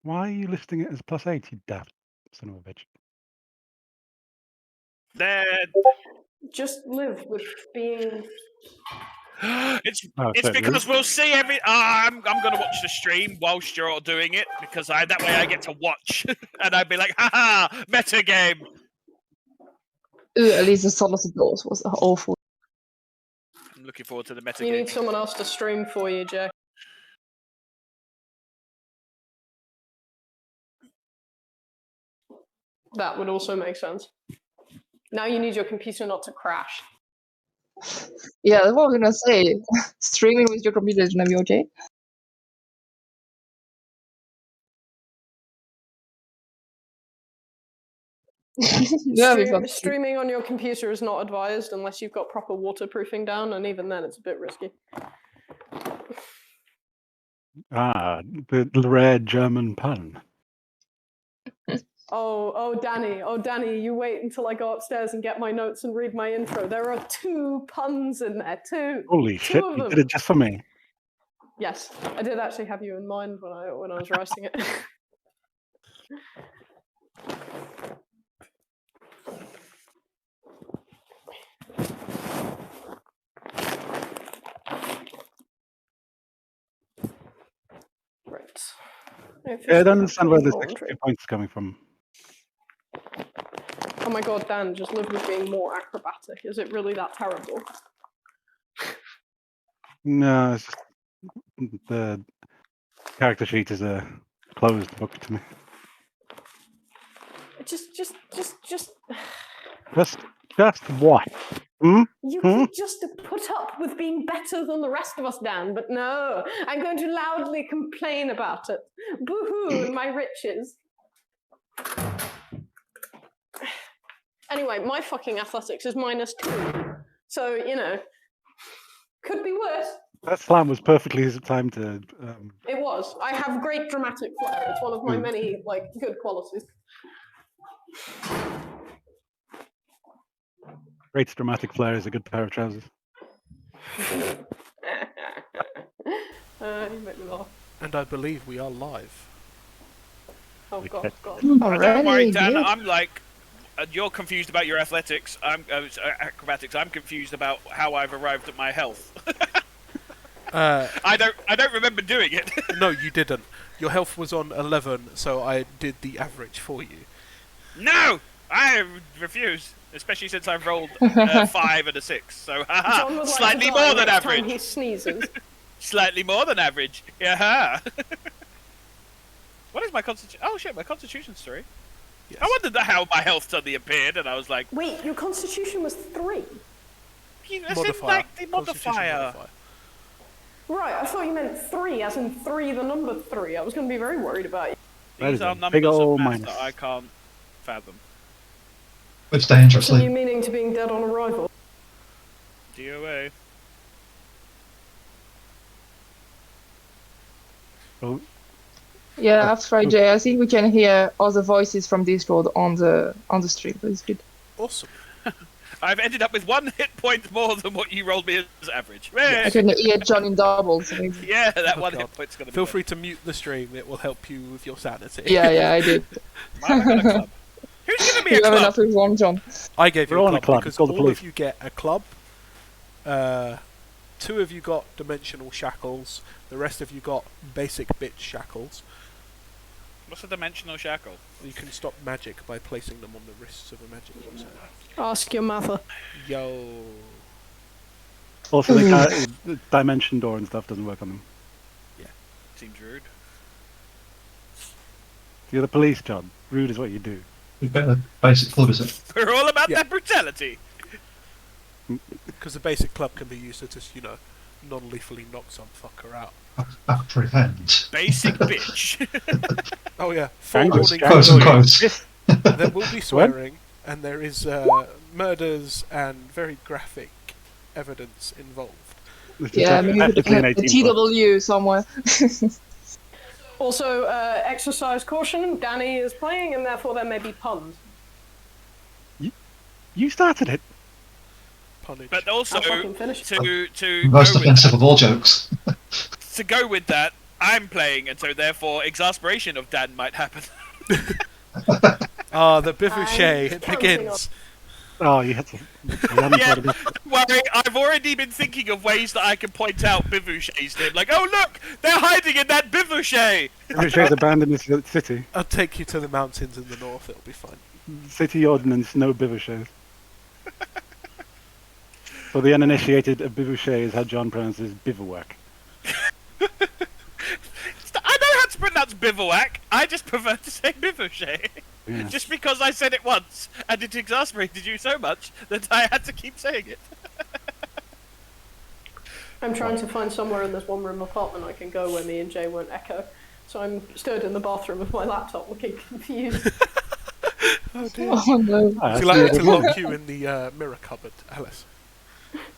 Why are you listing it as +8, you daft son of a bitch? Just live with being. It's Oh, it's sorry, because we'll see every. I'm gonna watch the stream whilst you're all doing it because that way I get to watch and I'd be like, haha, meta game. At least the Son of the Doors was awful. I'm looking forward to the meta You game. need someone else to stream for you, Jack. That would also make sense. Now you need your computer not to crash. Yeah, that's what I was gonna say. Streaming with your computer is gonna be okay. Yeah, Streaming on your computer is not advised unless you've got proper waterproofing down, and even then it's a bit risky. Ah, the rare German pun. Oh, Danny, you wait until I go upstairs and get my notes and read my intro. There are 2 puns in there, 2. Holy shit, of you them. did it just for me. Yes, I did actually have you in mind when I was writing it. Right. Yeah, I don't understand where this extra 2 points is coming from. Oh my god, Dan, just live with being more acrobatic. Is it really that terrible? No, it's just the character sheet is a closed book to me. Just Just what? Hmm? You could just put up with being better than the rest of us, Dan, but no, I'm going to loudly complain about it. Boo-hoo and my riches. Anyway, my fucking athletics is -2. So, could be worse. That slam was perfectly timed to... It was. I have great dramatic flair. It's one of my many, good qualities. Great dramatic flair is a good pair of trousers. You make me laugh. And I believe we are live. Oh, God. Don't worry, Dan. I'm like... you're confused about your athletics. Acrobatics. I'm confused about how I've arrived at my health. I don't remember doing it. No, you didn't. Your health was on 11, so I did the average for you. No, I refuse. Especially since I've rolled 5 and a 6. So slightly more than average. He sneezes. Slightly more than average. Yeah. What is my constitution? Oh shit, my constitution's 3. Yes. I wondered how my health suddenly appeared, and I was like... Wait, your constitution was 3? Modifier. The modifier. Right, I thought you meant 3, as in 3, the number 3. I was going to be very worried about you. These are numbers of math that I can't fathom. It's dangerous. So you meaning to being dead on arrival? DOA. Oh. Yeah, after Jay, I think we can hear other voices from Discord on the stream. It's good. Awesome. I've ended up with 1 hit point more than what you rolled me as average. I can hear John in doubles. Yeah, that 1 hit point's gonna be. Feel free to mute the stream. It will help you with your sanity. Yeah, I did. Club. Who's giving me a club? You have enough with 1, John. I gave you a club because all police. of you get a club. 2 of you got dimensional shackles. The rest of you got basic bitch shackles. What's a dimensional shackle? You can stop magic by placing them on the wrists of a magic user. Ask your mother. Yo. Also, the dimension door and stuff doesn't work on them. Yeah. Seems rude. You're the police, John. Rude is what you do. We better basic club, is it? We're all about that brutality. Because the basic club can be used to just, non-lethally knock some fucker out. Apprehend. Basic bitch. Oh yeah. Quotes and quotes. There will be swearing, and there is murders and very graphic evidence involved. Yeah, maybe the TW somewhere. Also, exercise caution. Danny is playing, and therefore there may be puns. You started it. Punnage. But also, to Most offensive of all jokes. To go with that, I'm playing, and so therefore exasperation of Dan might happen. Ah, the bivouac, I'm it counting begins. Oh, you had to. You hadn't Yeah. thought of this. Don't worry, I've already been thinking of ways that I can point out bivouacs to him. Like, oh look, they're hiding in that bivouac! Bivouac's abandoned the city. I'll take you to the mountains in the north, it'll be fine. City ordinance, no bivouacs. For the uninitiated, a bivouac is how John pronounces bivouac. I know how to pronounce bivouac, I just prefer to say bivouac. Yeah. Just because I said it once, and it exasperated you so much that I had to keep saying it. I'm trying to find somewhere in this one-room apartment I can go where me and Jay won't echo. So I'm stood in the bathroom with my laptop looking confused. Oh dear. Oh no. Ah, Would you that's like me good. to lock you in the mirror cupboard, Alice?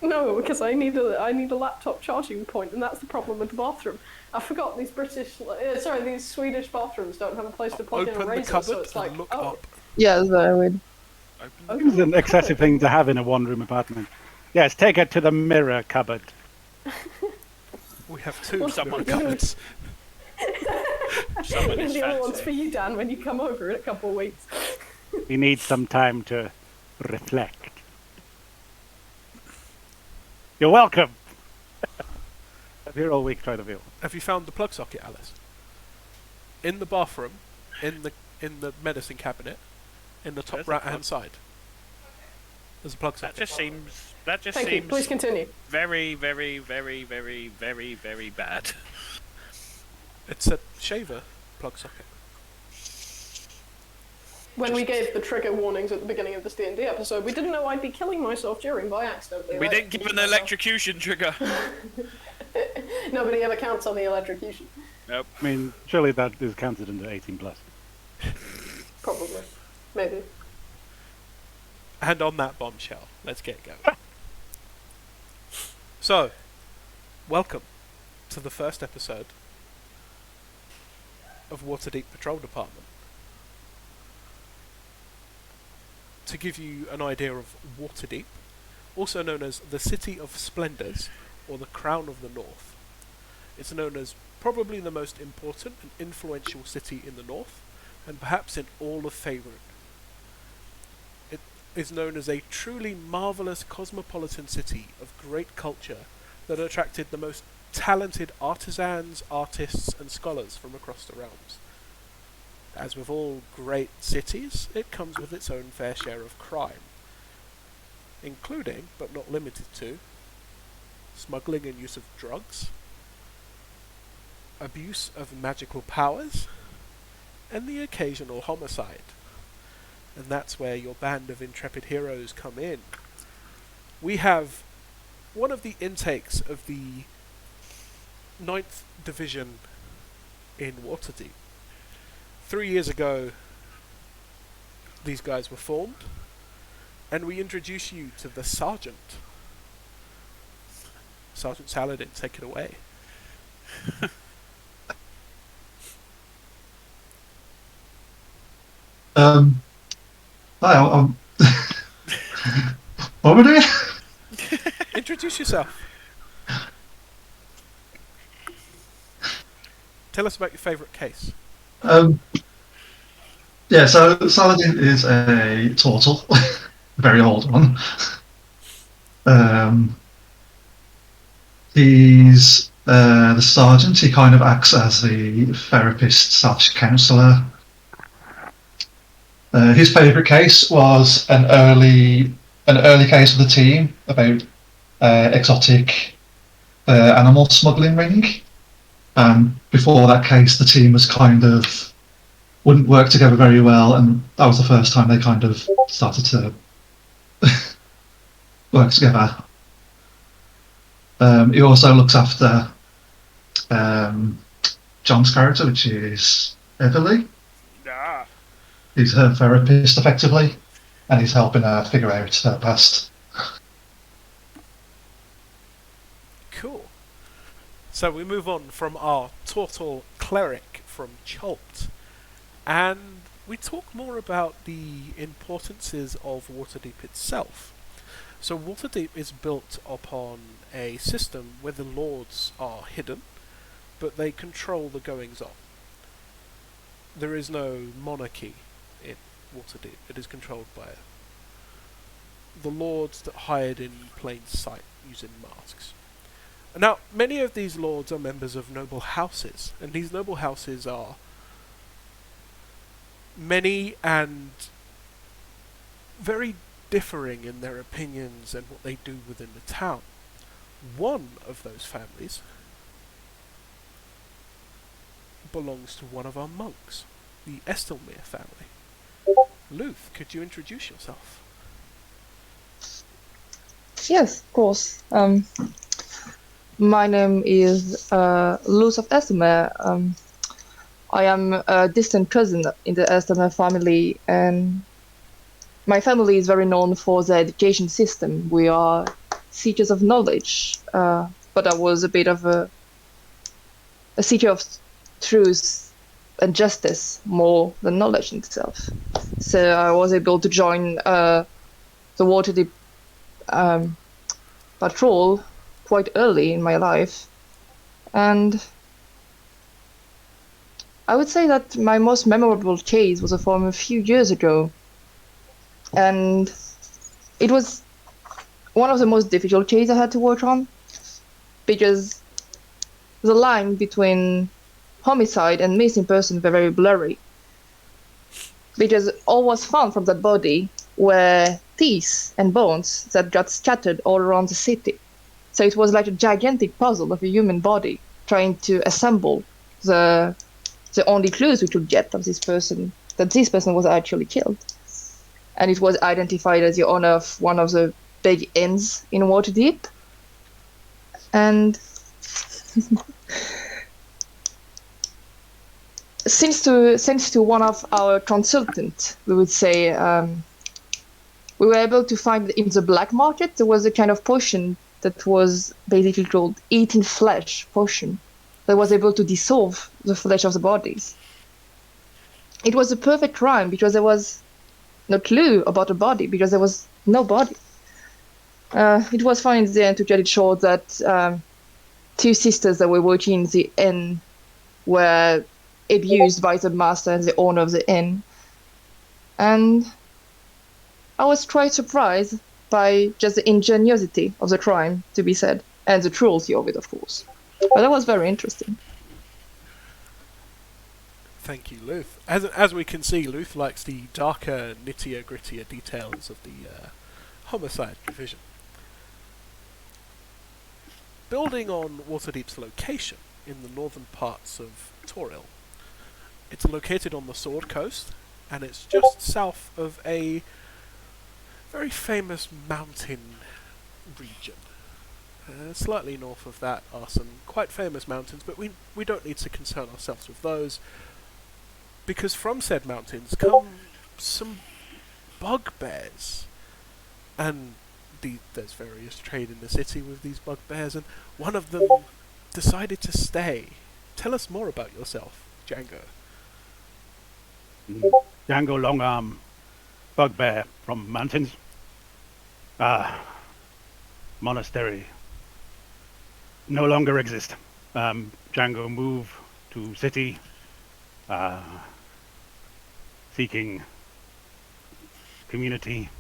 No, because I need a laptop charging point, and that's the problem with the bathroom. I forgot these these Swedish bathrooms don't have a place to plug in a Open the razor, cupboard so it's like, and look oh, up. Yeah, that's very weird. It's an excessive thing to have in a one-room apartment. Yes, take it to the mirror cupboard. We have two Well, mirror someone- cupboards. Someone is the other one's fancy. for you, Dan, when you come over in a couple of weeks. He needs some time to reflect. You're welcome. I'm here all week trying to feel. Have you found the plug socket, Alice? In the bathroom, in the medicine cabinet, in the top There's a right hand plug. side. There's a plug That socket. just seems. That just Thank you. seems Please continue. very, very, very, very, very, very bad. It's a shaver plug socket. When we gave the trigger warnings at the beginning of this D&D episode, we didn't know I'd be killing myself during by accident. We didn't give an electrocution trigger. Nobody ever counts on the electrocution. Nope. I mean, surely that is counted under 18 plus. Probably. Maybe. And on that bombshell, let's get going. So, welcome to the first episode of Waterdeep Patrol Department. To give you an idea of Waterdeep, also known as the City of Splendors, or the Crown of the North. It's known as probably the most important and influential city in the north, and perhaps in all of Faerun. It is known as a truly marvellous cosmopolitan city of great culture that attracted the most talented artisans, artists, and scholars from across the realms. As with all great cities, it comes with its own fair share of crime, including, but not limited to, smuggling and use of drugs, abuse of magical powers, and the occasional homicide. And that's where your band of intrepid heroes come in. We have one of the intakes of the 9th Division in Waterdeep. 3 years ago, these guys were formed, and we introduce you to the Sergeant. Sergeant Saladin, take it away. Hi, what am I doing? Introduce yourself. Tell us about your favourite case. Yeah, so Saladin is a turtle, a very old one. He's the sergeant. He kind of acts as the therapist/counsellor. His favourite case was an early case of the team about exotic animal smuggling ring. And before that case, the team was kind of wouldn't work together very well, and that was the first time they kind of started to work together. He also looks after John's character, which is Everly. Ah. He's her therapist, effectively, and he's helping her figure out her past. Cool. So we move on from our turtle cleric from Cholt, and we talk more about the importances of Waterdeep itself. So Waterdeep is built upon a system where the lords are hidden, but they control the goings-on. There is no monarchy in Waterdeep. It is controlled by the lords that hide in plain sight using masks. Now, many of these lords are members of noble houses, and these noble houses are many and very differing in their opinions and what they do within the town. One of those families belongs to one of our monks, the Estelmere family. Luth, could you introduce yourself? Yes, of course. My name is Luz of Estelmere. I am a distant cousin in the Estelmere family, and my family is very known for the education system. We are seekers of knowledge, but I was a bit of a seeker of truth and justice more than knowledge in itself. So I was able to join the Waterdeep patrol quite early in my life, and I would say that my most memorable case was from a few years ago, and it was one of the most difficult cases I had to work on, because the line between homicide and missing person were very blurry, because all was found from that body were teeth and bones that got scattered all around the city. So it was like a gigantic puzzle of a human body trying to assemble the only clues we could get of this person, that this person was actually killed. And it was identified as the owner of one of the big inns in Waterdeep. And thanks to one of our consultants, we would say, we were able to find in the black market, there was a kind of potion that was basically called eating flesh potion that was able to dissolve the flesh of the bodies. It was a perfect crime because there was no clue about a body, because there was no body. It was fine in the end, to get it short, that two sisters that were working in the inn were abused by the master and the owner of the inn. And I was quite surprised by just the ingenuity of the crime, to be said, and the cruelty of it, of course. But that was very interesting. Thank you, Luth. As we can see, Luth likes the darker, nittier, grittier details of the homicide division. Building on Waterdeep's location in the northern parts of Toril, it's located on the Sword Coast, and it's just south of a very famous mountain region. Slightly north of that are some quite famous mountains, but we don't need to concern ourselves with those, because from said mountains come some bugbears, and there's various trade in the city with these bugbears, and one of them decided to stay. Tell us more about yourself, Django. Django Longarm, bugbear from mountains. Monastery no longer exist. Django moved to city, seeking community,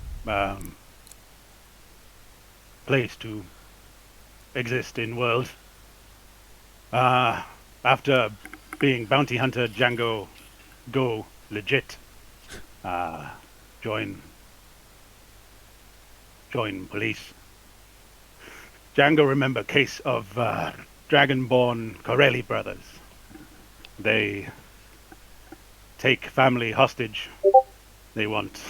place to exist in world. After being bounty hunter, Django go legit. Join police. Django remember case of Dragonborn Corelli brothers. They take family hostage. They want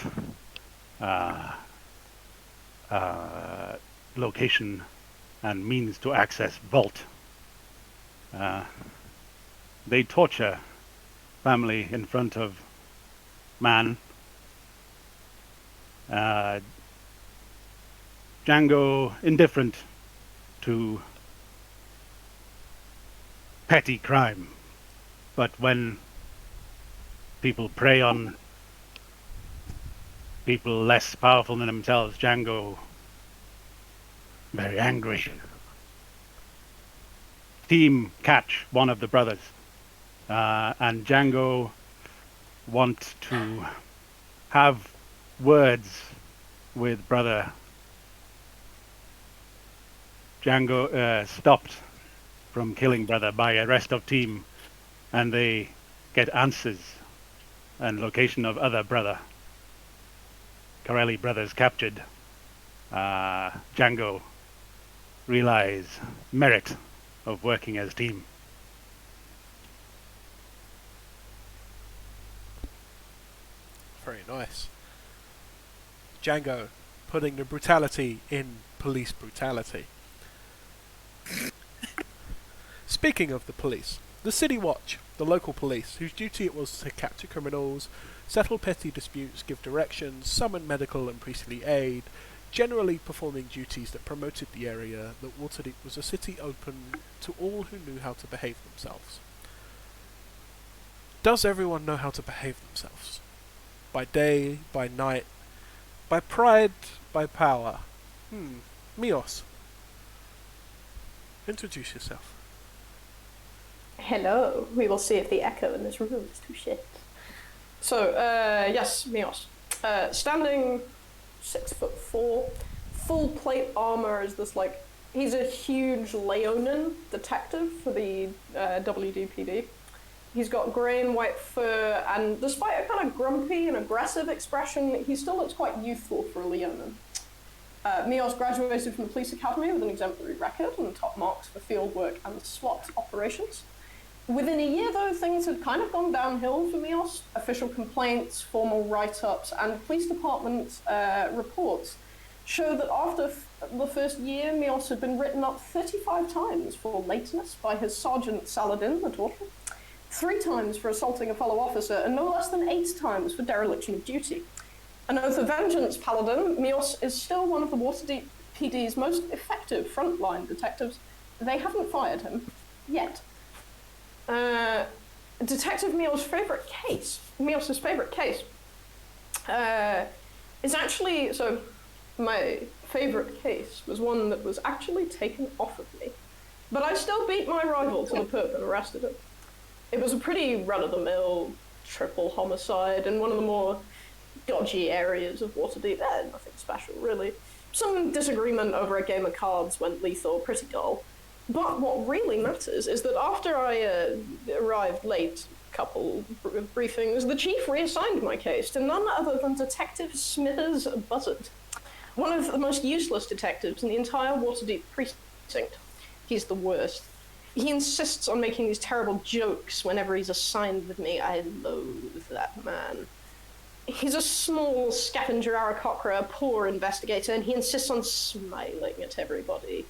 location and means to access vault. They torture family in front of man. Django indifferent to petty crime, but when people prey on people less powerful than themselves, Django very angry. team catch one of the brothers, and Django want to have words with brother. Django stopped from killing brother by a rest of team, and they get answers and location of other brother. Corelli brothers captured. Django realize merit of working as team. Very nice. Django putting the brutality in police brutality. Speaking of the police, the City Watch, the local police, whose duty it was to capture criminals, settle petty disputes, give directions, summon medical and priestly aid, generally performing duties that promoted the area, that Waterdeep was a city open to all who knew how to behave themselves. Does everyone know how to behave themselves? By day, by night, by pride, by power? Mios. Introduce yourself. Hello. We will see if the echo in this room is too shit. So, yes, Mios. Standing 6'4", full plate armor is this like, he's a huge Leonin detective for the WDPD. He's got grey and white fur, and despite a kind of grumpy and aggressive expression, he still looks quite youthful for a Leonin. Mios graduated from the police academy with an exemplary record and top marks for field work and SWAT operations. Within a year, though, things had kind of gone downhill for Mios. Official complaints, formal write-ups, and police department reports show that after the first year, Mios had been written up 35 times for lateness by his Sergeant Saladin, the daughter, 3 times for assaulting a fellow officer, and no less than 8 times for dereliction of duty. An oath of vengeance paladin, Mios is still one of the Waterdeep PD's most effective frontline detectives. They haven't fired him yet. Detective Mios's favourite case is actually, so my favourite case was one that was actually taken off of me. But I still beat my rival to the perp and arrested him. It was a pretty run-of-the-mill triple homicide in one of the more dodgy areas of Waterdeep. Nothing special, really. Some disagreement over a game of cards went lethal, pretty dull. But what really matters is that after I arrived late, couple briefings, the chief reassigned my case to none other than Detective Smithers Buzzard, one of the most useless detectives in the entire Waterdeep precinct. He's the worst. He insists on making these terrible jokes whenever he's assigned with me. I loathe that man. He's a small scavenger Aarakocra, a poor investigator, and he insists on smiling at everybody.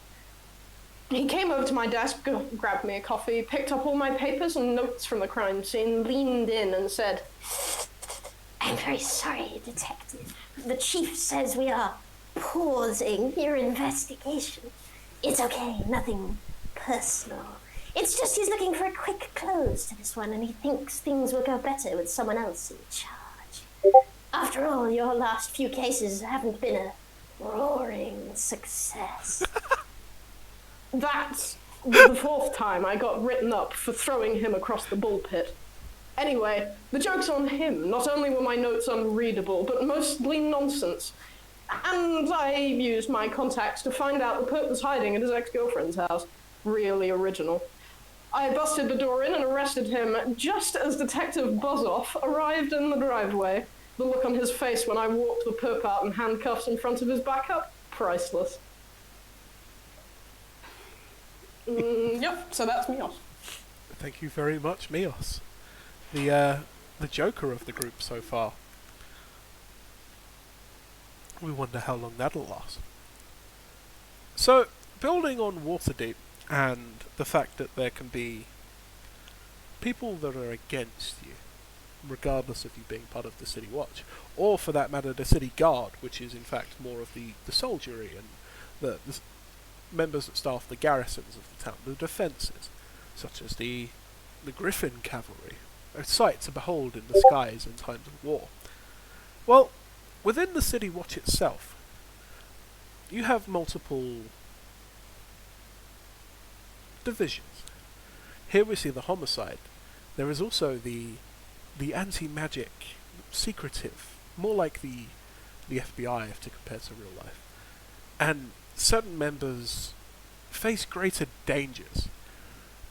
He came over to my desk, grabbed me a coffee, picked up all my papers and notes from the crime scene, leaned in and said, "I'm very sorry, Detective. The chief says we are pausing your investigation. It's okay, nothing personal. It's just he's looking for a quick close to this one, and he thinks things will go better with someone else in charge. After all, your last few cases haven't been a roaring success." That's the 4th time I got written up for throwing him across the bull pit. Anyway, the joke's on him. Not only were my notes unreadable, but mostly nonsense. And I used my contacts to find out the perp was hiding at his ex-girlfriend's house. Really original. I busted the door in and arrested him just as Detective Buzzoff arrived in the driveway. The look on his face when I walked the perp out in handcuffs in front of his backup, priceless. Yep, so that's Mios. Thank you very much, Mios. The joker of the group so far. We wonder how long that'll last. So, building on Waterdeep and the fact that there can be people that are against you, regardless of you being part of the City Watch, or for that matter the City Guard, which is in fact more of the soldiery and the members that staff the garrisons of the town, the defences, such as the Griffin Cavalry, a sight to behold in the skies in times of war. Well, within the City Watch itself, you have multiple divisions, Here we see the homicide. There is also the anti-magic, secretive, more like the FBI if to compare to real life. And certain members face greater dangers.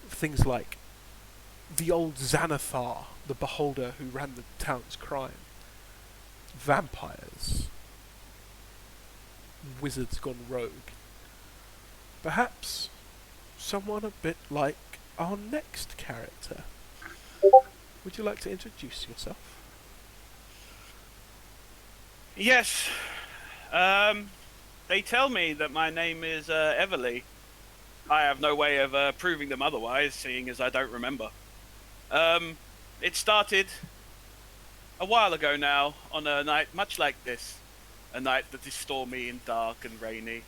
Things like the old Xanathar, the beholder who ran the town's crime. Vampires. Wizards gone rogue. Perhaps someone a bit like our next character. Would you like to introduce yourself? Yes. They tell me that my name is Everly. I have no way of proving them otherwise, seeing as I don't remember. It started a while ago now, on a night much like this. A night that is stormy and dark and rainy.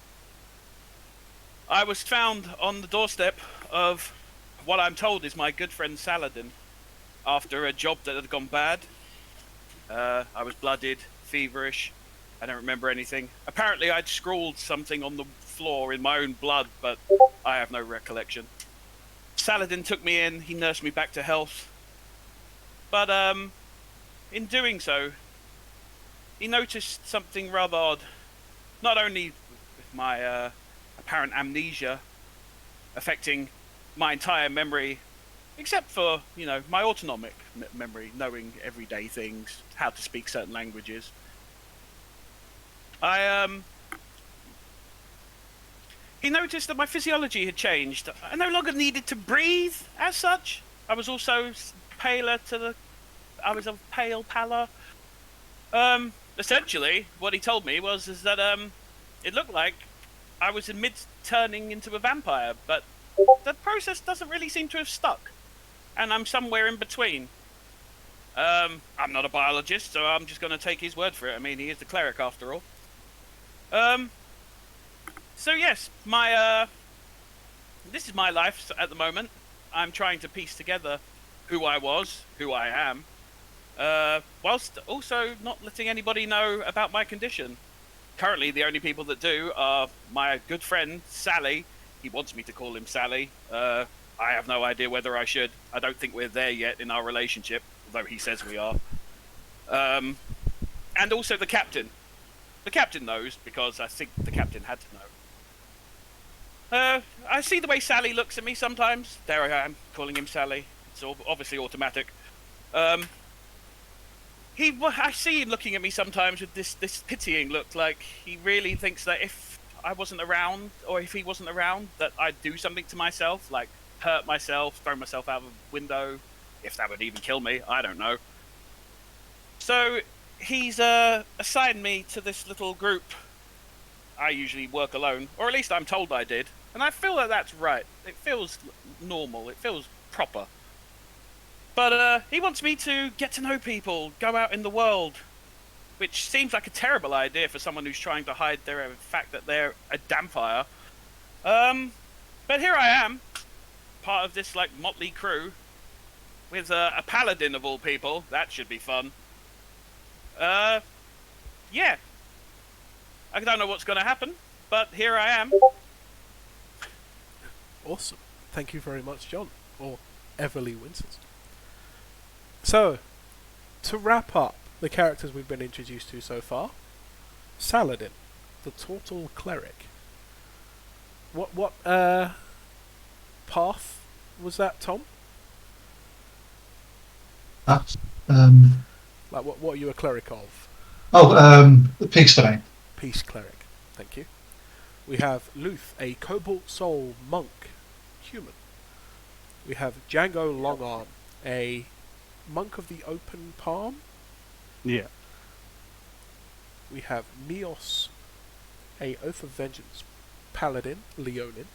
I was found on the doorstep of what I'm told is my good friend Saladin, after a job that had gone bad. I was blooded, feverish. I don't remember anything. Apparently I'd scrawled something on the floor in my own blood, but I have no recollection. Saladin took me in, he nursed me back to health. But, in doing so, he noticed something rather odd. Not only with my apparent amnesia affecting my entire memory, except for, my autonomic memory, knowing everyday things, how to speak certain languages. He noticed that my physiology had changed. I no longer needed to breathe as such. I was also paler I was of pale pallor. Essentially, what he told me is that it looked like I was in mid-turning into a vampire, but the process doesn't really seem to have stuck. And I'm somewhere in between. I'm not a biologist, so I'm just going to take his word for it. I mean, he is the cleric after all. So yes, this is my life at the moment. I'm trying to piece together who I was, who I am, whilst also not letting anybody know about my condition. Currently, the only people that do are my good friend, Sally. He wants me to call him Sally. I have no idea whether I should. I don't think we're there yet in our relationship, although he says we are. And also the captain. The captain knows, because I think the captain had to know. I see the way Sally looks at me sometimes. There I am, calling him Sally. It's obviously automatic. I see him looking at me sometimes with this pitying look, like he really thinks that if I wasn't around, or if he wasn't around, that I'd do something to myself, like hurt myself, throw myself out of a window, if that would even kill me, I don't know. So he's assigned me to this little group. I usually work alone, or at least I'm told I did, and I feel that that's right. It feels normal, it feels proper. But he wants me to get to know people, go out in the world, which seems like a terrible idea for someone who's trying to hide the fact that they're a vampire. But here I am, part of this motley crew, with a paladin of all people. That should be fun. Yeah. I don't know what's going to happen, but here I am. Awesome. Thank you very much, John, or Everly Winters. So, to wrap up the characters we've been introduced to so far, Saladin, the Turtle Cleric. What path was that, Tom? What are you a cleric of? The Peace Domain. Peace Cleric, thank you. We have Luth, a Cobalt Soul Monk, human. We have Django Longarm, a Monk of the Open Palm. Yeah. We have Neos, a Oath of Vengeance Paladin, Leonin.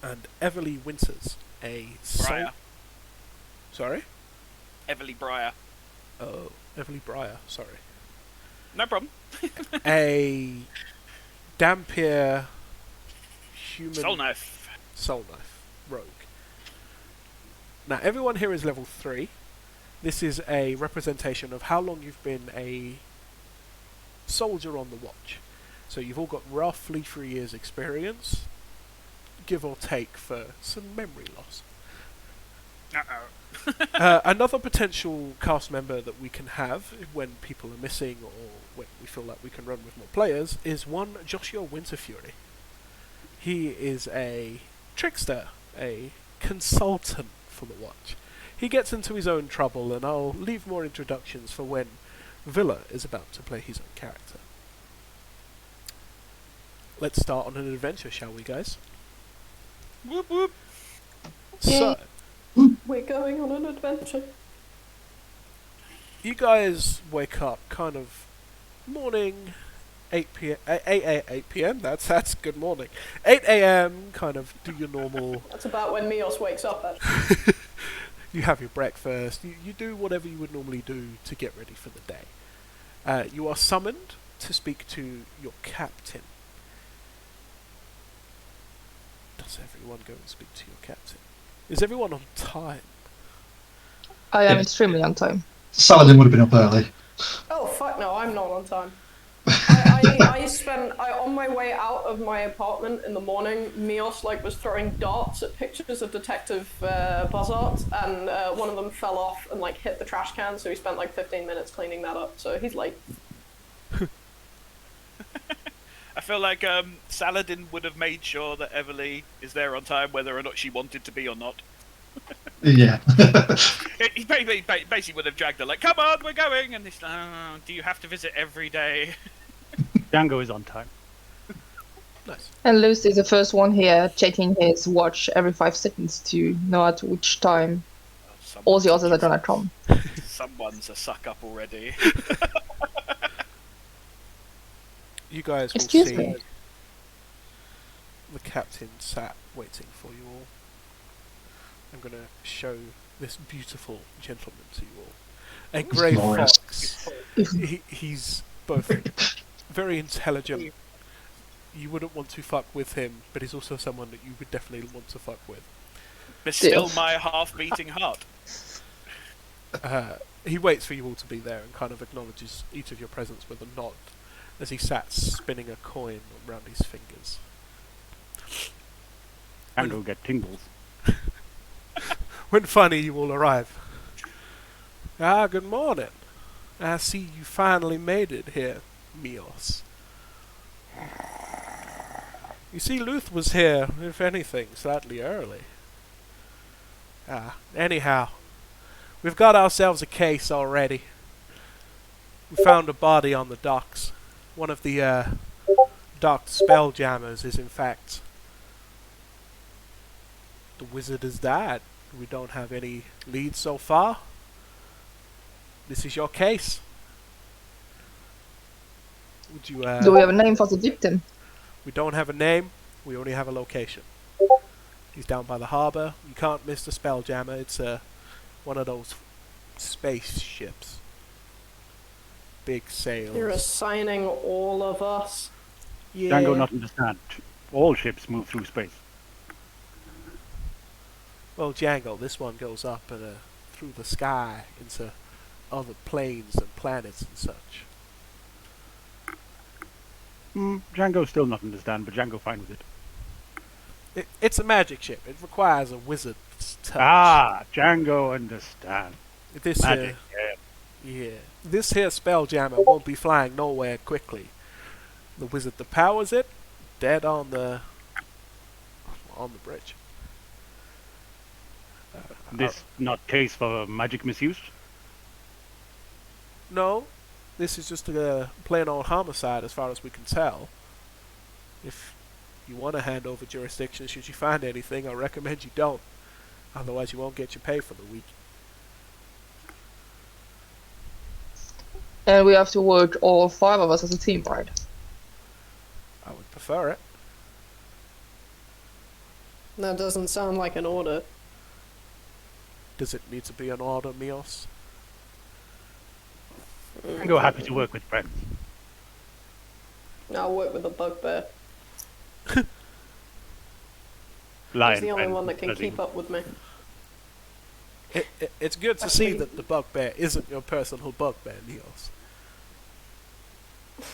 And Everly Winters, a Briar. Sorry? Everly Briar. Oh, Everly Briar, sorry. No problem. A Dampier human... Soul Knife. Soul Knife. Rogue. Now, everyone here is level 3. This is a representation of how long you've been a soldier on the watch. So you've all got roughly 3 years experience. give or take for some memory loss. Uh-oh. Another potential cast member that we can have when people are missing or when we feel like we can run with more players is one Joshua Winterfury. He is a trickster, a consultant for the Watch. He gets into his own trouble, and I'll leave more introductions for when Villa is about to play his own character. Let's start on an adventure, shall we, guys? Whoop whoop. So, We're going on an adventure. you guys wake up kind of morning, 8 p.m. That's good morning. 8 a.m. Kind of do your normal. That's about when Mios wakes up, actually. You have your breakfast. You do whatever you would normally do to get ready for the day. You are summoned to speak to your captain. Does everyone go and speak to your captain? Is everyone on time? I am Yeah. extremely on time. Saladin would have been up early. Oh, fuck no, I'm not on time. On my way out of my apartment in the morning, Mios was throwing darts at pictures of Detective Buzzard, and one of them fell off and hit the trash can, so he spent 15 minutes cleaning that up, so he's late. I feel like Saladin would have made sure that Everly is there on time, whether or not she wanted to be or not. Yeah. He basically would have dragged her, come on, we're going! And he's like, oh, do you have to visit every day? Django is on time. Nice. And Lucy is the first one here checking his watch every 5 seconds to know at which time all the others are gonna come. Someone's a suck up already. You guys will Excuse see me. the captain sat waiting for you all. I'm going to show this beautiful gentleman to you all. A grey glorious. fox. He's both very intelligent. You wouldn't want to fuck with him, but he's also someone that you would definitely want to fuck with. There's still my half-beating heart. He waits for you all to be there and kind of acknowledges each of your presence with a nod as he sat spinning a coin around his fingers. Django get tingles. When finally you all arrive. Good morning. I see you finally made it here, Mios. You see, Luth was here, if anything, slightly early. Anyhow, we've got ourselves a case already. We found a body on the docks. One of the, docked SpellJammers is, in fact, the wizard has died. We don't have any leads so far. This is your case. Would you, Do we have a name for the victim? We don't have a name, we only have a location. He's down by the harbour. You can't miss the SpellJammer. It's one of those spaceships. Big sails. You're assigning all of us. Yeah. Django not understand. All ships move through space. Well, Django, this one goes up through the sky into other planes and planets and such. Django still not understand, but Django fine with it. It's a magic ship. It requires a wizard's touch. Django understand. This Magic, yeah. This here SpellJammer won't be flying nowhere quickly. The wizard that powers it, dead on the bridge. This not case for magic misuse? No, this is just a plain old homicide as far as we can tell. If you want to hand over jurisdiction, should you find anything, I recommend you don't. Otherwise you won't get your pay for the week. And we have to work all 5 of us as a team, right? I would prefer it. That doesn't sound like an order. Does it need to be an order, Mios? Django happy to work with friends. I'll work with the bugbear. Lion He's the only friends, one that can does he? keep up with me. It's good to see that the bugbear isn't your personal bugbear, Mios.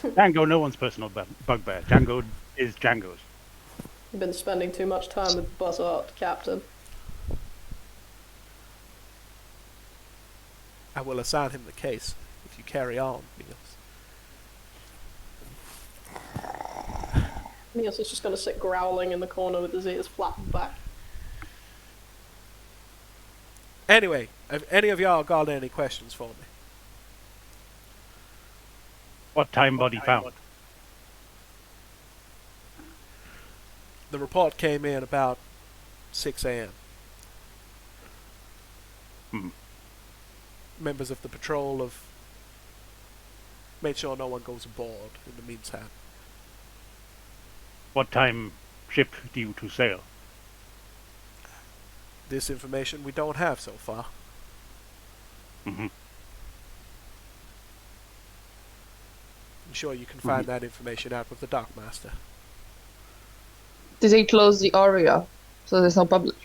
Django, no one's personal bugbear. Django is Django's. You've been spending too much time with Buzzard, Captain. I will assign him the case if you carry on, Niels. Niels is just going to sit growling in the corner with his ears flattened back. Anyway, have any of y'all got any questions for me? What time body found? The report came in about 6 a.m. Members of the patrol have made sure no one goes aboard in the meantime. What time ship due to sail? This information we don't have so far. Mm-hmm. I'm sure you can find that information out with the Dockmaster. Did they close the area so there's no public?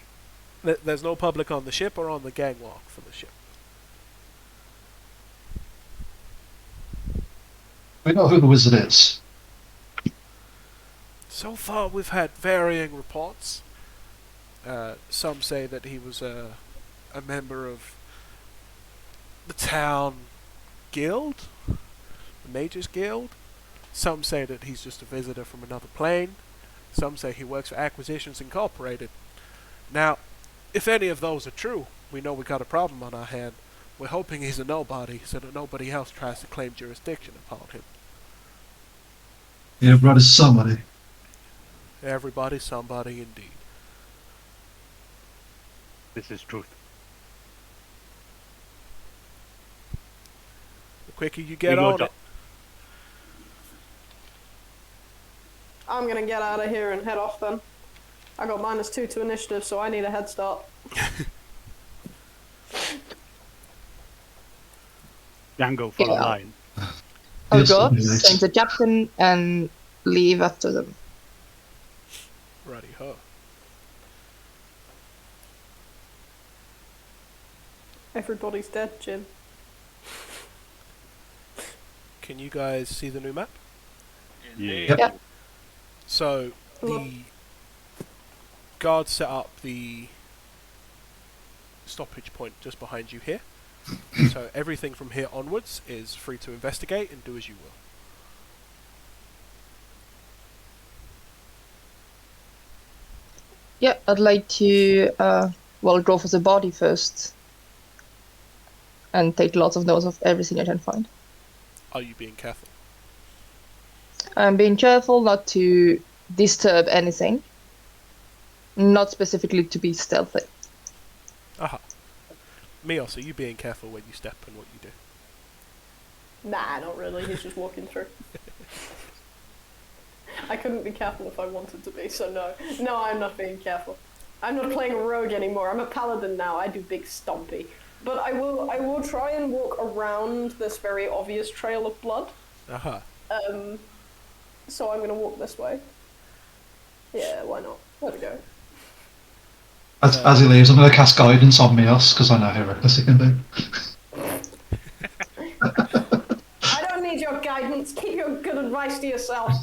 There's no public on the ship or on the gangwalk for the ship. We know who the wizard is. So far we've had varying reports. Some say that he was a member of the town guild, the Mages Guild. Some say that he's just a visitor from another plane. Some say he works for Acquisitions Incorporated. Now, if any of those are true, we know we got a problem on our hand. We're hoping he's a nobody so that nobody else tries to claim jurisdiction upon him. Yeah, brother, somebody. Everybody, somebody indeed. This is truth. The quicker you get We go on to- it. I'm going to get out of here and head off then. I got -2 to initiative, so I need a head start. Django follow Yeah. line. I'll Yes, go, that'd be nice. send the captain, and leave after them. Righty ho. Everybody's dead, Jim. Can you guys see the new map? Indeed. Yep. Yeah. So, the guards set up the stoppage point just behind you here. So everything from here onwards is free to investigate and do as you will. Yeah, I'd like to, go for the body first. And take lots of notes of everything I can find. Are you being careful? I'm being careful not to disturb anything. Not specifically to be stealthy. Aha. Mios, are you being careful when you step and what you do? Nah, not really. He's just walking through. I couldn't be careful if I wanted to be, so no. No, I'm not being careful. I'm not playing a rogue anymore. I'm a paladin now. I do big stompy. But I will try and walk around this very obvious trail of blood. Aha. So I'm gonna walk this way. Yeah, why not? There we go. As he leaves, I'm going to cast guidance on Mios, because I know how reckless he can be. I don't need your guidance. Keep your good advice to yourself.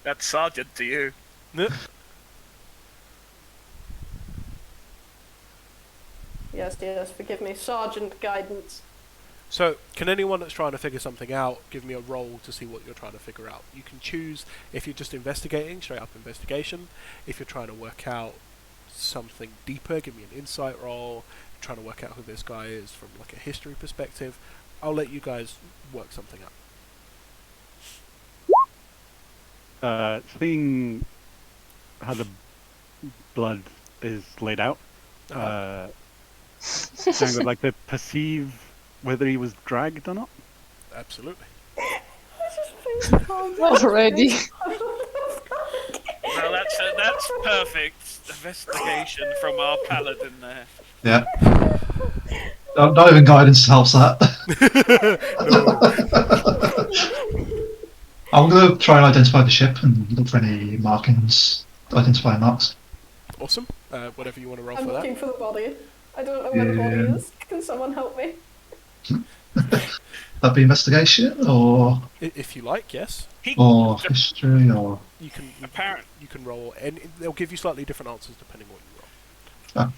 That's Sergeant to you. Yes, forgive me. Sergeant guidance. So, can anyone that's trying to figure something out give me a roll to see what you're trying to figure out? You can choose if you're just investigating, straight up investigation. If you're trying to work out something deeper, give me an insight roll. Trying to work out who this guy is from like a history perspective. I'll let you guys work something out. Seeing how the blood is laid out, I would like to perceive whether he was dragged or not. Absolutely. Already. Well, that's perfect investigation from our paladin there. Yeah. Not even guidance helps that. I'm going to try and identify the ship and look for any markings, identify marks. Awesome. Whatever you want to roll I'm for looking that. for the body. I don't know where the body Yeah. is. Can someone help me? That be investigation, or If you like, yes. or history, or You can Apparent- you can roll, and they'll give you slightly different answers depending on what you roll.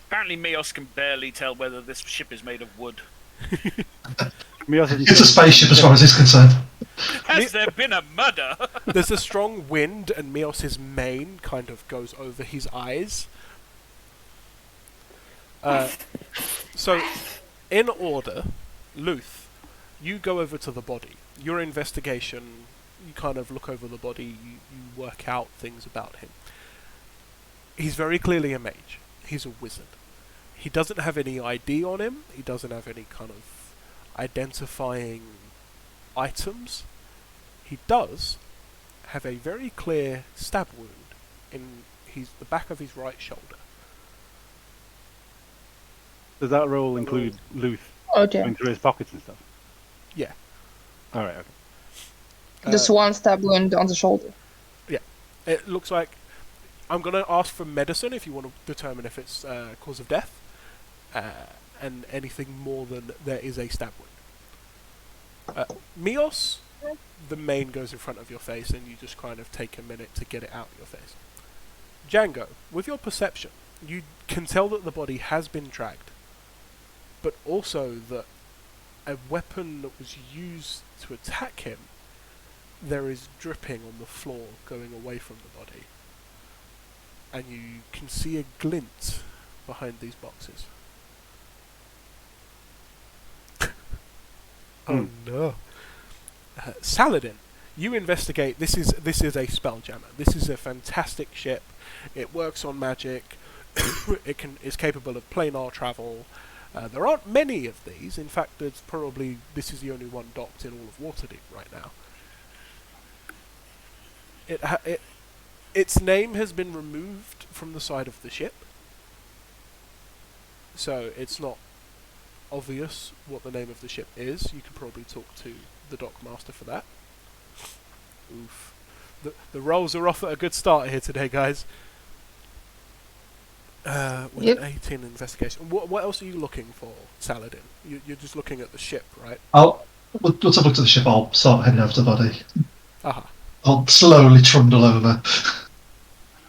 Apparently, Mios can barely tell whether this ship is made of wood. it's a spaceship as far as he's concerned. Has there been a murder? There's a strong wind, and Mios's mane kind of goes over his eyes. So, in order, Luth, you go over to the body. Your investigation, you kind of look over the body, you work out things about him. He's very clearly a mage. He's a wizard. He doesn't have any ID on him. He doesn't have any kind of identifying items. He does have a very clear stab wound in the back of his right shoulder. Does that roll include Luth Oh dear. going through his pockets and stuff? Yeah. All right. Okay. Just one stab wound on the shoulder. It looks like... I'm going to ask for medicine if you want to determine if it's cause of death. And anything more than there is a stab wound. Mios, the mane goes in front of your face and you just kind of take a minute to get it out of your face. Django, with your perception, you can tell that the body has been dragged, but also that a weapon that was used to attack him, there is dripping on the floor going away from the body. And you can see a glint behind these boxes. Oh no. Saladin, you investigate. This is a SpellJammer. This is a fantastic ship. It works on magic. It's capable of planar travel. There aren't many of these. In fact, this is the only one docked in all of Waterdeep right now. Its name has been removed from the side of the ship, so it's not obvious what the name of the ship is. You could probably talk to the dockmaster for that. Oof. The rolls are off at a good start here today, guys. With Yep. an 18 investigation. What else are you looking for, Saladin? You're just looking at the ship, right? Let's have a look to the ship. I'll start heading over to the body. Aha. I'll slowly trundle over.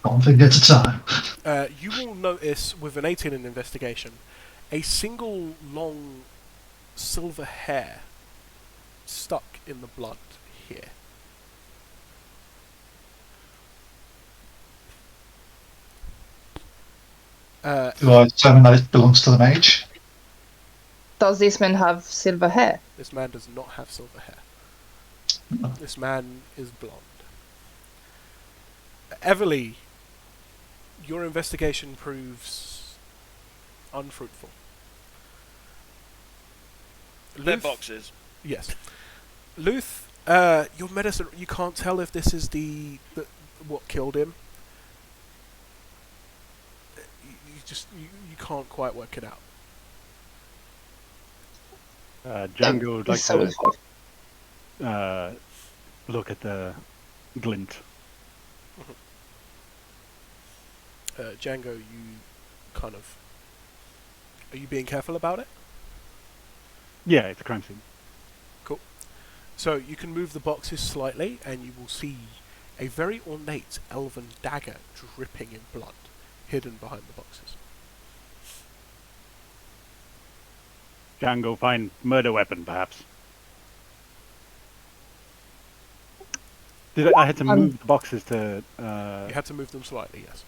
One thing at a time. You will notice, with an 18 in investigation, a single long silver hair stuck in the blood here. Do I determine that it belongs to the mage? Does this man have silver hair? This man does not have silver hair. This man is blonde. Everly, your investigation proves unfruitful. They're Luth- boxes. Yes. Luth, your medicine, you can't tell if this is the what killed him. You can't quite work it out. Django would like So to it's- look at the glint. Django, you kind of... Are you being careful about it? Yeah, it's a crime scene. So you can move the boxes slightly and you will see a very ornate elven dagger dripping in blood, hidden behind the boxes. Django find murder weapon, perhaps. I had to move the boxes to You had to move them slightly, yes.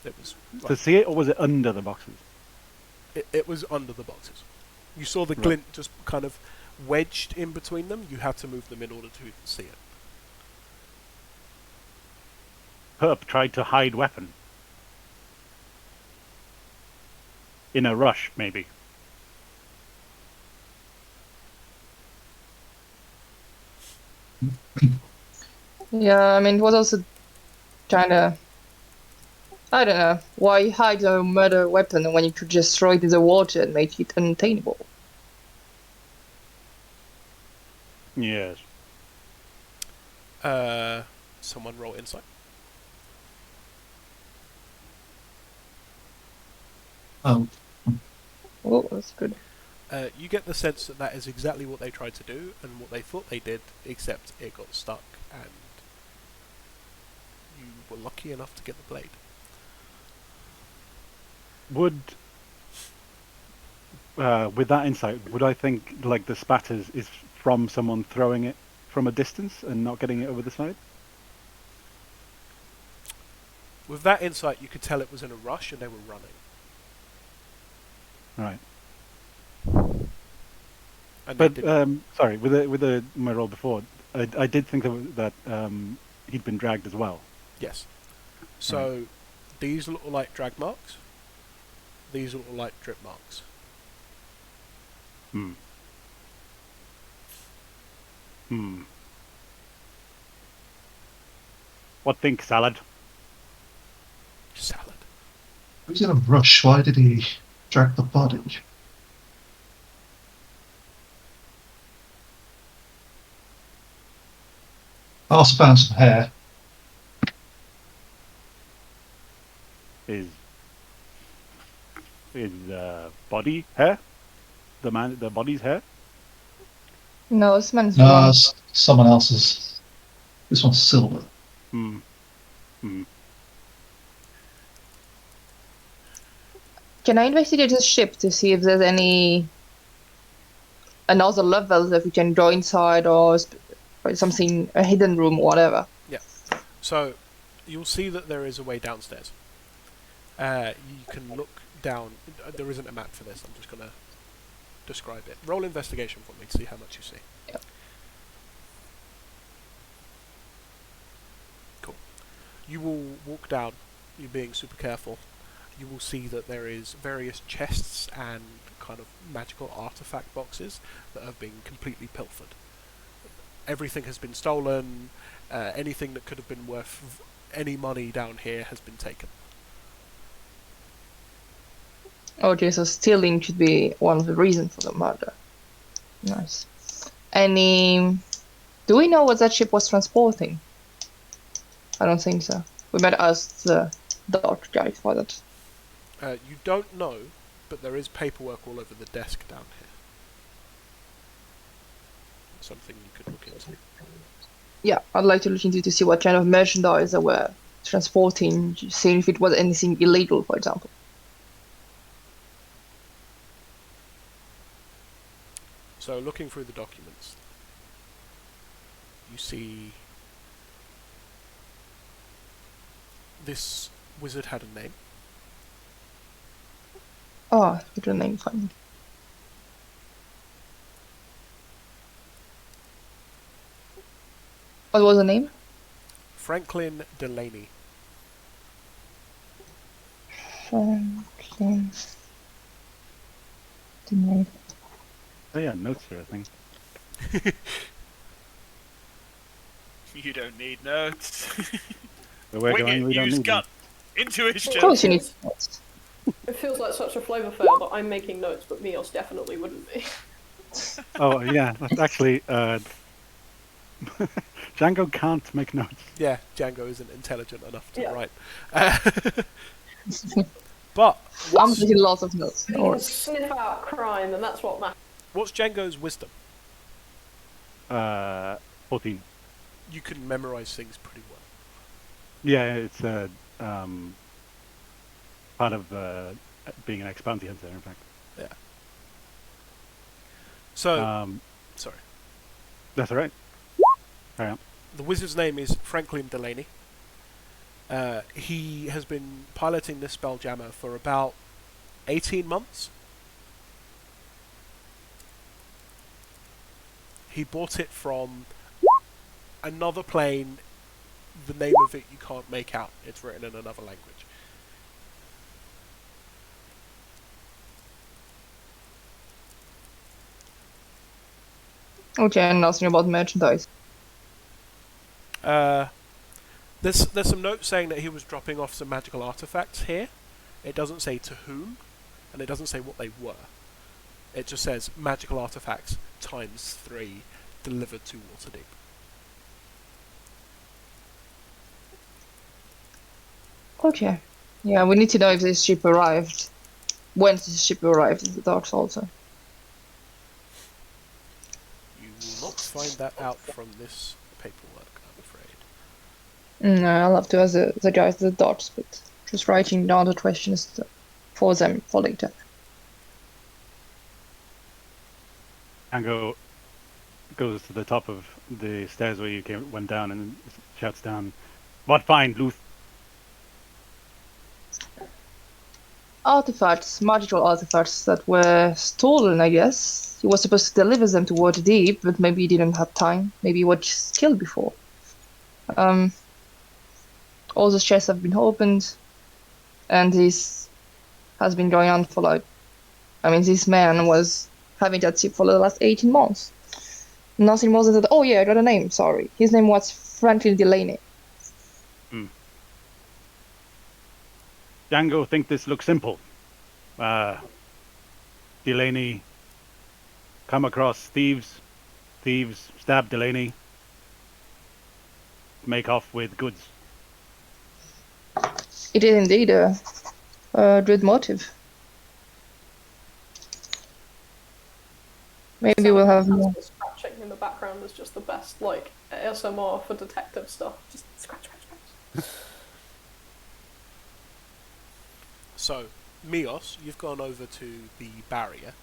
It was to see it, or was it under the boxes? it was under the boxes. You saw the Right. glint just kind of wedged in between them. You had to move them in order to even see it. Perp tried to hide weapon. In a rush, maybe. Yeah, I mean, it was also kind of... I don't know. Why hide a murder weapon when you could just throw it in the water and make it unattainable? Yes. Someone roll insight. Oh, Oh, that's good. You get the sense that that is exactly what they tried to do and what they thought they did, except it got stuck and you were lucky enough to get the blade. Would with that insight, would I think like the spatters is from someone throwing it from a distance and not getting it over the side? With that insight, you could tell it was in a rush and they were running. Right. And But they didn't- sorry, with my roll before, I did think that he'd been dragged as well. yes. So these look like drag marks. These look like drip marks. Hmm. What think, Salad? Salad. He was in a rush. Why did he drag the body? I also found some hair. Is body hair? The body's hair? No, this man's No, wrong. it's someone else's. This one's silver. Hmm. Can I investigate his ship to see if there's any another level that we can go inside or something, a hidden room or whatever? So you'll see that there is a way downstairs. You can look down. There isn't a map for this. I'm just going to describe it. Roll investigation for me to see how much you see. Yep. Cool. You will walk down. You're being super careful. You will see that there is various chests and kind of magical artifact boxes that have been completely pilfered. Everything has been stolen. Anything that could have been worth any money down here has been taken. Okay, so stealing should be one of the reasons for the murder. Nice. Do we know what that ship was transporting? I don't think so. We might ask the dark guy for that. You don't know, but there is paperwork all over the desk down here. Something you could look into. Yeah, I'd like to look into to see what kind of merchandise they were transporting, seeing if it was anything illegal, for example. So, looking through the documents, you see this wizard had a name. Oh, get a name finally. What was the name? Franklin Delaney. Franklin. Delaney. Oh yeah, notes here, I think. You don't need notes. Where we're Wing going, it, we don't use need them. gut. Intuition. Of course you need notes. It feels like such a flavour fail that I'm making notes, but Mios definitely wouldn't be. Oh yeah, that's actually Django can't make notes. Yeah, Django isn't intelligent enough to Yeah. write. But I'm what's, taking lots of notes. You No can worries. sniff out crime, and that's what matters. what's Django's wisdom? 14. You can memorize things pretty well. Yeah, it's part of being an ex-bounty hunter, in fact. Yeah. So, sorry. That's all right. Carry on. The wizard's name is Franklin Delaney. He has been piloting this SpellJammer for about 18 months. He bought it from another plane. The name of it you can't make out. It's written in another language. Okay, and nothing about merchandise. There's some notes saying that he was dropping off some magical artifacts here. It doesn't say to whom, and it doesn't say what they were. It just says magical artifacts ×3 delivered to Waterdeep. Okay. Yeah, we need to know if this ship arrived. When this ship arrived in the Dark also. find that out from this paperwork, I'm afraid. No, I'll have to ask the guys at the docks, but just writing down the questions for them for later. Ango goes to the top of the stairs where you went down and shouts down, "What find, Luth?" Artifacts, magical artifacts that were stolen, I guess. He was supposed to deliver them to Waterdeep, but maybe he didn't have time. Maybe he was killed before. All the chests have been opened, and this has been going on for this man was having that ship for the last 18 months. Nothing more than that. Oh yeah, I got a name, sorry. His name was Franklin Delaney. Django think this looks simple. Delaney come across thieves stab Delaney, make off with goods. It is indeed a good motive. Maybe we'll have more. Scratching in the background is just the best, like, ASMR for detective stuff. Just scratch. So, Mios, you've gone over to the barrier.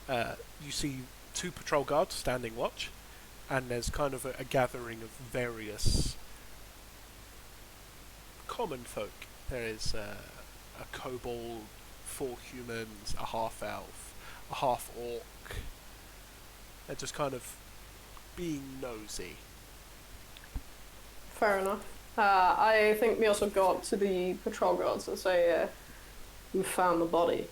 You see 2 patrol guards standing watch, and there's kind of a gathering of various common folk. There is a kobold, 4 humans, a half-elf, a half-orc. They're just kind of being nosy. Fair enough. I think we also go up to the patrol guards and say, we found the body.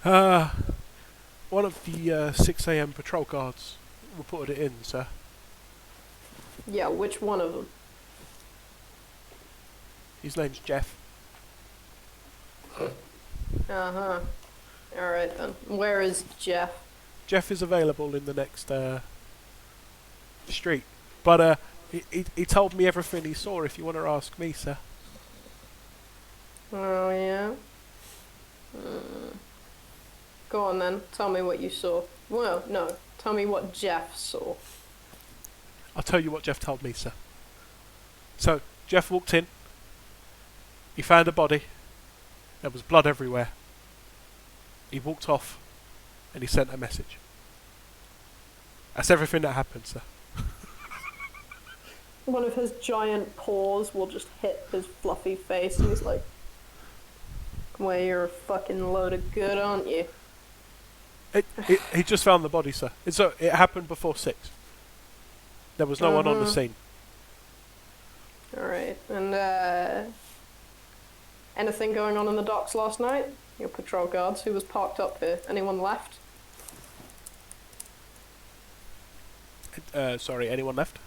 One of the 6 AM patrol guards reported it in, sir. Yeah, which one of them? His name's Jeff. Uh-huh. Alright then. Where is Jeff? Jeff is available in the next street. But he told me everything he saw, if you want to ask me, sir. Oh, yeah? Go on then, tell me what you saw. Well, no, tell me what Jeff saw. I'll tell you what Jeff told me, sir. So, Jeff walked in. He found a body. There was blood everywhere. He walked off, and he sent a message. That's everything that happened, sir. One of his giant paws will just hit his fluffy face, and he's like, well, you're a fucking load of good, aren't you? He just found the body, sir. It happened before 6. There was no one on the scene. Alright, and anything going on in the docks last night? Your patrol guards, who was parked up here? Anyone left? Sorry, anyone left?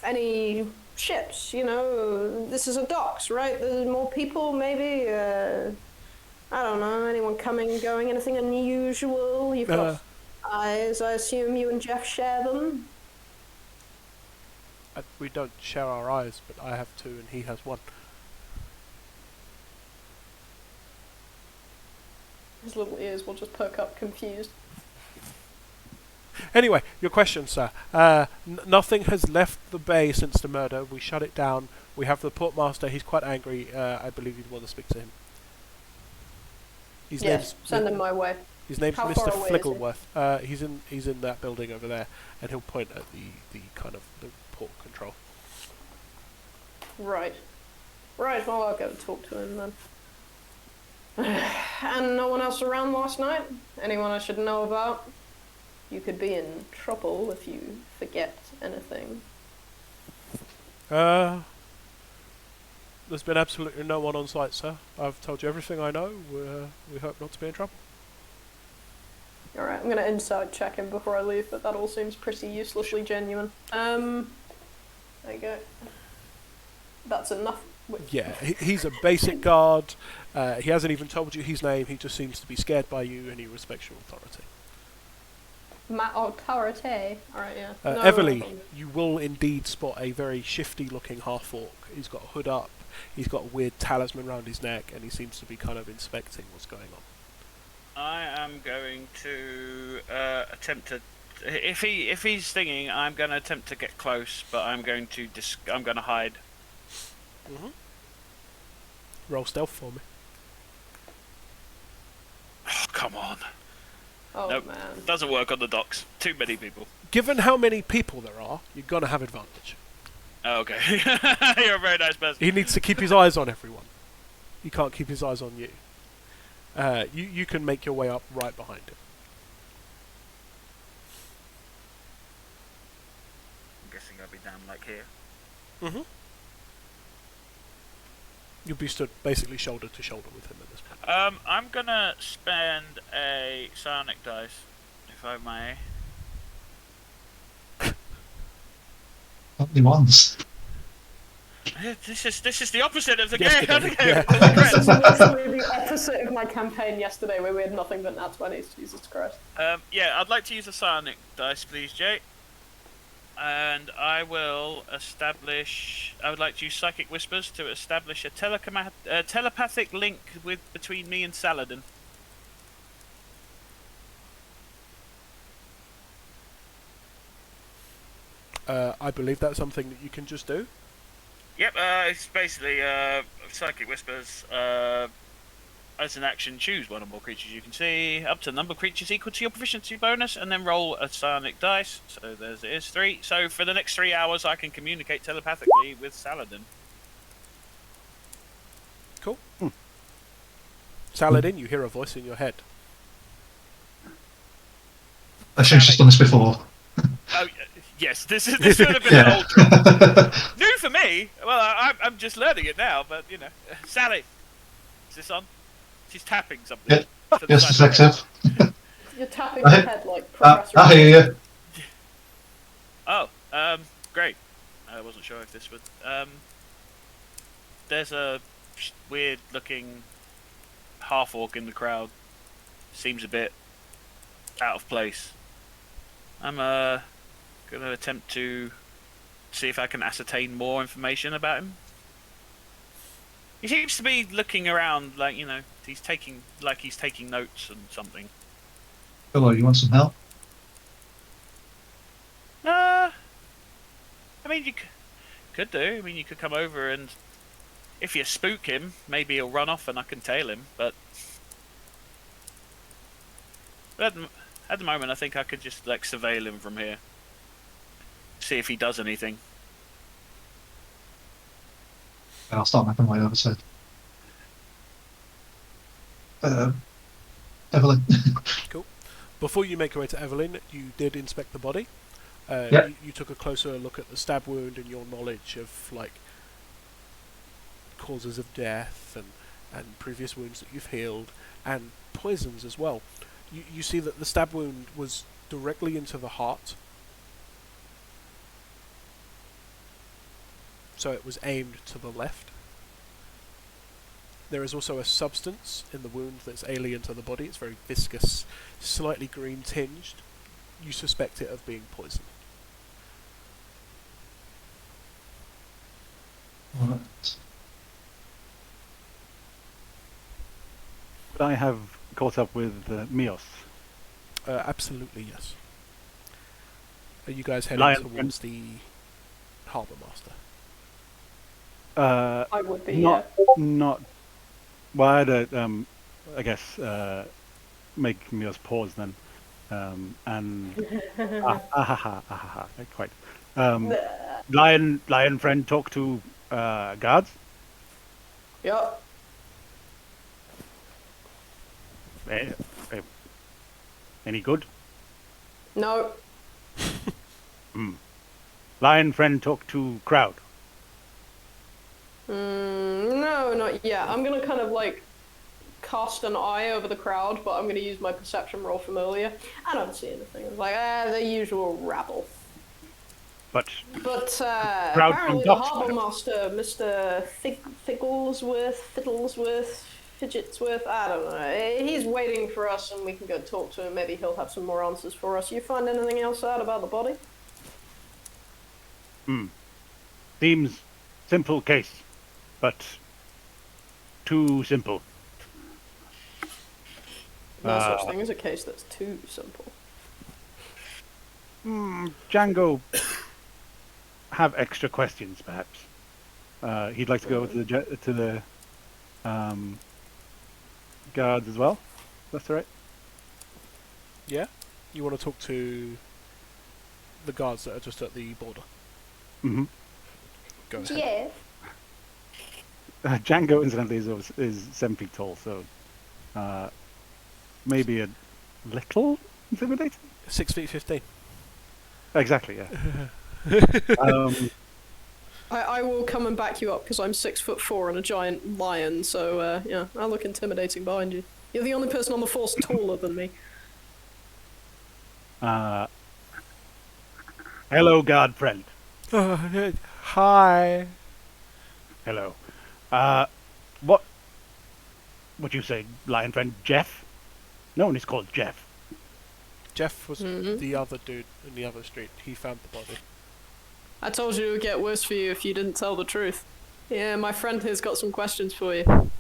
Any ships, this is a docks, right? There's more people, maybe? I don't know, anyone coming and going, anything unusual? You've got eyes, I assume you and Jeff share them? We don't share our eyes, but I have 2 and he has 1. His little ears will just perk up confused. Anyway, your question, sir. Nothing has left the bay since the murder. We shut it down. We have the portmaster. He's quite angry. I believe you'd want to speak to him. Yes, send him my way. His name's How Mr. far away is he? Fliggleworth. He's in that building over there, and he'll point at the kind of the port control. Right. Right, well, I'll go talk to him then. And no one else around last night? Anyone I should know about? You could be in trouble if you forget anything. There's been absolutely no one on site, sir. I've told you everything I know. We hope not to be in trouble. Alright, I'm gonna inside check him before I leave, but that all seems pretty uselessly genuine. There you go. That's enough. Yeah, he's a basic guard. He hasn't even told you his name. He just seems to be scared by you, and he respects your authority. Authority. Alright, yeah. No, Everly, you will indeed spot a very shifty-looking half-orc. He's got a hood up. He's got a weird talisman around his neck, and he seems to be kind of inspecting what's going on. I am going to attempt to. If he's stinging, I'm going to attempt to get close, but I'm going to hide. Roll stealth for me. Oh, come on. Oh Nope. man. Doesn't work on the docks. Too many people. Given how many people there are, you're going to have advantage. Oh, okay. You're a very nice person. He needs to keep his eyes on everyone. He can't keep his eyes on you. You can make your way up right behind him. I'm guessing I'll be down like here. Mm-hmm. You'll be stood basically shoulder to shoulder with him at this point. I'm gonna spend a psionic dice, if I may. Only once. This is the opposite of the Yesterday, game. yeah. This is literally the opposite of my campaign yesterday, where we had nothing but nat 20s. Jesus Christ. Yeah, I'd like to use a psionic dice, please, Jay. And I will establish. I would like to use Psychic Whispers to establish a telepathic link between me and Saladin. I believe that's something that you can just do. Yep, it's basically Psychic Whispers. As an action, choose one or more creatures you can see, up to the number of creatures equal to your proficiency bonus, and then roll a psionic dice. So there's it is 3. So for the next 3 hours, I can communicate telepathically with Saladin. Cool. Saladin, you hear a voice in your head. I should have just done this before. Oh yes, this would have been an old trick. New for me. Well, I'm just learning it now, but you know, Sally, is this on? She's tapping something. Yeah. Yes, detective. You're tapping your head like Professor. I hear you. Oh, great. I wasn't sure if this would. There's a weird-looking half-orc in the crowd. Seems a bit out of place. I'm going to attempt to see if I can ascertain more information about him. He seems to be looking around, like, you know, he's taking notes and something. Hello, you want some help? I mean, you could do. I mean, you could come over and, if you spook him, maybe he'll run off and I can tail him. But at the moment, I think I could just like surveil him from here, see if he does anything. I'll start mapping my oversight. Evelyn. Cool. Before you make your way to Evelyn, you did inspect the body. Yep. You took a closer look at the stab wound and your knowledge of like causes of death and previous wounds that you've healed and poisons as well. You see that the stab wound was directly into the heart. So it was aimed to the left. There is also a substance in the wound that's alien to the body. It's very viscous, slightly green tinged. You suspect it of being poison. Right. Would I have caught up with Mios? Absolutely, yes. Are you guys heading Lion towards the Harbour Master? I would be. Not. Well, I'd, I guess, make Mios pause then, and quite. Lion friend, talk to guards. Yup. Any good? No. Lion friend, talk to crowd. No, not yet. I'm gonna kind of like cast an eye over the crowd, but I'm gonna use my perception roll familiar. I don't see anything. It's like the usual rabble. But Apparently the docks, harbour master, Mr. Fidgetsworth, I don't know. He's waiting for us, and we can go talk to him. Maybe he'll have some more answers for us. You find anything else out about the body? Seems simple case, but too simple. No such thing as a case that's too simple. Django have extra questions, perhaps. He'd like to go to the guards as well. That's all right. Yeah? You want to talk to the guards that are just at the border? Mm-hmm. Go ahead. Yeah. Django, incidentally, is 7 feet tall, so maybe a little intimidating. 6 feet 15. Exactly, yeah. I will come and back you up because I'm 6'4" and a giant lion, so yeah, I look intimidating behind you. You're the only person on the force taller than me. Hello, guard friend. Hi. Hello. What would you say, lion friend? Jeff? No one is called Jeff. Jeff was the other dude in the other street. He found the body. I told you it would get worse for you if you didn't tell the truth. Yeah, my friend here's got some questions for you.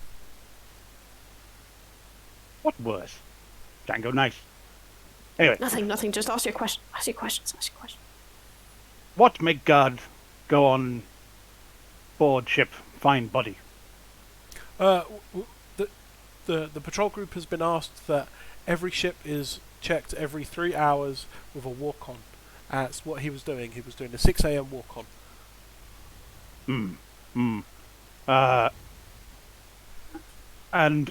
What worse? Django, nice. Anyway, Nothing, just ask your questions. Ask your questions. what make guard go on board ship, find body? The patrol group has been asked that every ship is checked every 3 hours with a walk-on. That's what he was doing. He was doing a 6 a.m. walk-on. And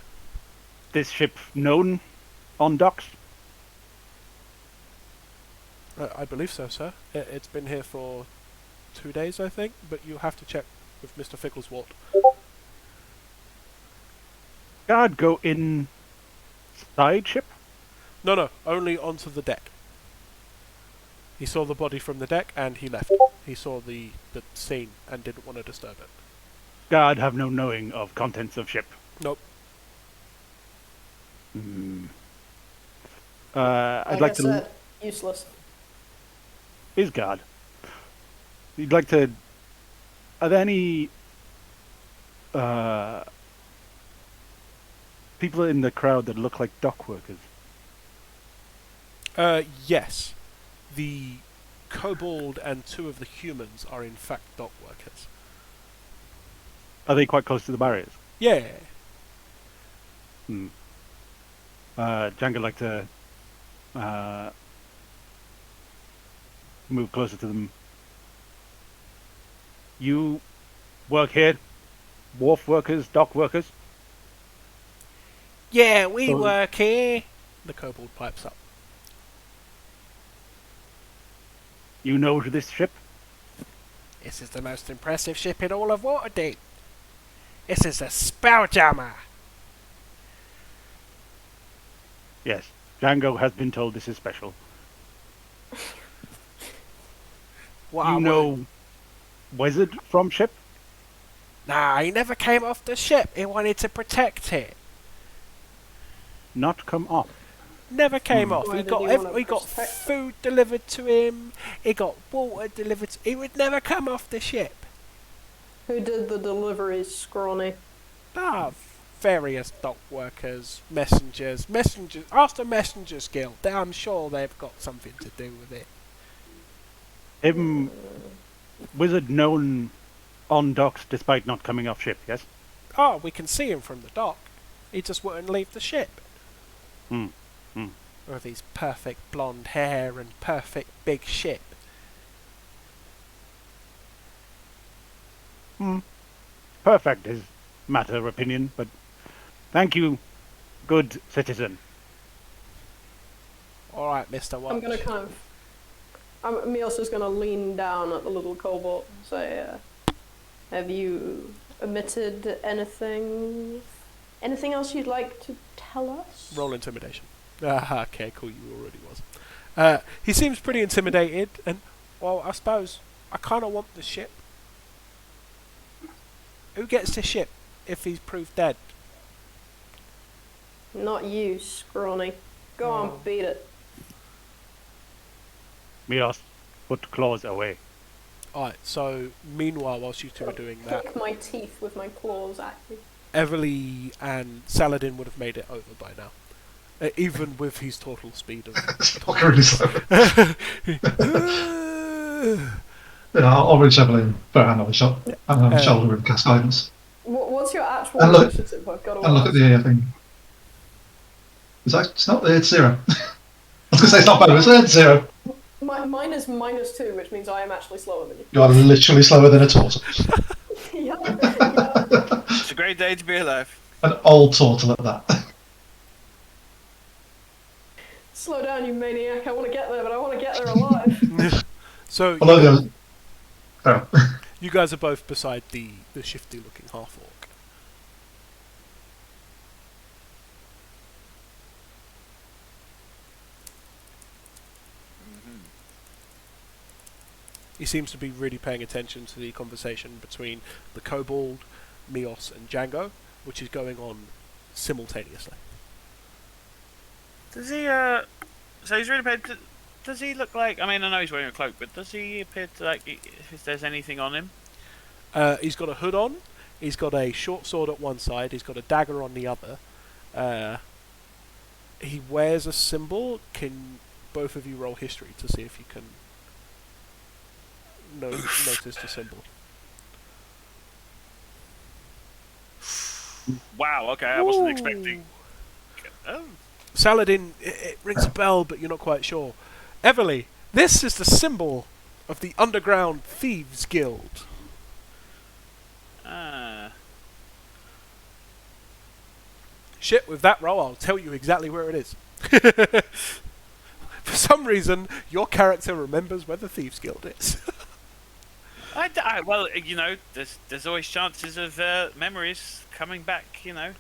this ship known on docks? I believe so, sir. It's been here for 2 days, I think, but you'll have to check with Mr. Fickleswort. Guard go inside ship? No, only onto the deck. He saw the body from the deck and he left. He saw the scene and didn't want to disturb it. Guard have no knowing of contents of ship. Nope. I'd like to. Useless. Is guard? You'd like to. Are there any people in the crowd that look like dock workers? Yes. The kobold and 2 of the humans are in fact dock workers. Are they quite close to the barriers? Yeah. Django like to move closer to them. You work here? Wharf workers, dock workers? Yeah, we So- work here. The kobold pipes up. You know this ship? This is the most impressive ship in all of Waterdeep. This is a SpellJammer. Yes. Django has been told this is special. What You are we- know Wizard from ship? Nah, he never came off the ship. He wanted to protect it. Not come off. Never came off. Why He did got he wanna he got protect- food delivered to him. He got water delivered. He would never come off the ship. Who did the deliveries, Scrawny? Various dock workers, messengers. Ask the Messengers Guild. I'm sure they've got something to do with it. Him, Wizard known on docks despite not coming off ship, yes? Oh, we can see him from the dock. He just wouldn't leave the ship. With his perfect blonde hair and perfect big ship. Perfect is matter of opinion, but thank you, good citizen. All right, Mr. Watch. I'm gonna kind of. Mios gonna lean down at the little kobold and say, "Have you omitted anything? Anything else you'd like to tell us?" Roll intimidation. Okay, cool. You already was. He seems pretty intimidated, and well, I suppose I kind of want the ship. Who gets the ship if he's proved dead? Not you, Scrawny. Go on, beat it. Mios, put claws away. Alright, so meanwhile, whilst you two are doing that, Pick my teeth with my claws at you. Everly and Saladin would have made it over by now. Even with his total speed of... It's fucking really slow. Yeah, I'll reach Evelyn for a hand on the shoulder and cast guidance. What's your actual And look- initiative? I've got to And look at ask. the thing. It's not. It's 0. I was gonna say it's not bonus. It's 0. Mine is -2, which means I am actually slower than you. You are literally slower than a turtle. Yeah. It's a great day to be alive. An old turtle at that. Slow down, you maniac. I want to get there, but I want to get there alive. So Although the other... you guys are both beside the shifty-looking half-orc. He seems to be really paying attention to the conversation between the kobold, Mios, and Django, which is going on simultaneously. Does he, so he's really paid. Does he look like, I mean, I know he's wearing a cloak, but does he appear to, like, if there's anything on him? He's got a hood on, he's got a short sword at one side, he's got a dagger on the other. He wears a symbol. Can both of you roll history to see if you can notice the symbol? Wow, okay, I wasn't expecting. Oh. Saladin, it rings a bell, but you're not quite sure. Everly, this is the symbol of the Underground Thieves Guild. Shit, with that roll, I'll tell you exactly where it is. For some reason, your character remembers where the Thieves Guild is. Well, you know, there's always chances of memories coming back, you know.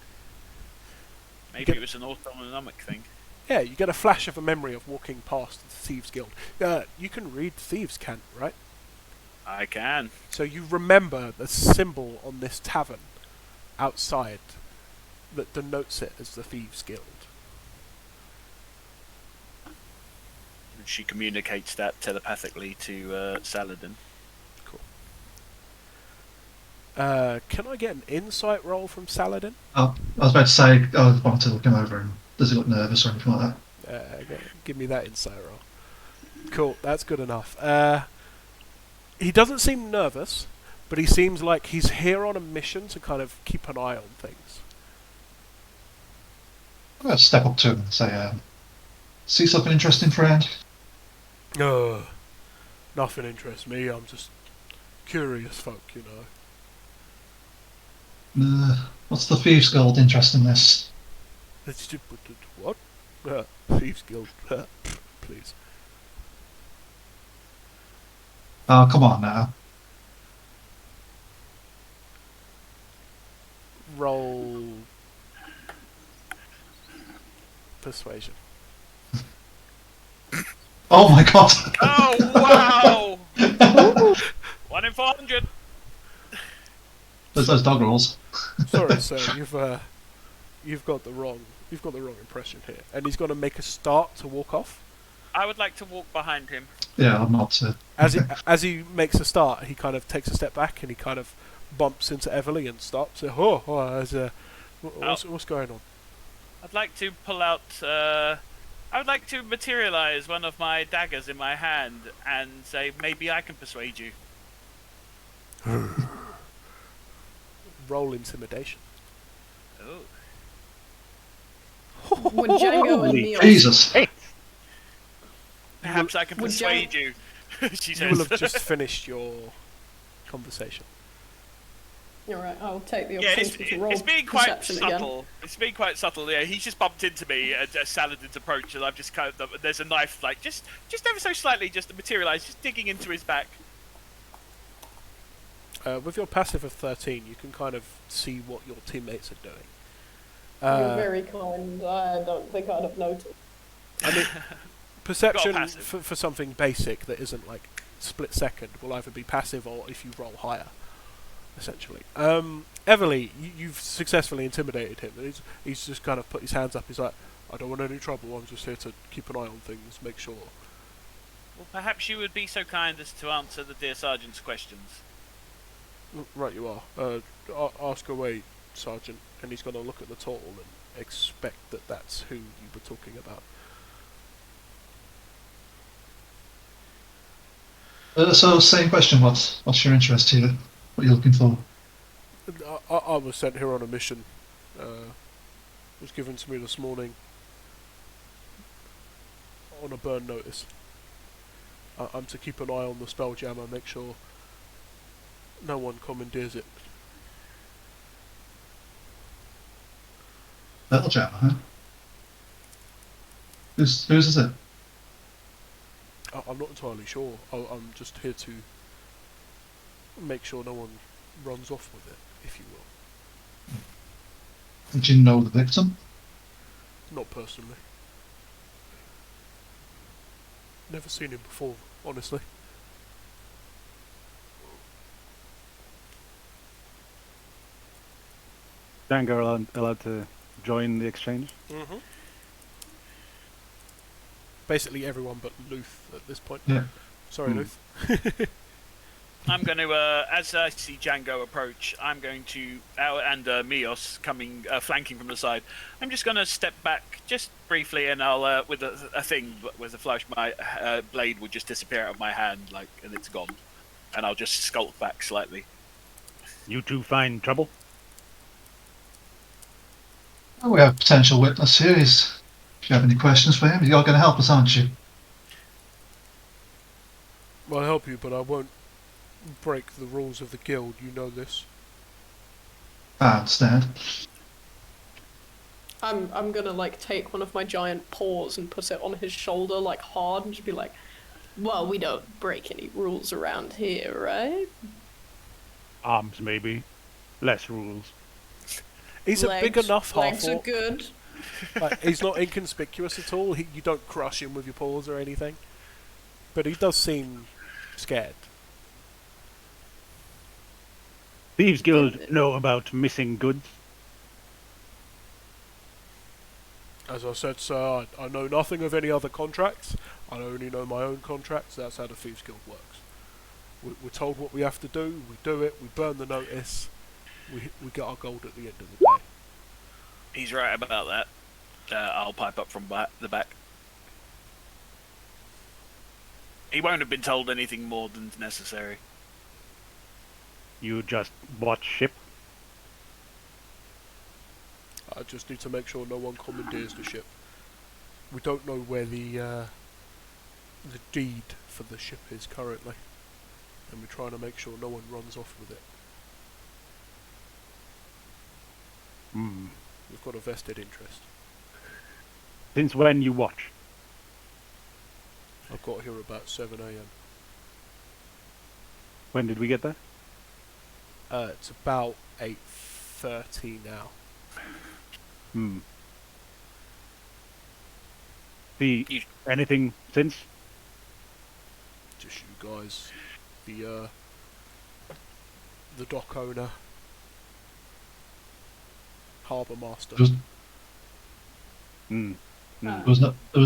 Maybe it was an autonomic thing. Yeah, you get a flash of a memory of walking past the Thieves Guild. You can read Thieves' Cant, right? I can. So you remember the symbol on this tavern outside that denotes it as the Thieves Guild. And she communicates that telepathically to Saladin. Cool. Can I get an insight roll from Saladin? Oh, I was about to say, I wanted to look him over and does he look nervous or anything like that? Give me that insight roll. Cool, that's good enough. He doesn't seem nervous, but he seems like he's here on a mission to kind of keep an eye on things. I'm going to step up to him and say, see something interesting, friend? Nothing interests me, I'm just curious folk, you know. What's the Thieves Guild interest in this? What? Thieves Guild, please. Oh, come on now. Roll persuasion. Oh my god! Oh, wow! 1 in 400! There's those dog rolls. Sorry, sir, you've got the wrong impression here. And he's going to make a start to walk off. I would like to walk behind him. Yeah, I'm not. As he makes a start, he kind of takes a step back and he kind of bumps into Everly and stops. What's going on? I'd like to pull out. I would like to materialize one of my daggers in my hand and say, maybe I can persuade you. Roll intimidation. Oh. Would Django and Holy Neil... Jesus! Perhaps I can Would persuade you. She You will says. have just finished your conversation. You're right, I'll take the Yeah, opportunity to roll it's being quite perception subtle. again. It's being quite subtle. Yeah, he's just bumped into me at Saladin's approach, and I've just kind of there's a knife, like just ever so slightly, just materialised, just digging into his back. With your passive of 13, you can kind of see what your teammates are doing. You're very kind. I don't think I'd have noticed. I mean, perception passive. for something basic that isn't like split second will either be passive or if you roll higher, essentially. Everly, you've successfully intimidated him. He's just kind of put his hands up. He's like, I don't want any trouble. I'm just here to keep an eye on things, make sure. Well, perhaps you would be so kind as to answer the dear sergeant's questions. Right, you are. Ask away, Sergeant. And he's going to look at the turtle and expect that that's who you were talking about. So, same question. What's your interest here? What are you looking for? I was sent here on a mission. Was given to me this morning on a burn notice. I'm to keep an eye on the SpellJammer, make sure no one commandeers it. SpellJammer, huh? Whose is it? I'm not entirely sure. I'm just here to make sure no one runs off with it, if you will. Did you know the victim? Not personally. Never seen him before, honestly. Django allowed to join the exchange? Mm-hmm. Basically everyone but Luth at this point. Yeah. Sorry, Luth. I'm going to, as I see Django approach, I'm going to, and Mios coming, flanking from the side, I'm just going to step back just briefly, and I'll, with a thing, with a flash, my blade would just disappear out of my hand, like, and it's gone. And I'll just skulk back slightly. You two find trouble? Oh, we have a potential witness here. If you have any questions for him, you're going to help us, aren't you? I'll help you, but I won't break the rules of the guild. You know this. I understand. I'm gonna like take one of my giant paws and put it on his shoulder like hard and just be like, well, we don't break any rules around here, right? Arms, maybe. Less rules. He's a big enough legs are half-orc. good. Like, he's not inconspicuous at all. You don't crush him with your paws or anything. But he does seem scared. Thieves Guild know about missing goods. As I said, sir, I know nothing of any other contracts. I only know my own contracts. That's how the Thieves Guild works. We're told what we have to do. We do it. We burn the notice. We get our gold at the end of the day. He's right about that. I'll pipe up from the back. He won't have been told anything more than necessary. You just watch ship. I just need to make sure no one commandeers the ship. We don't know where the deed for the ship is currently, and we're trying to make sure no one runs off with it. Hmm. We've got a vested interest. Since when you watch? I got here about 7 AM. When did we get there? It's about 8:30 now. Hmm. Anything since? Just you guys, the dock owner, harbour master. Hmm. There was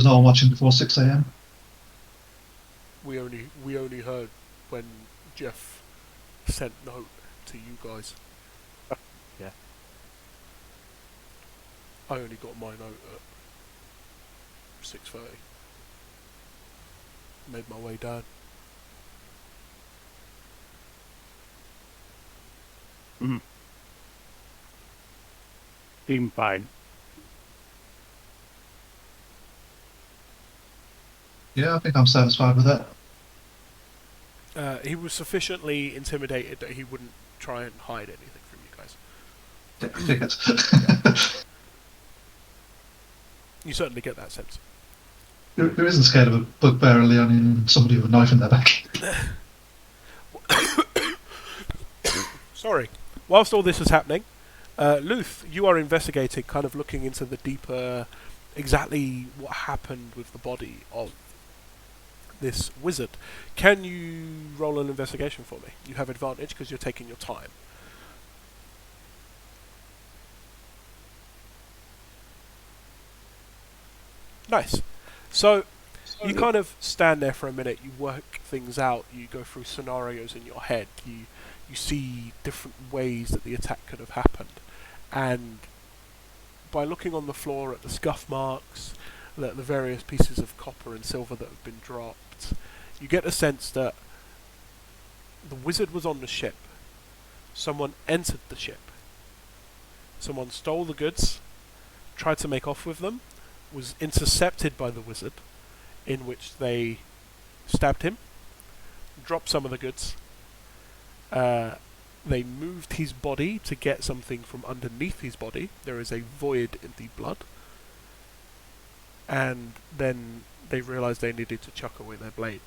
no one watching before 6 AM. We only heard when Jeff sent note to you guys. Yeah. I only got my note at 6:30. Made my way down. Hmm. Seem fine. Yeah, I think I'm satisfied with that. He was sufficiently intimidated that he wouldn't try and hide anything from you guys. Figured. You certainly get that sense. Who isn't scared of a bugbear early on in somebody with a knife in their back? Sorry. Whilst all this is happening, Luth, you are investigating, kind of looking into the deeper, exactly what happened with the body of this wizard. Can you roll an investigation for me? You have advantage because you're taking your time. Nice. So, you kind of stand there for a minute, you work things out, you go through scenarios in your head, you see different ways that the attack could have happened, and by looking on the floor at the scuff marks, the various pieces of copper and silver that have been dropped, you get a sense that the wizard was on the ship. Someone entered the ship. Someone stole the goods, tried to make off with them, was intercepted by the wizard, in which they stabbed him, dropped some of the goods. They moved his body to get something from underneath his body. There is a void in the blood. And then they realised they needed to chuck away their blade.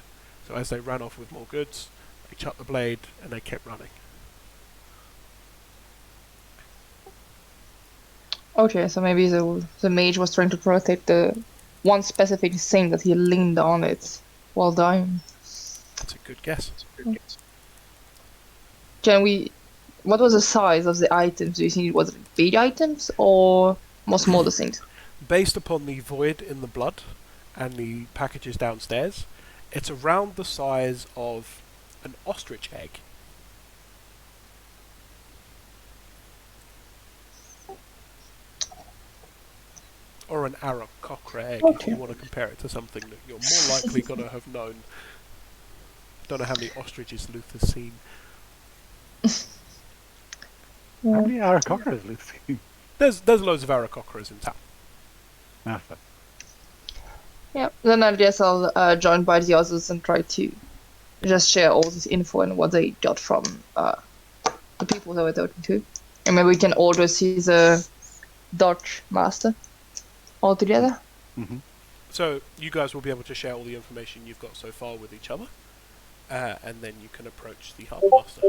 So as they ran off with more goods, they chucked the blade and they kept running. Okay, so maybe the mage was trying to protect the one specific thing that he leaned on it while dying. That's a good guess. What was the size of the items? Do you think it was big items or more smaller things? Based upon the void in the blood and the packages downstairs, it's around the size of an ostrich egg. Or an Aarakocra egg, if you want to compare it to something that you're more likely going to have known. Don't know how many ostriches Luth has seen. How many Aarakocra has Luth seen? There's loads of Aarakocras in town. Nothing. Yeah, then I guess I'll join by the others and try to just share all this info and what they got from the people that we're talking to. And maybe we can order see the Dark Master all together. Mm-hmm. So you guys will be able to share all the information you've got so far with each other, and then you can approach the Harbour Master.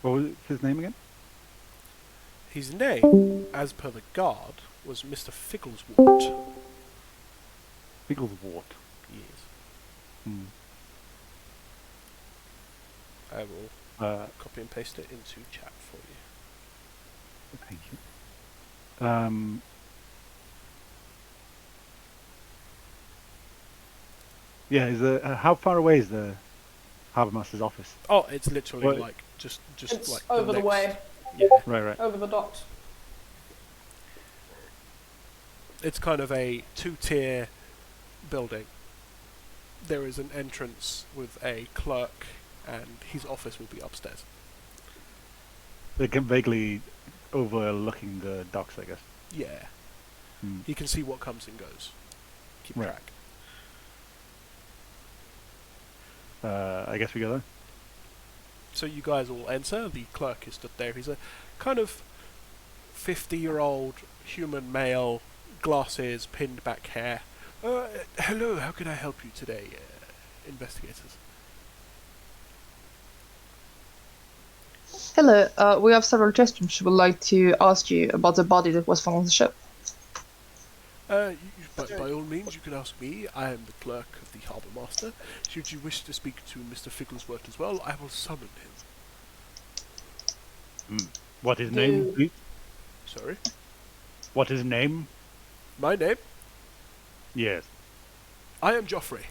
What was his name again? His name, as per the guard, was Mr. Figgleswort. Figgleswort. Yes. Hmm. I will copy and paste it into chat for you. Thank you. Yeah, how far away is the Harbour Master's office? Oh, it's literally Well, like just It's like over the next- way, Yeah, Right. over the docks. it's kind of a two-tier building. There is an entrance with a clerk, and his office will be upstairs. They can vaguely overlooking the docks, I guess. Yeah, Hmm. you can see what comes and goes. Keep Right. track. I guess we go there. So you guys all enter. The clerk is stood there. He's a kind of 50-year-old human male, glasses, pinned back hair. Hello, how can I help you today, investigators? Hello, we have several questions we would like to ask you about the body that was found on the ship. By all means, you can ask me. I am the clerk of the Harbour Master. Should you wish to speak to Mr. Figglesworth as well, I will summon him. What his name, please? Sorry? What his name? My name? Yes. I am Joffrey.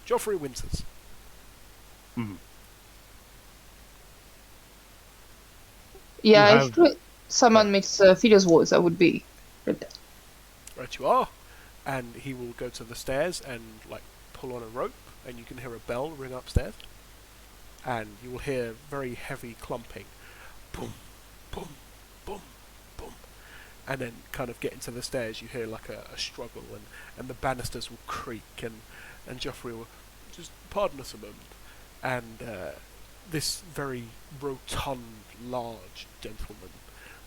Joffrey Winters. Mm. Yeah, You if have- someone makes figures words, that would be good. Right you are. And he will go to the stairs and like pull on a rope, and you can hear a bell ring upstairs. And you will hear very heavy clumping. Boom, boom, boom, boom. And then kind of getting to the stairs, you hear like a struggle, and the banisters will creak, and Joffrey will just pardon us a moment. And this very rotund, large gentleman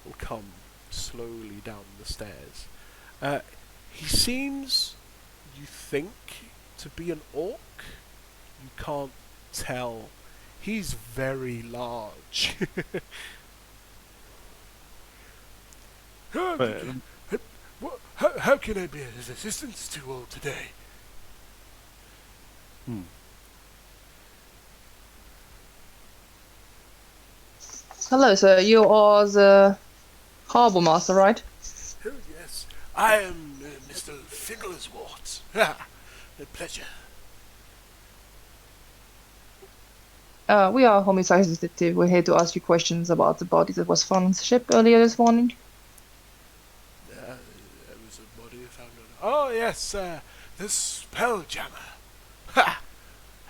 will come slowly down the stairs. He seems, you think, to be an orc. You can't tell. He's very large. How can I be of assistance to all today? Hello, sir. You are the Harbour Master, right? Oh, yes. I am Mr. Figgleswort. A pleasure. We are Homicide Detective. We're here to ask you questions about the body that was found on the ship earlier this morning. There was a body found on... Oh, yes, the SpellJammer. Ha!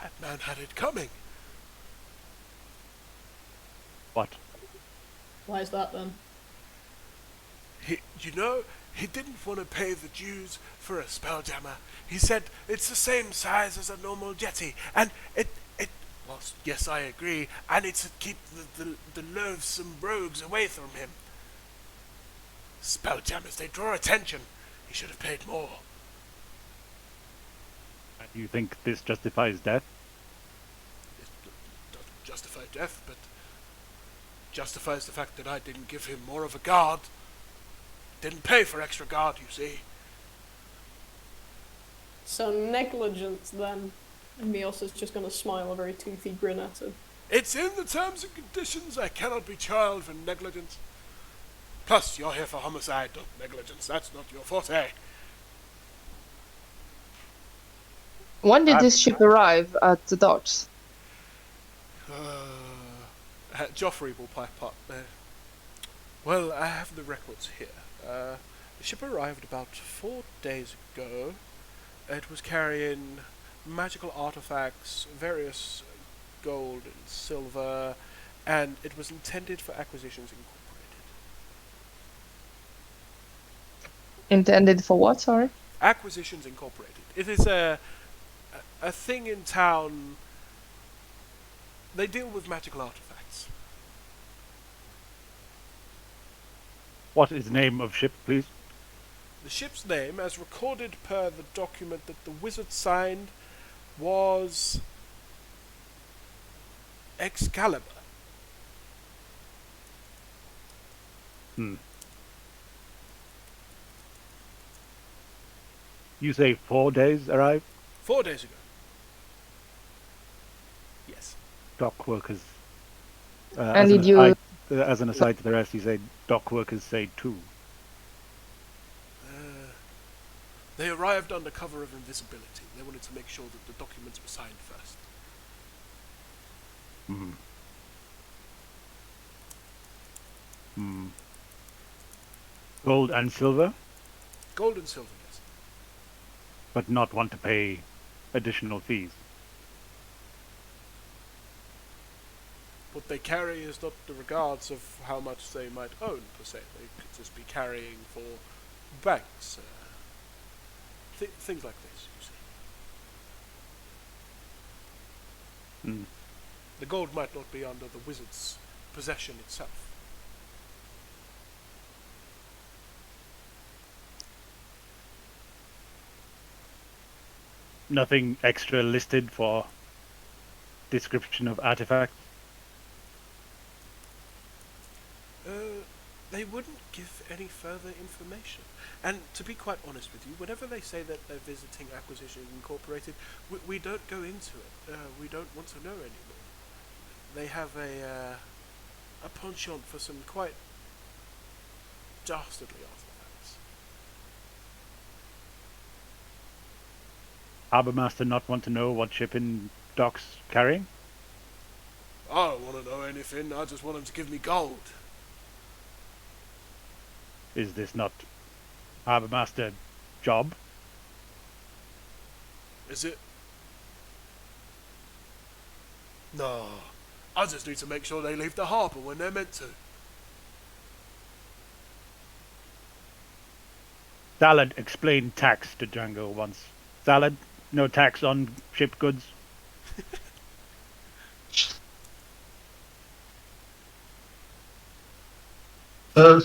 That man had it coming. What? Why is that then? He didn't want to pay the dues for a SpellJammer. He said it's the same size as a normal jetty, and well, yes, I agree, and it's to keep the loathsome rogues away from him. SpellJammers, they draw attention. He should have paid more. And you think this justifies death? It doesn't justify death, but justifies the fact that I didn't give him more of a guard. Didn't pay for extra guard, you see. So negligence then. And Mios just going to smile a very toothy grin at him. It's in the terms and conditions. I cannot be trialed for negligence. Plus, you're here for homicide, not negligence. That's not your forte. When did this ship arrive at the docks? Joffrey will pipe up. Well, I have the records here. The ship arrived about 4 days ago. It was carrying magical artifacts, various gold and silver, and it was intended for Acquisitions Incorporated. Intended for what, sorry? Acquisitions Incorporated. It is a thing in town. They deal with magical artifacts. What is the name of ship, please? The ship's name, as recorded per the document that the wizard signed, was Excalibur. You say 4 days arrived? 4 days ago. Yes. Dock workers. And did you... As an aside to the rest, you say dock workers say 2. They arrived under cover of invisibility. They wanted to make sure that the documents were signed first. Gold and silver, Gold and silver, yes. but not want to pay additional fees. What they carry is not the regards of how much they might own, per se. They could just be carrying for banks, things like this, you see. The gold might not be under the wizard's possession itself. Nothing extra listed for description of artifacts? They wouldn't give any further information. And to be quite honest with you, whenever they say that they're visiting Acquisition Incorporated, we don't go into it. We don't want to know anymore. They have a penchant for some quite dastardly artifacts. Harbour Master not want to know what ship in docks carrying? I don't want to know anything. I just want them to give me gold. Is this not Harbour Master job? Is it? No. I just need to make sure they leave the harbour when they're meant to. Salad explained tax to Django once. Salad, no tax on ship goods. Could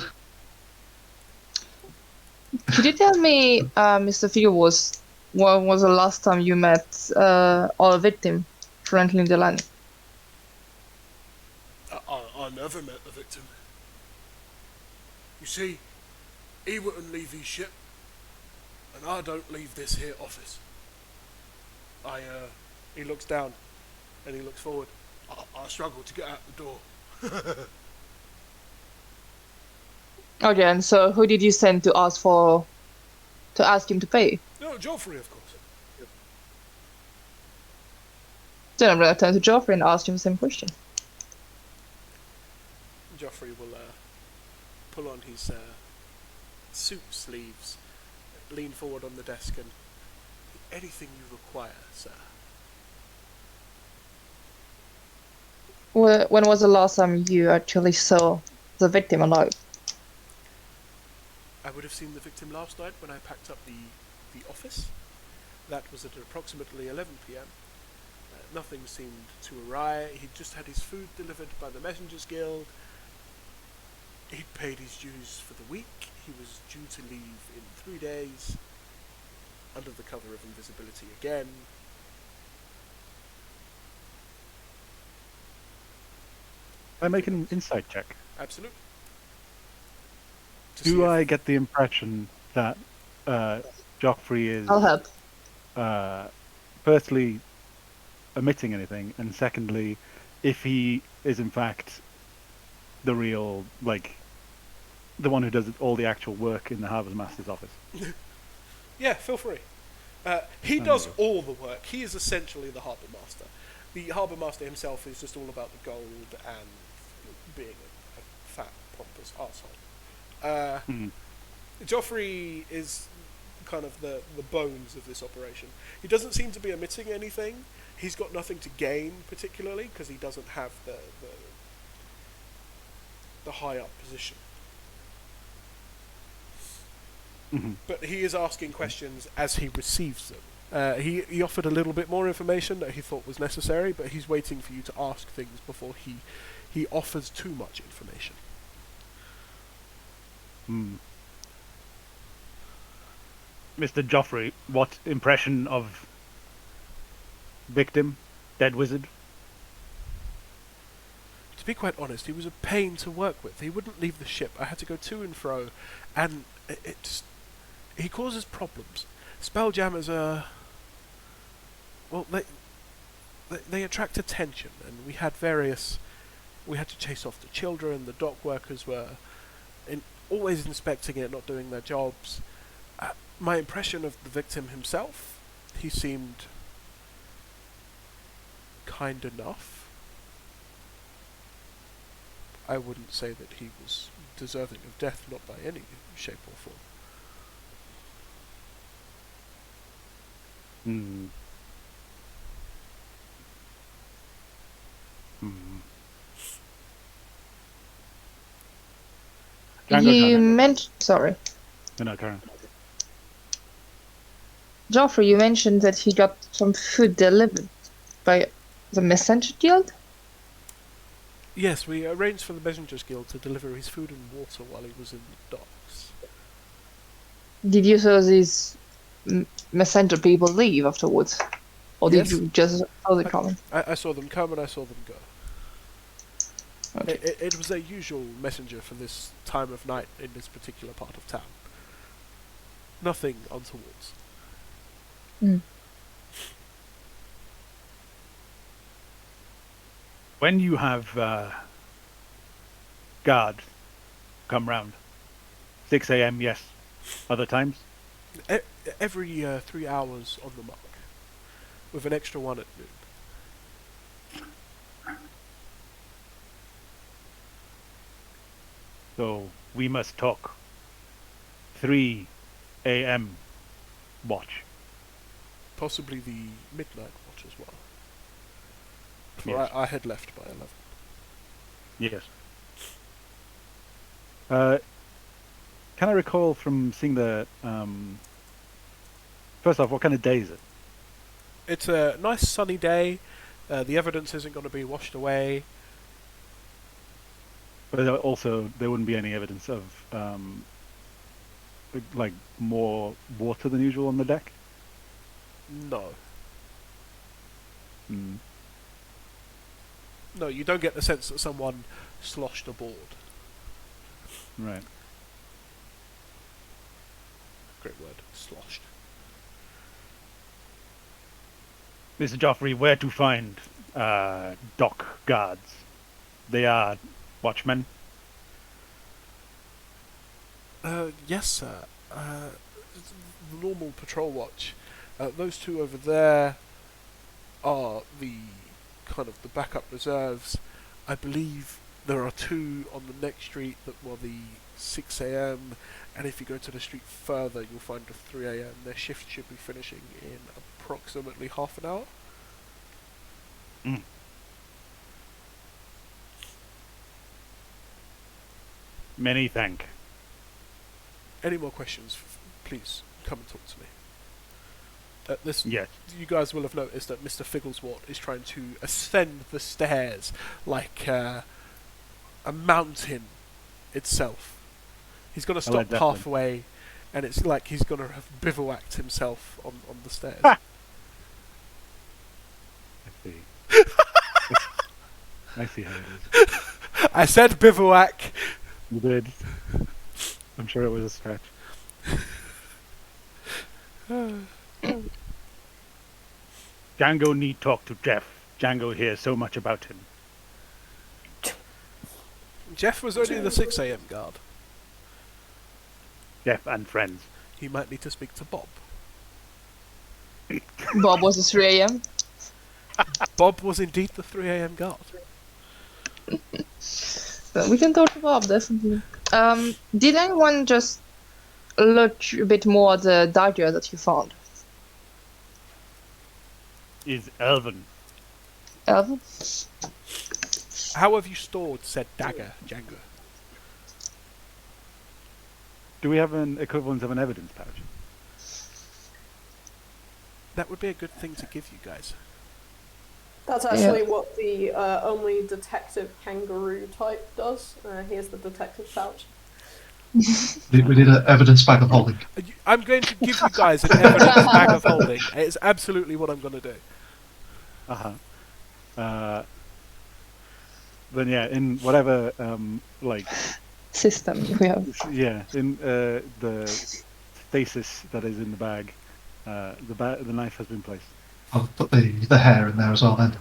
you tell me, Mr. Figurewars, when was the last time you met our victim, Franklin Delany? I never met the victim. You see, he wouldn't leave his ship, and I don't leave this here office. He looks down, and he looks forward. I struggle to get out the door. Okay, and so who did you send to ask him to pay? No, Joffrey, of course. Then I'm going to turn to Joffrey and ask him the same question. Joffrey will pull on his suit sleeves, lean forward on the desk, and anything you require, sir. When was the last time you actually saw the victim alive? I would have seen the victim last night when I packed up the office. That was at approximately 11 p.m. Nothing seemed too awry. He'd just had his food delivered by the Messengers Guild. He'd paid his dues for the week. He was due to leave in 3 days, under the cover of invisibility again. I make an insight check. Absolutely. Do I get the impression that Joffrey is I'll help. firstly omitting anything, and secondly, if he is in fact the real, like, the one who does all the actual work in the Harbour Master's office? Yeah, feel free. He does all the work. He is essentially the Harbour Master. The Harbour Master himself is just all about the gold and being a fat, pompous arsehole. Joffrey is kind of the bones of this operation. He doesn't seem to be omitting anything. He's got nothing to gain particularly because he doesn't have the high up position. But he is asking questions as he receives them. He offered a little bit more information that he thought was necessary, but he's waiting for you to ask things before he offers too much information. Mr. Joffrey, what impression of victim, dead wizard? To be quite honest, he was a pain to work with. He wouldn't leave the ship. I had to go to and fro, and it just... he causes problems. Spelljammers are... well, they attract attention, and we had to chase off the children, the dock workers were always inspecting it, not doing their jobs. My impression of the victim himself, he seemed kind enough. I wouldn't say that he was deserving of death, not by any shape or form. You mentioned... sorry. No, Karen. Joffrey, you mentioned that he got some food delivered by the Messenger Guild? Yes, we arranged for the Messengers Guild to deliver his food and water while he was in the docks. Did you saw these messenger people leave afterwards? Or Yes. did you just saw them coming? I saw them come and I saw them go. Okay. It was their usual messenger for this time of night in this particular part of town. Nothing untowards. When you have guard come round, 6 a.m. yes. Other times? Every 3 hours on the mark, with an extra one at noon. So we must talk 3 a.m. watch. Possibly the midnight watch as well. For Yes. I had left by 11. Yes. Can I recall from seeing the... first off, what kind of day is it? It's a nice sunny day. The evidence isn't going to be washed away. But also, there wouldn't be any evidence of, like, more water than usual on the deck? No. Mm. No, you don't get the sense that someone sloshed aboard. Right. Great word, sloshed. Mr. Joffrey, where to find dock guards? They are watchmen? Yes, sir. The normal patrol watch. Those two over there are the kind of the backup reserves, I believe there are 2 on the next street that were the 6 a.m. and if you go to the street further, you'll find the 3 a.m. Their shift should be finishing in approximately half an hour. Mm. Many thank. Any more questions? Please come and talk to me. This, Yes. you guys will have noticed that Mr. Figgleswort is trying to ascend the stairs like a mountain itself. He's going to stop halfway, and it's like he's going to have bivouacked himself on the stairs. I see. I see how it is. I said bivouac. You did. I'm sure it was a stretch. Django need talk to Jeff. Django hears so much about him. Jeff was only the 6 a.m. guard. Jeff and friends. He might need to speak to Bob. Bob was a 3 a.m. Bob was indeed the 3 a.m. guard. But we can talk to Bob, definitely. Did anyone just look a bit more at the dagger that you found? Is Elven. Elven? How have you stored said dagger, Django? Do we have an equivalent of an evidence pouch? That would be a good thing to give you guys. That's actually what the only detective kangaroo type does. Here's the detective pouch. We need an evidence bag of holding. I'm going to give you guys an evidence bag of holding. It's absolutely what I'm going to do. Then yeah, in whatever System we have. yeah, in the stasis that is in the bag, the knife has been placed. I'll put the hair in there as well then.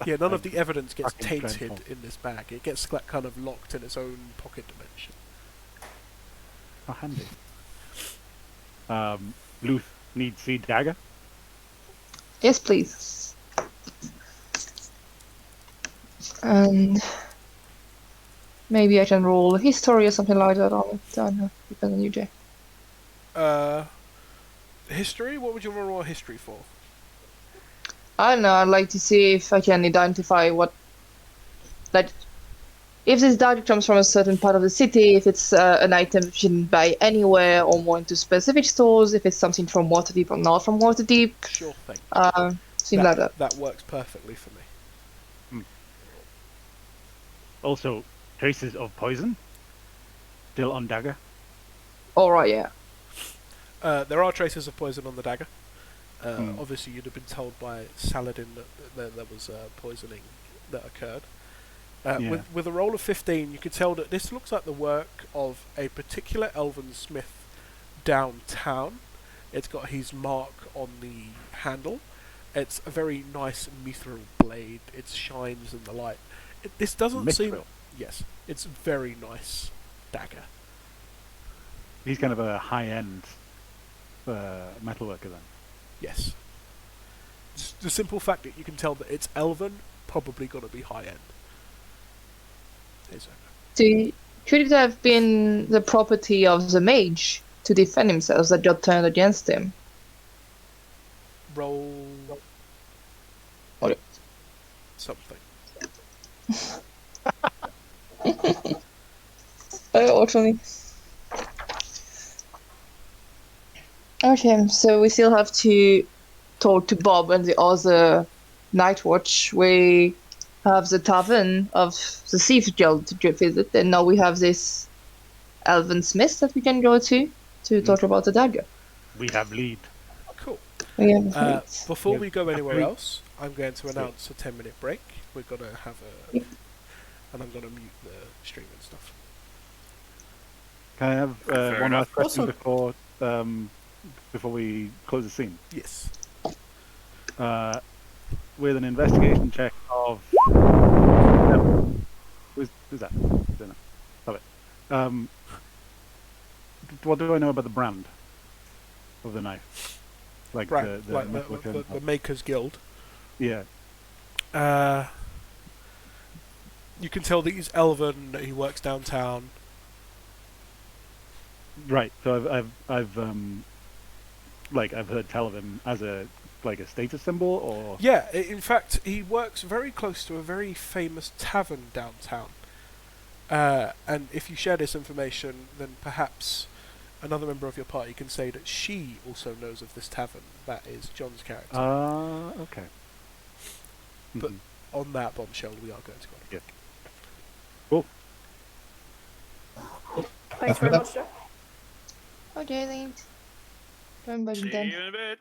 Yeah, none of the evidence gets Fucking tainted dreadful. in this bag. It gets kind of locked in its own pocket dimension. Oh, handy. Luth needs see dagger. Yes, please. And maybe I can roll history or something like that on it. I don't know. Depends on you, Jay. History? What would you roll history for? I don't know. I'd like to see if I can identify what, like, if this dagger comes from a certain part of the city, if it's an item you can buy anywhere or more into specific stores, if it's something from Waterdeep or not from Waterdeep. Sure thing. Things like that. That works perfectly for me. Also, traces of poison still on dagger. Alright, yeah. There are traces of poison on the dagger. Obviously, you'd have been told by Saladin that there was poisoning that occurred. With a roll of 15, you could tell that this looks like the work of a particular elven smith downtown. It's got his mark on the handle. It's a very nice mithril blade. It shines in the light. This doesn't seem... Mithril? Yes, it's a very nice dagger. He's kind of a high-end metalworker then. Yes. Just the simple fact that you can tell that it's elven, probably got to be high-end. Could it have been the property of the mage to defend himself that got turned against him? Roll... Okay. something. Actually. Okay, so we still have to talk to Bob and the other Night Watch. We have the Tavern of the Thief Guild to visit, and now we have this Elven Smith that we can go to talk about the dagger. We have lead. Cool. Yeah, Before we go anywhere else, I'm going to announce a 10-minute break. We're going to have a... and I'm going to mute the stream and stuff. Can I have one enough. last question before we close the scene? Yes. With an investigation check of... Who's that? Stop it. What do I know about the brand of the knife? like Right, the like Mexican. the Makers Guild. Yeah. You can tell that he's elven, that he works downtown. Right. So I've heard tell of him as a status symbol, or Yeah, in fact, he works very close to a very famous tavern downtown. And if you share this information, then perhaps another member of your party can say that she also knows of this tavern. That is John's character. Okay. But on that bombshell, we are going to go. Yeah. Cool. Thanks very much, Jack. Okay, thanks. Going back See then. you in a bit.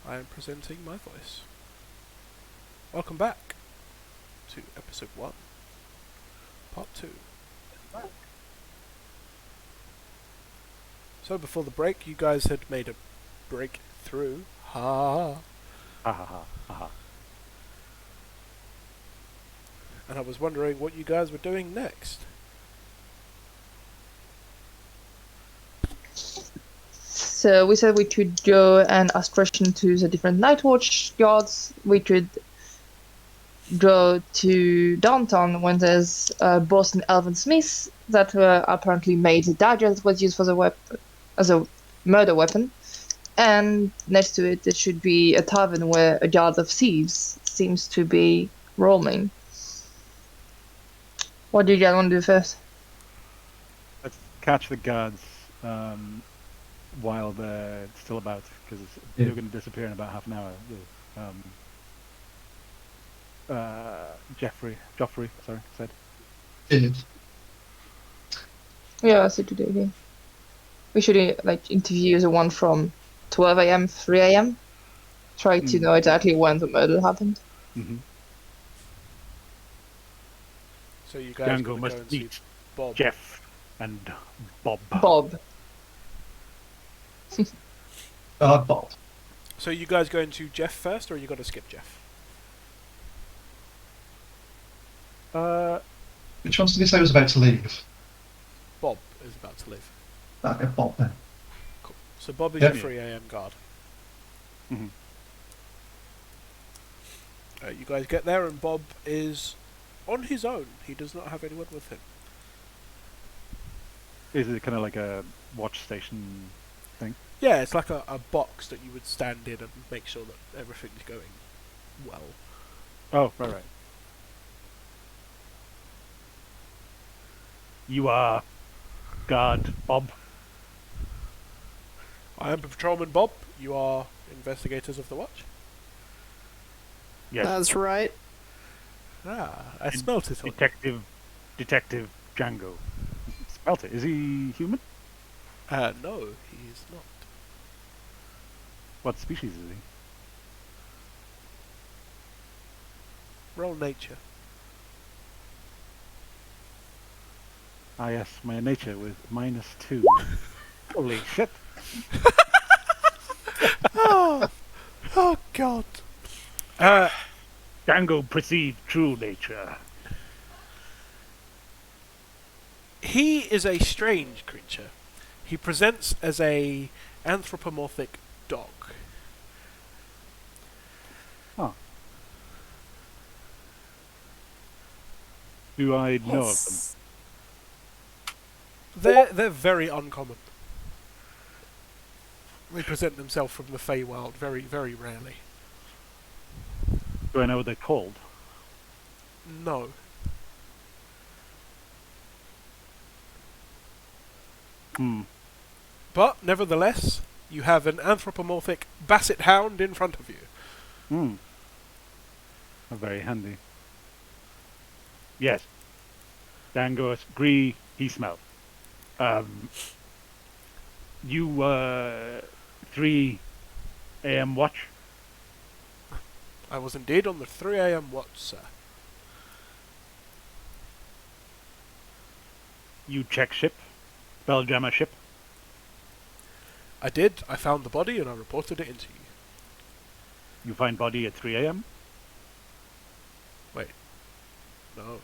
I am presenting my voice. Welcome back to episode 1, part 2. So before the break, you guys had made a breakthrough. Ha! Ha ha ha ha ha. And I was wondering what you guys were doing next. So we said we could go and ask questions to the different night watch guards. We could go to downtown when there's Boston Elven Smith that apparently made a dagger that was used for the weapon as a murder weapon. And next to it, there should be a tavern where a guard of thieves seems to be roaming. What do you guys want to do first? Let's catch the guards while they're still about, because they're going to disappear in about half an hour. Joffrey, said. Did. Yeah, so today, okay. We should interview the one from 12 a.m., 3 a.m. Try to know exactly when the murder happened. Mm-hmm. So you guys Django go must and see meet Bob. Jeff and Bob. Bob. Bob. So you guys going to Jeff first, or you got to skip Jeff? Which ones did he say was about to leave? Bob is about to leave. Okay, Bob then. Cool. So Bob is Yeah. your 3 a.m. guard. Mm-hmm. You guys get there, and Bob is on his own. He does not have anyone with him. Is it kind of like a watch station thing? Yeah, it's like a box that you would stand in and make sure that everything's going well. Oh, right. You are guard Bob. I am Patrolman Bob. You are investigators of the watch. Yes. That's right. Ah, I smelt it on you. Detective Django. Smelt it. Is he human? No, he is not. What species is he? Roll nature. Ah, yes, my nature with -2. Holy shit. Oh God. Django perceived true nature. He is a strange creature. He presents as a anthropomorphic dog. Huh. Do I know of them? They're very uncommon. They present themselves from the Feywild very, very rarely. Do I know what they're called? No. But, nevertheless, you have an anthropomorphic basset hound in front of you. Very handy. Yes. Django agree, he smelled. You 3 a.m. watch? I was indeed on the 3 a.m. watch, sir. You check ship? SpellJammer ship? I did. I found the body and I reported it into you. You find body at 3 a.m.? Wait. No.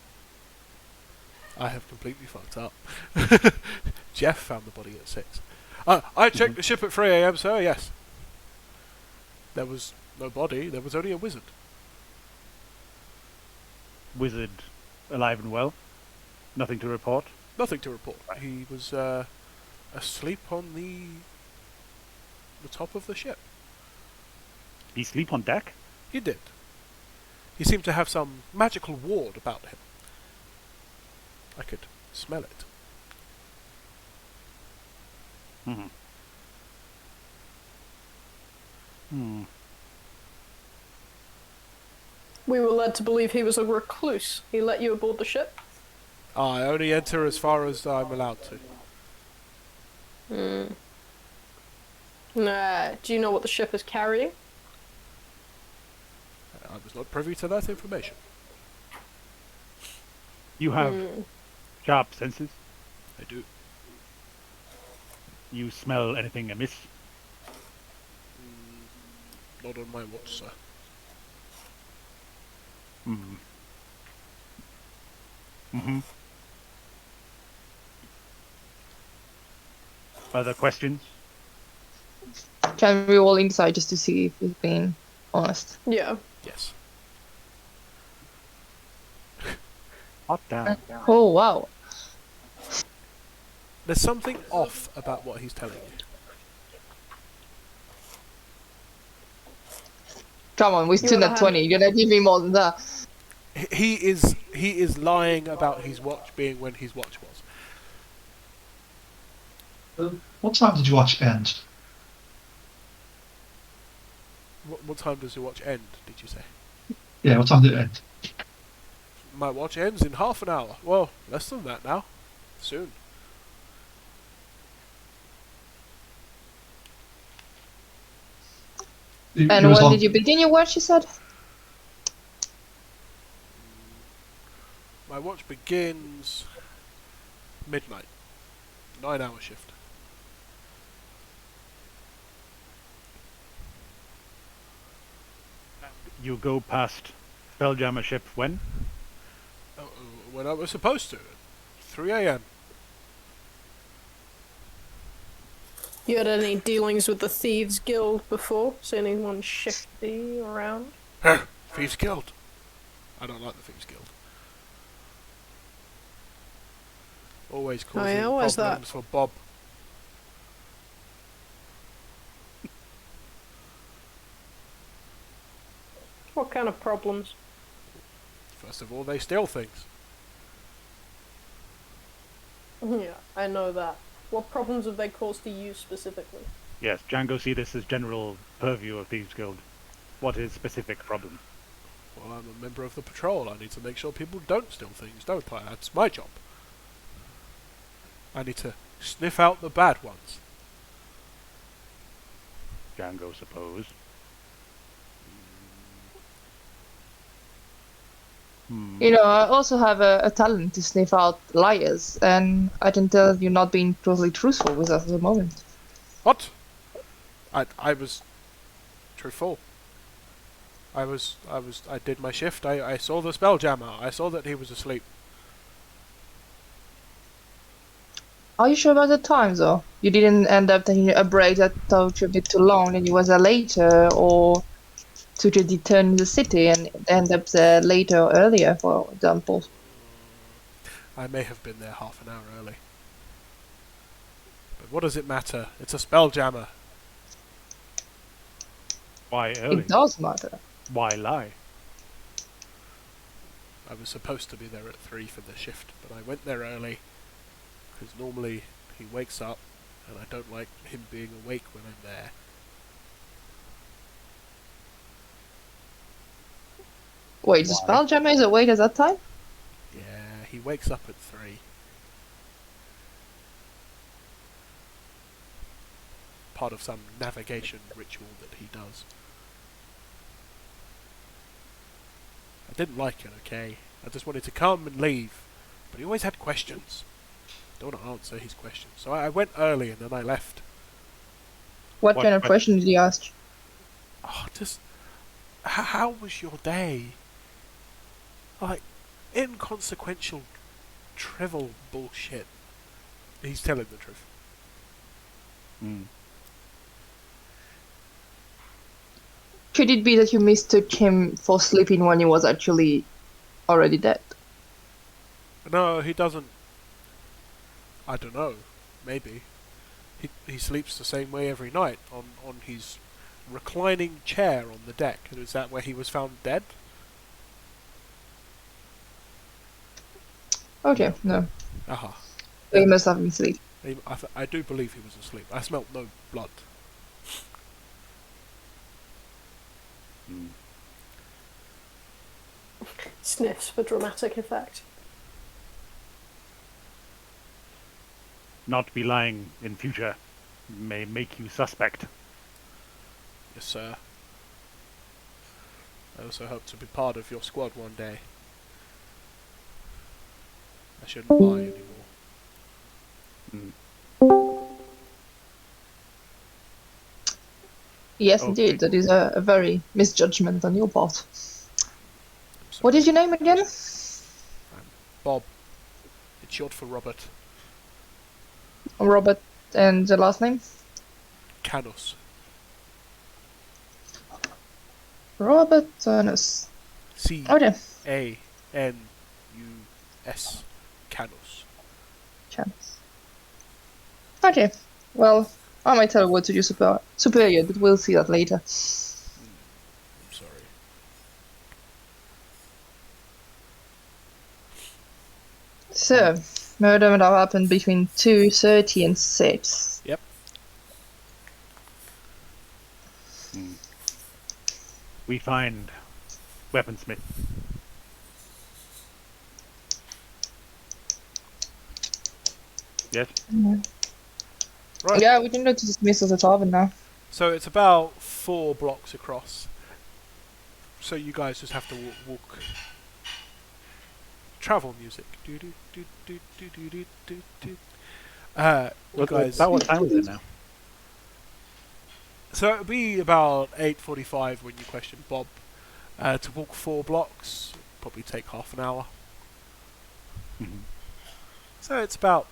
I have completely fucked up. Jeff found the body at 6. I checked the ship at 3 a.m., sir, yes. There was no body, there was only a wizard. Wizard alive and well? Nothing to report? Nothing to report. He was asleep on the top of the ship. He sleep on deck? He did. He seemed to have some magical ward about him. I could smell it. We were led to believe he was a recluse. He let you aboard the ship? I only enter as far as I'm allowed to. Nah. Do you know what the ship is carrying? I was not privy to that information. You have sharp senses. I do. You smell anything amiss? Not on my watch, sir. Hmm. Mm-hmm. Other questions? Can we roll inside just to see if he's being honest? Yeah. Yes. Hot damn. Oh, wow. There's something off about what he's telling you. Come on, we're still would've at had- 20. You're gonna give me more than that. He is lying about his watch being when his watch was. What time did your watch end? What time does your watch end, did you say? Yeah, what time did it end? My watch ends in half an hour. Well, less than that now. Soon. It And was when on- did you begin your watch, you said? My watch begins midnight. 9-hour shift. You go past SpellJammer ship when? When I was supposed to. 3 a.m. You had any dealings with the Thieves Guild before? Seen anyone shifty around? Thieves Guild. I don't like the Thieves Guild. Always causing yeah, why's that? problems for Bob. What kind of problems? First of all, they steal things. Yeah, I know that. What problems have they caused to you specifically? Yes, Django see this as general purview of Thieves Guild. What is specific problem? Well, I'm a member of the patrol. I need to make sure people don't steal things, don't I? That's my job. I need to sniff out the bad ones. Django suppose. You know, I also have a talent to sniff out liars, and I can tell you're not being totally truthful with us at the moment. What? I was truthful. I did my shift. I saw the SpellJammer. I saw that he was asleep. Are you sure about the time, though? You didn't end up taking a break that took you a bit too long and you was there later, or took a detour in the city and end up there later or earlier, for example? I may have been there half an hour early. But what does it matter? It's a SpellJammer. Why early? It does matter. Why lie? I was supposed to be there at 3 for the shift, but I went there early. Because normally he wakes up, and I don't like him being awake when I'm there. Wait, the SpellJammer is awake at that time? Yeah, he wakes up at 3. Part of some navigation ritual that he does. I didn't like it, okay? I just wanted to come and leave. But he always had questions. Don't want to answer his questions. So I went early and then I left. What What kind of question? question did he ask? Oh, just... How was your day? Like, inconsequential, trivial bullshit. He's telling the truth. Could it be that you mistook him for sleeping when he was actually already dead? No, he doesn't. I don't know. Maybe. He sleeps the same way every night, on his reclining chair on the deck. And is that where he was found dead? Okay, no. Aha. So he must have been asleep. I do believe he was asleep. I smelt no blood. Sniffs for dramatic effect. Not be lying in future may make you suspect. Yes, sir. I also hope to be part of your squad one day. I shouldn't lie anymore. Mm. Yes, Okay. indeed. That is a very misjudgment on your part. I'm sorry. What is your name again? Bob. It's short for Robert. Robert, and the last name? Canos. Robert Turnus. Okay. C-A-N-U-S. Canos. Chance. Okay. Well, I might tell a word to your superior, but we'll see that later. I'm sorry. So, murder would have happened between 2:30 and 6. Yep. We find weaponsmith. Yes. Right. Yeah, we can go to dismiss as a tavern now. So it's about 4 blocks across. So you guys just have to walk. Travel music. You guys. About what time is it now? So it'll be about 8:45 when you question Bob. To walk 4 blocks, probably take half an hour. Mhm. So it's about.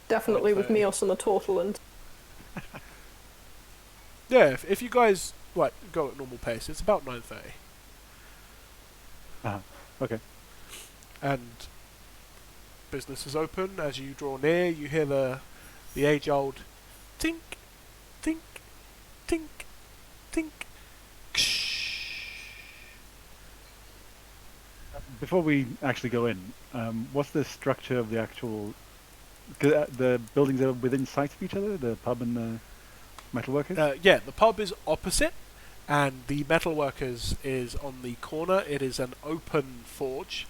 Definitely with Okay. Mios and the turtle and Yeah, if you guys go at normal pace, it's about 9:30. Okay. And business is open. As you draw near, you hear the age-old tink, tink, tink, tink. Before we actually go in, what's the structure of the actual? The buildings are within sight of each other. The pub and the metalworkers. Yeah, the pub is opposite, and the metalworkers is on the corner. It is an open forge,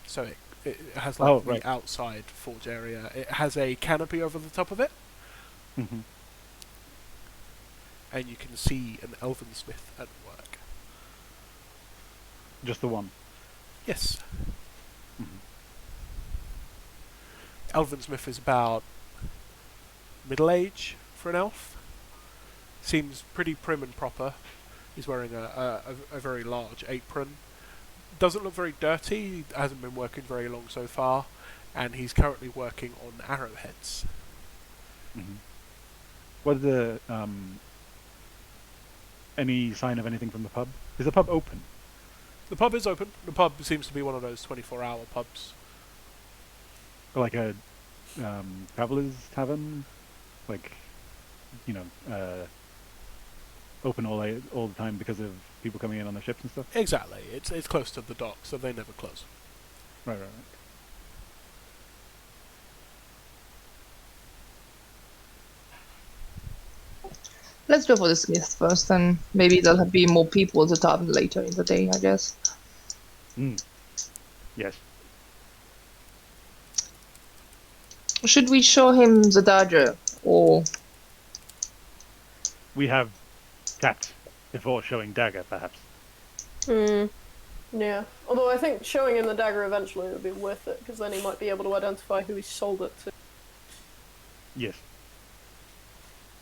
so it has like the right. outside forge area. It has a canopy over the top of it, Mm-hmm. and you can see an elven smith at work. Just the one. Yes. Mhm. Elven smith is about middle age for an elf. Seems pretty prim and proper. He's wearing a very large apron. Doesn't look very dirty. Hasn't been working very long so far, and he's currently working on arrowheads. Mm-hmm. What are the any sign of anything from the pub? Is the pub open? The pub is open. The pub seems to be one of those 24-hour pubs. Or like a traveler's tavern, like open all the time because of people coming in on the ships and stuff. Exactly. It's close to the dock, so they never close. Right. Let's go for the smith first, and maybe there'll be more people at the tavern later in the day, I guess. Yes. Should we show him the dagger, or... We have chat before showing dagger, perhaps. yeah. Although I think showing him the dagger eventually would be worth it, because then he might be able to identify who he sold it to. Yes.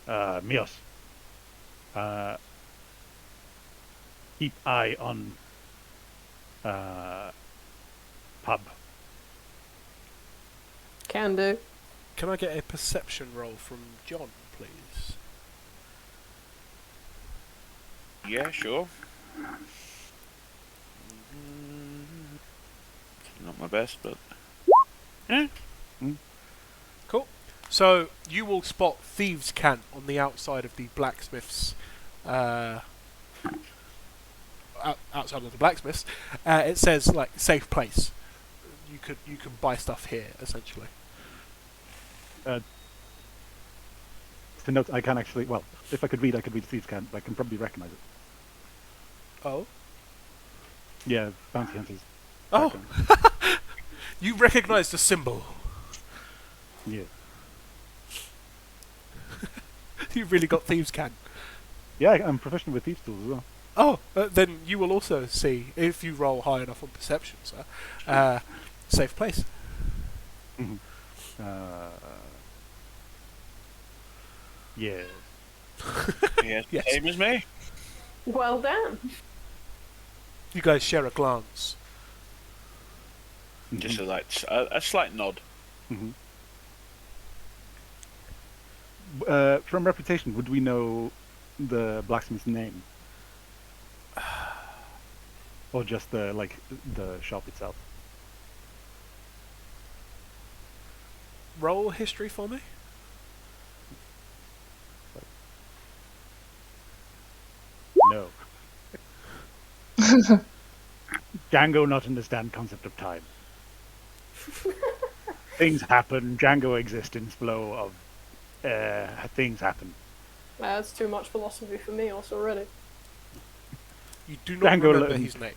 Mios. Keep eye on pub. Can do. Can I get a perception roll from John, please? Yeah, sure. Not my best, but Cool. So you will spot thieves' cant on the outside of the blacksmith's. Outside of the blacksmith's, it says like safe place. You can buy stuff here essentially. To note, I can actually. Well, if I could read thieves' cant. I can probably recognize it. Oh. Yeah, bounty hunters. Oh. background. You recognise the symbol. Yeah. You really got thieves' cant. Yeah, I'm proficient with thieves' tools as well. Then you will also see, if you roll high enough on perception, sir, safe place. Mhm. Yes. Yes, Yes. same as me. Well done. You guys share a glance. Just a slight nod. Mhm. From reputation, would we know the blacksmith's name, or just the shop itself? Roll history for me. No. Django not understand concept of time. Things happen. Django existence flow of things happen. That's too much philosophy for me already. You do not Django remember learned. his name.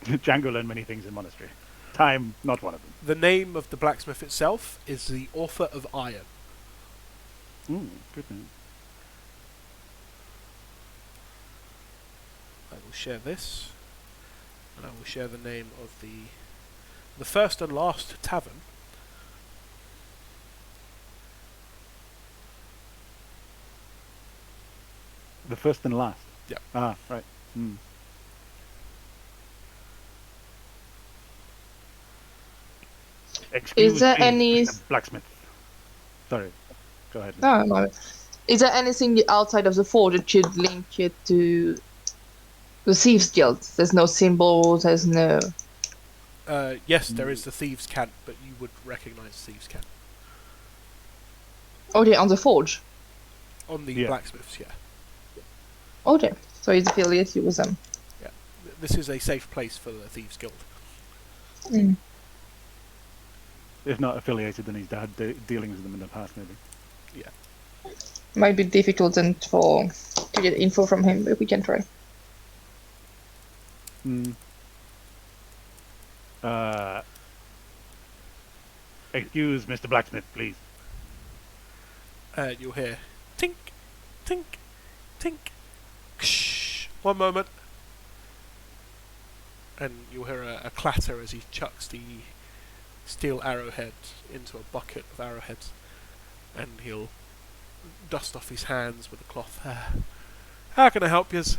Django learned many things in monastery. Time, not one of them. The name of the blacksmith itself is the author of Iron. Good name. I will share this, and I will share the name of the first and last tavern. The first and last. Yeah. Ah, right. Excuse Is there me, any- Mr. blacksmith? Sorry. Go ahead. No, no. Is there anything outside of the forge that should link it to the Thieves Guild? There's no symbol, there's no... Yes, there is the Thieves' Cant, but you would recognise Thieves' Cant. Okay, on the forge. On the Yeah. blacksmiths, yeah. Okay, so it's affiliated with them. This is a safe place for the Thieves' Guild. If not affiliated, then he's had dealings with them in the past, maybe. Might be difficult then to get info from him, but we can try. Excuse Mr. Blacksmith, please. You'll hear tink, tink, tink, ksh. One moment. And you'll hear a clatter as he chucks the steel arrowhead into a bucket of arrowheads. And he'll dust off his hands with a cloth. How can I help yous?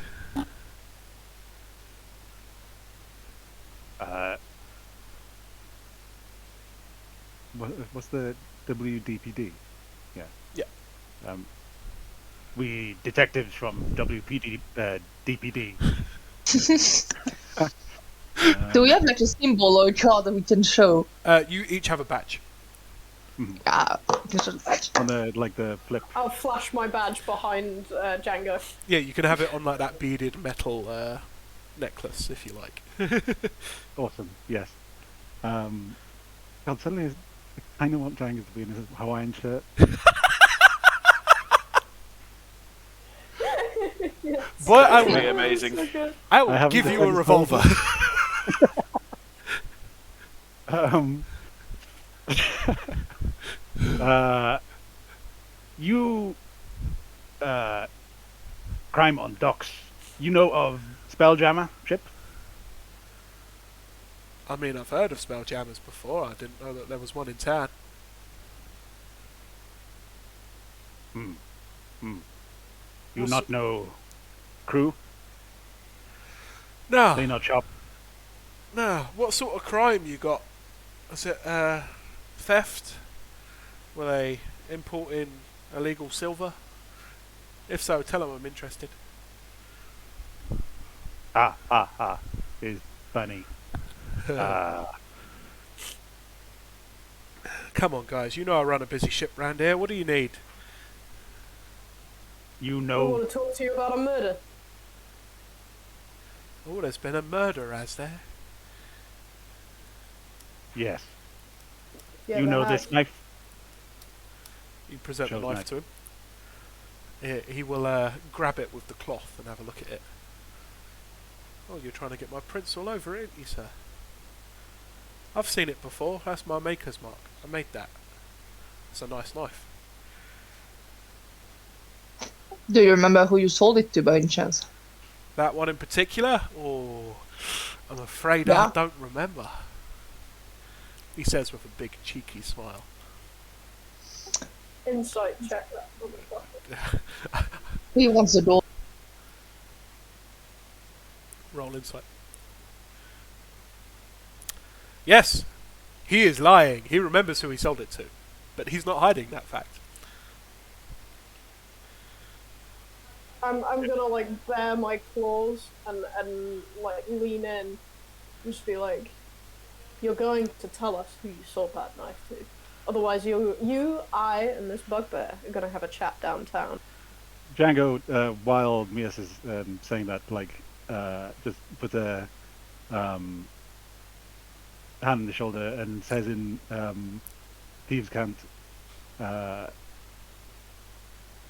What's the WDPD? Yeah. Yeah. We detectives from WPD, DPD. Do we have like a symbol or a card that we can show? You each have a badge. Just a badge. On the flip. I'll flash my badge behind Django. Yeah, you can have it on like that beaded metal necklace if you like. Awesome. Yes. God, suddenly I kind of want Django to be in his Hawaiian shirt. Yes. Boy, I That'd be will, amazing. So good. I will I haven't give you a decided revolver. You crime on docks. You know of SpellJammer ship? I mean, I've heard of SpellJammers before. I didn't know that there was one in town. You not know crew? No, They not shop. no. What sort of crime you got? Is it theft? Were they importing illegal silver? If so, tell them I'm interested. Is funny. Come on, guys. You know I run a busy ship round here. What do you need? You I know. want to talk to you about a murder. Oh, there's been a murder, has there? Yes. Yeah, You there know has. this knife? You present the Shows knife knife. to him. He will grab it with the cloth and have a look at it. Oh, you're trying to get my prints all over it, aren't you, sir? I've seen it before. That's my maker's mark. I made that. It's a nice knife. Do you remember who you sold it to by any chance? That one in particular? Oh, I'm afraid Yeah. I don't remember. He says with a big cheeky smile. Insight check that motherfucker. He wants the door. Roll insight. Yes, he is lying. He remembers who he sold it to, but he's not hiding that fact. I'm gonna like bare my claws and like lean in and just be like, you're going to tell us who you sold that knife to. Otherwise I and this bugbear are gonna have a chat downtown. Django, while Mias is saying that, just puts a hand on the shoulder and says in thieves' cant, "How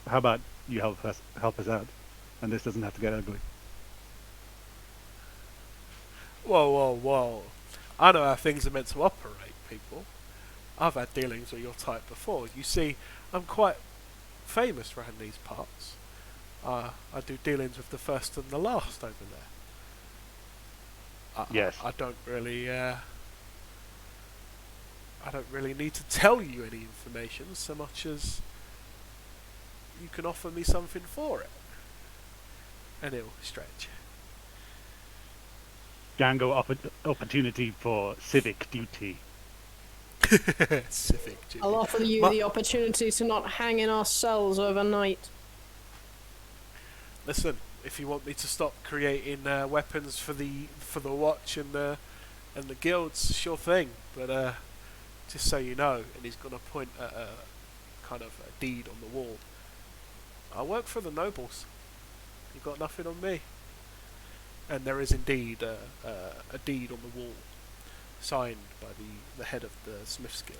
about you help us out, and this doesn't have to get ugly." Whoa. I know how things are meant to operate, people. I've had dealings with your type before. You see, I'm quite famous around these parts. I do dealings with the first and the last over there. Yes. I don't really need to tell you any information so much as you can offer me something for it. And it'll stretch. Django offered opportunity for civic duty. Civic duty. I'll offer you the opportunity to not hang in our cells overnight. Listen, if you want me to stop creating weapons for the watch and the guilds, sure thing. But just so you know, and he's gonna point at a kind of a deed on the wall. I work for the nobles. You've got nothing on me. And there is indeed a deed on the wall, signed by the head of the Smiths Guild,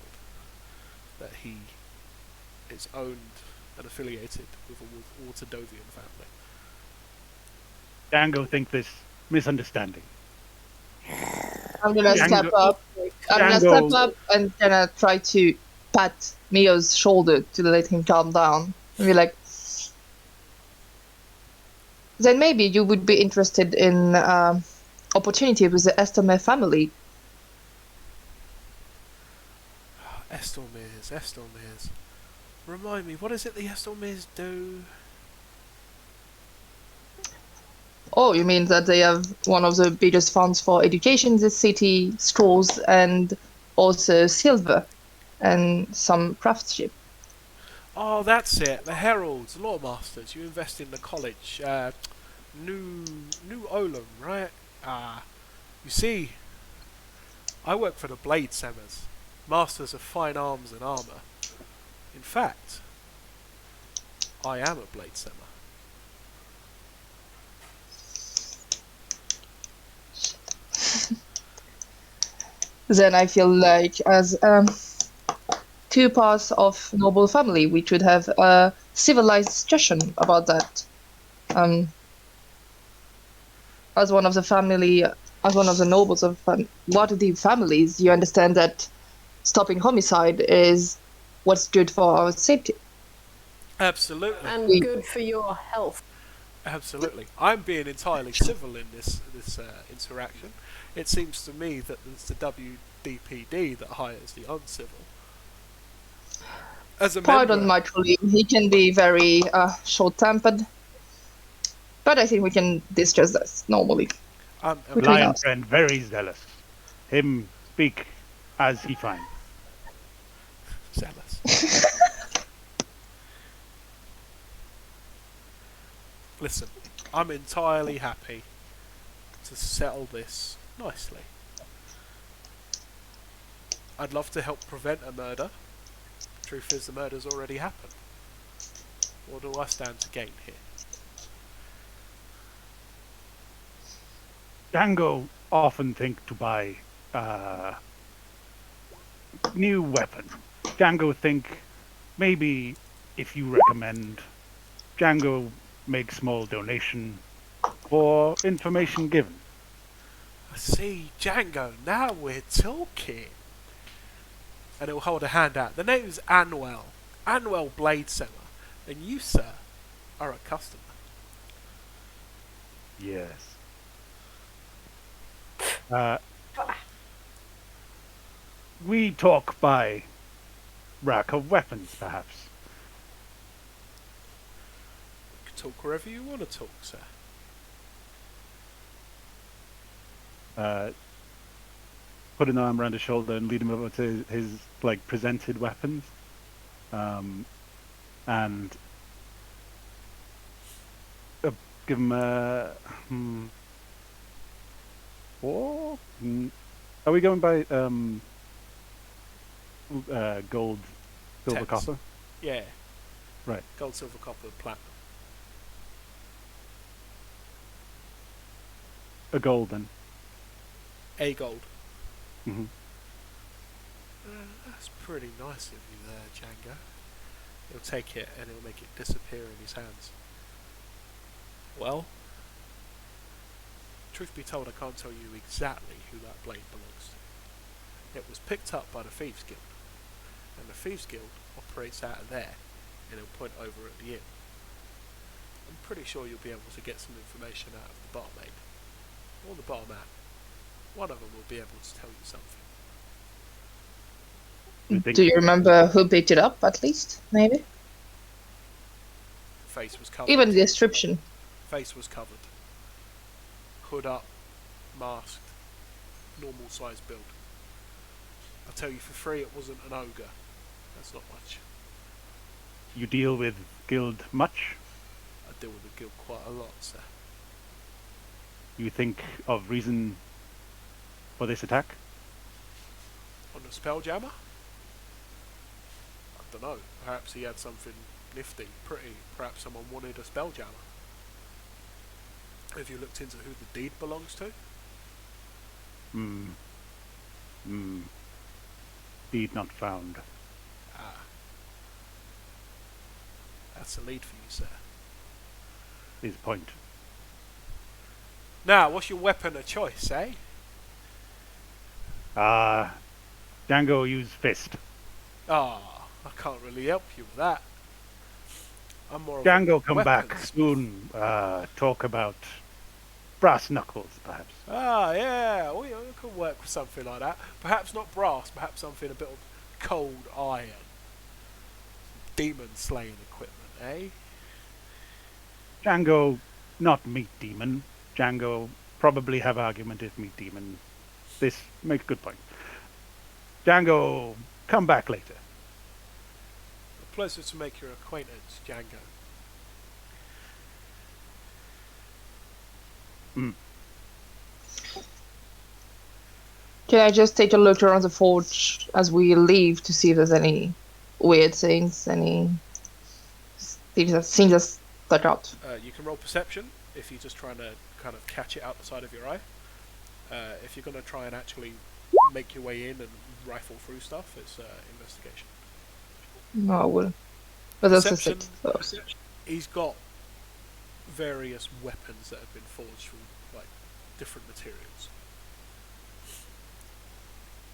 that he is owned and affiliated with a Waterdovian family. Django think this misunderstanding. I'm gonna Django- step up. I'm gonna Django- step up and gonna try to pat Mio's shoulder to let him calm down. And be like, then maybe you would be interested in opportunity with the Estomere family. Estomers. Remind me, what is it the Estomers do? Oh, you mean that they have one of the biggest funds for education in the city, schools, and also silver and some craftsmanship. Oh, that's it. The Heralds, Lawmasters. You invest in the college. New Olam, right? You see, I work for the Bladesemmers, masters of fine arms and armour. In fact, I am a Bladesemmer. Then I feel like as two parts of noble family, we should have a civilized discussion about that. As one of the family, as one of the nobles of Waterdeep families, you understand that stopping homicide is what's good for our safety. Absolutely. And good for your health. Absolutely. I'm being entirely civil in this interaction. It seems to me that it's the WDPD that hires the uncivil. As a Pardon member, my colleague, he can be very short-tempered, but I think we can discuss this normally. Between Lion us. friend very zealous. Him speak as he find. zealous. Listen, I'm entirely happy to settle this nicely. I'd love to help prevent a murder. Truth is, the murder's already happened. What do I stand to gain here? Django often think to buy new weapon. Django think maybe if you recommend, Django make small donation for information given. I see, Django, now we're talking. And he'll hold a hand out. The name's Anwell. Anwell Bladesemmer. And you, sir, are a customer. Yes. Uh, we talk by rack of weapons, perhaps. You can talk wherever you want to talk, sir. Put an arm around his shoulder and lead him over to his like presented weapons, and give him a. What? Are we going by gold, silver, Tens. copper? Yeah. Right. Gold, silver, copper, platinum. A gold then. A gold. Hmm. That's pretty nice of you there, Django. He'll take it and he'll make it disappear in his hands. Well, truth be told, I can't tell you exactly who that blade belongs to. It was picked up by the Thieves Guild, and the Thieves Guild operates out of there, and he'll point over at the inn. I'm pretty sure you'll be able to get some information out of the barmaid, or the barman. One of them will be able to tell you something. Do you remember who picked it up, at least? Maybe? Face was covered. Even the description. Face was covered. Hood up, masked, normal size build. I'll tell you for free, it wasn't an ogre. That's not much. You deal with guild much? I deal with the guild quite a lot, sir. You think of reason for this attack? On the SpellJammer? I don't know. Perhaps he had something nifty, pretty. Perhaps someone wanted a SpellJammer. Have you looked into who the deed belongs to? Deed not found. Ah. That's a lead for you, sir. Is point. Now, what's your weapon of choice, eh? Django use fist. Ah, I can't really help you with that. I'm more of Django a come weapons. back soon. Talk about brass knuckles, perhaps. Ah, yeah, we could work with something like that. Perhaps not brass, perhaps something a bit of cold iron. Demon slaying equipment, eh? Django, not meat demon. Django probably have argument if meat demon. This makes good point. Django, come back later. A pleasure to make your acquaintance, Django. Can I just take a look around the forge as we leave to see if there's any weird things, any things that stuck out? You can roll perception if you're just trying to kind of catch it out the side of your eye. If you're going to try and actually make your way in and rifle through stuff, it's investigation. No, I wouldn't. But that's a Perception. 6. So. He's got various weapons that have been forged from like different materials.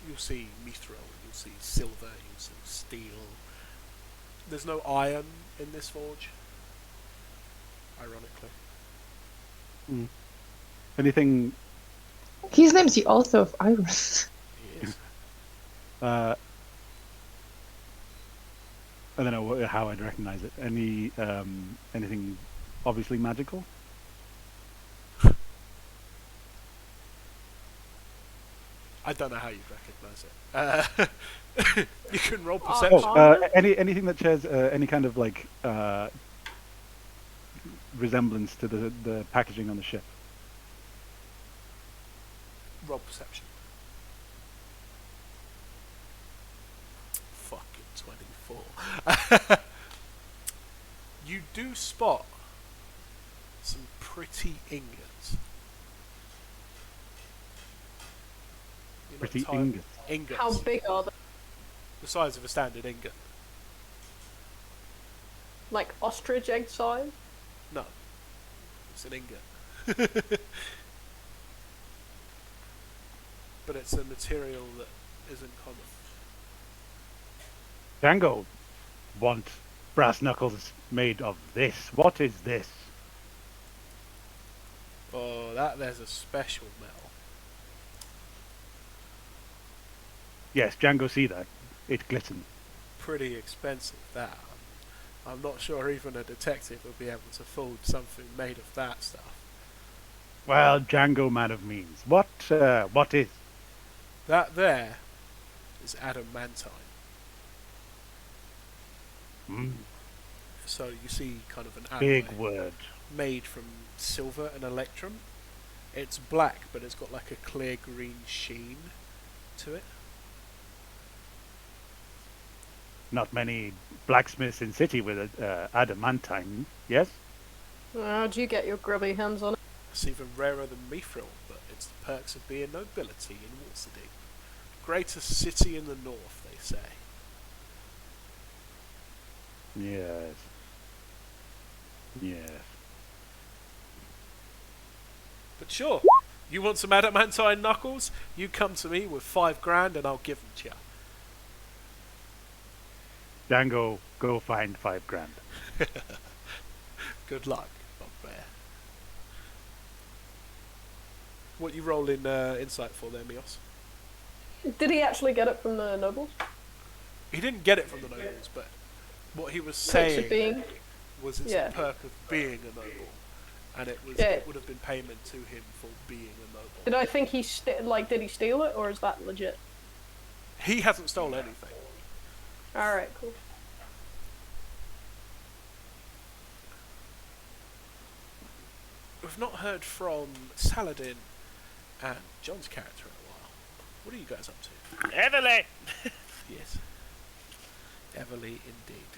You'll see mithril, you'll see silver, you'll see steel. There's no iron in this forge, ironically. Anything? His name's the author of Iron. He is. I don't know how I'd recognize it. Anything obviously magical? I don't know how you'd recognise it. You can roll perception. Anything that shares any kind of like resemblance to the packaging on the ship. Roll perception. Fucking 24. You do spot some pretty ingots. You're not Pretty entirely- ingots. Ingots. How big are they? The size of a standard ingot. Like ostrich egg size? No. It's an ingot. But it's a material that isn't common. Django want brass knuckles made of this. What is this? Oh, there's a special metal. Yes, Django see that. It glistens. Pretty expensive, that. I'm not sure even a detective would be able to forge something made of that stuff. Well, Django man of means. What is? That there is adamantine. Mm, So you see kind of an alloy big word. made from silver and electrum. It's black, but it's got like a clear green sheen to it. Not many blacksmiths in city with adamantine. Yes. How'd you get your grubby hands on it? It's even rarer than mithril, but it's the perks of being nobility in Waterdeep. Greatest city in the north, they say. Yes. Yes. But sure, you want some adamantine knuckles? You come to me with 5 grand and I'll give them to you. Django, go find 5 grand. Good luck, bugbear. What you roll in insight for there, Mios? Did he actually get it from the nobles? He didn't get it from the nobles, but what he was Perks of saying being. was it's Yeah. a perk of being a noble, and it was Yeah. it would have been payment to him for being a noble. Did I think he did he steal it, or is that legit? He hasn't stolen anything. Alright, cool. We've not heard from Saladin and John's character in a while. What are you guys up to? Everly! Yes. Everly indeed.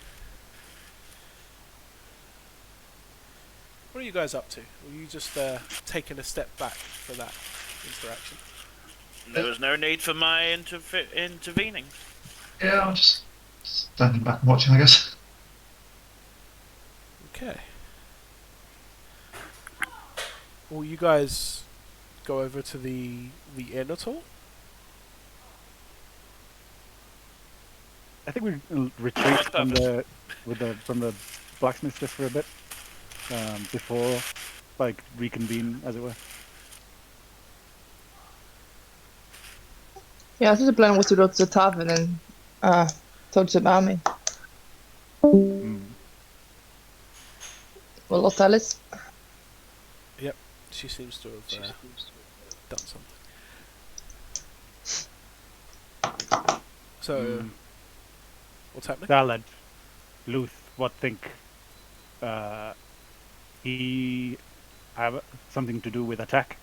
What are you guys up to? Were you just taking a step back for that interaction? There was no need for my intervening. Yeah, I'm just standing back and watching, I guess. Okay. Will you guys go over to the inn at all? I think we retreat from the blacksmith just for a bit before, like, reconvene, as it were. Yeah, I think the plan was to go to the tavern and talk to the army. Mm. Well, not Alice. Yep, she seems to have done something. So, what's happening? Salad, Luth, what think? He have something to do with attack?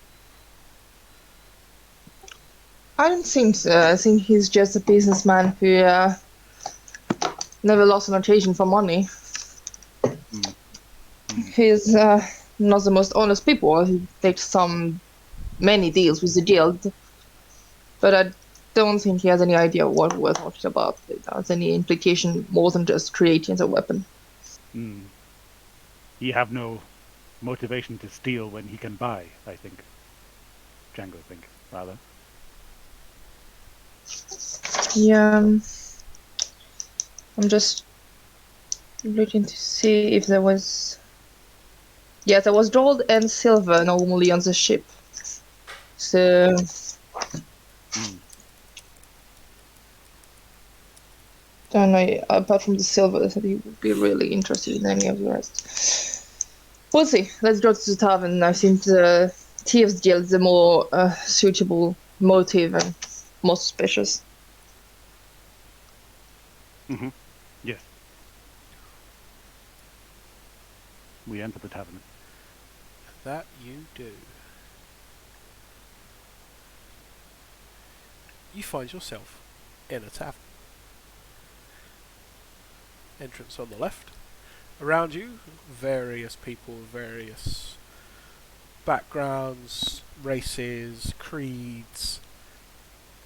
I don't think so. I think he's just a businessman who never lost an occasion for money. He's not the most honest people. He takes many deals with the guild, but I don't think he has any idea what we're talking about. It has any implication more than just creating the weapon. He have no motivation to steal when he can buy, I think. Django think, rather. Yeah, I'm just looking to see if there was... Yeah, there was gold and silver normally on the ship. So... Don't know, apart from the silver, I think he would be really interested in any of the rest. We'll see. Let's go to the tavern. I think the Thieves Guild is the more suitable motive and more suspicious. Yes. We enter the tavern. That you do. You find yourself in a tavern. Entrance on the left. Around you, various people, various backgrounds, races, creeds.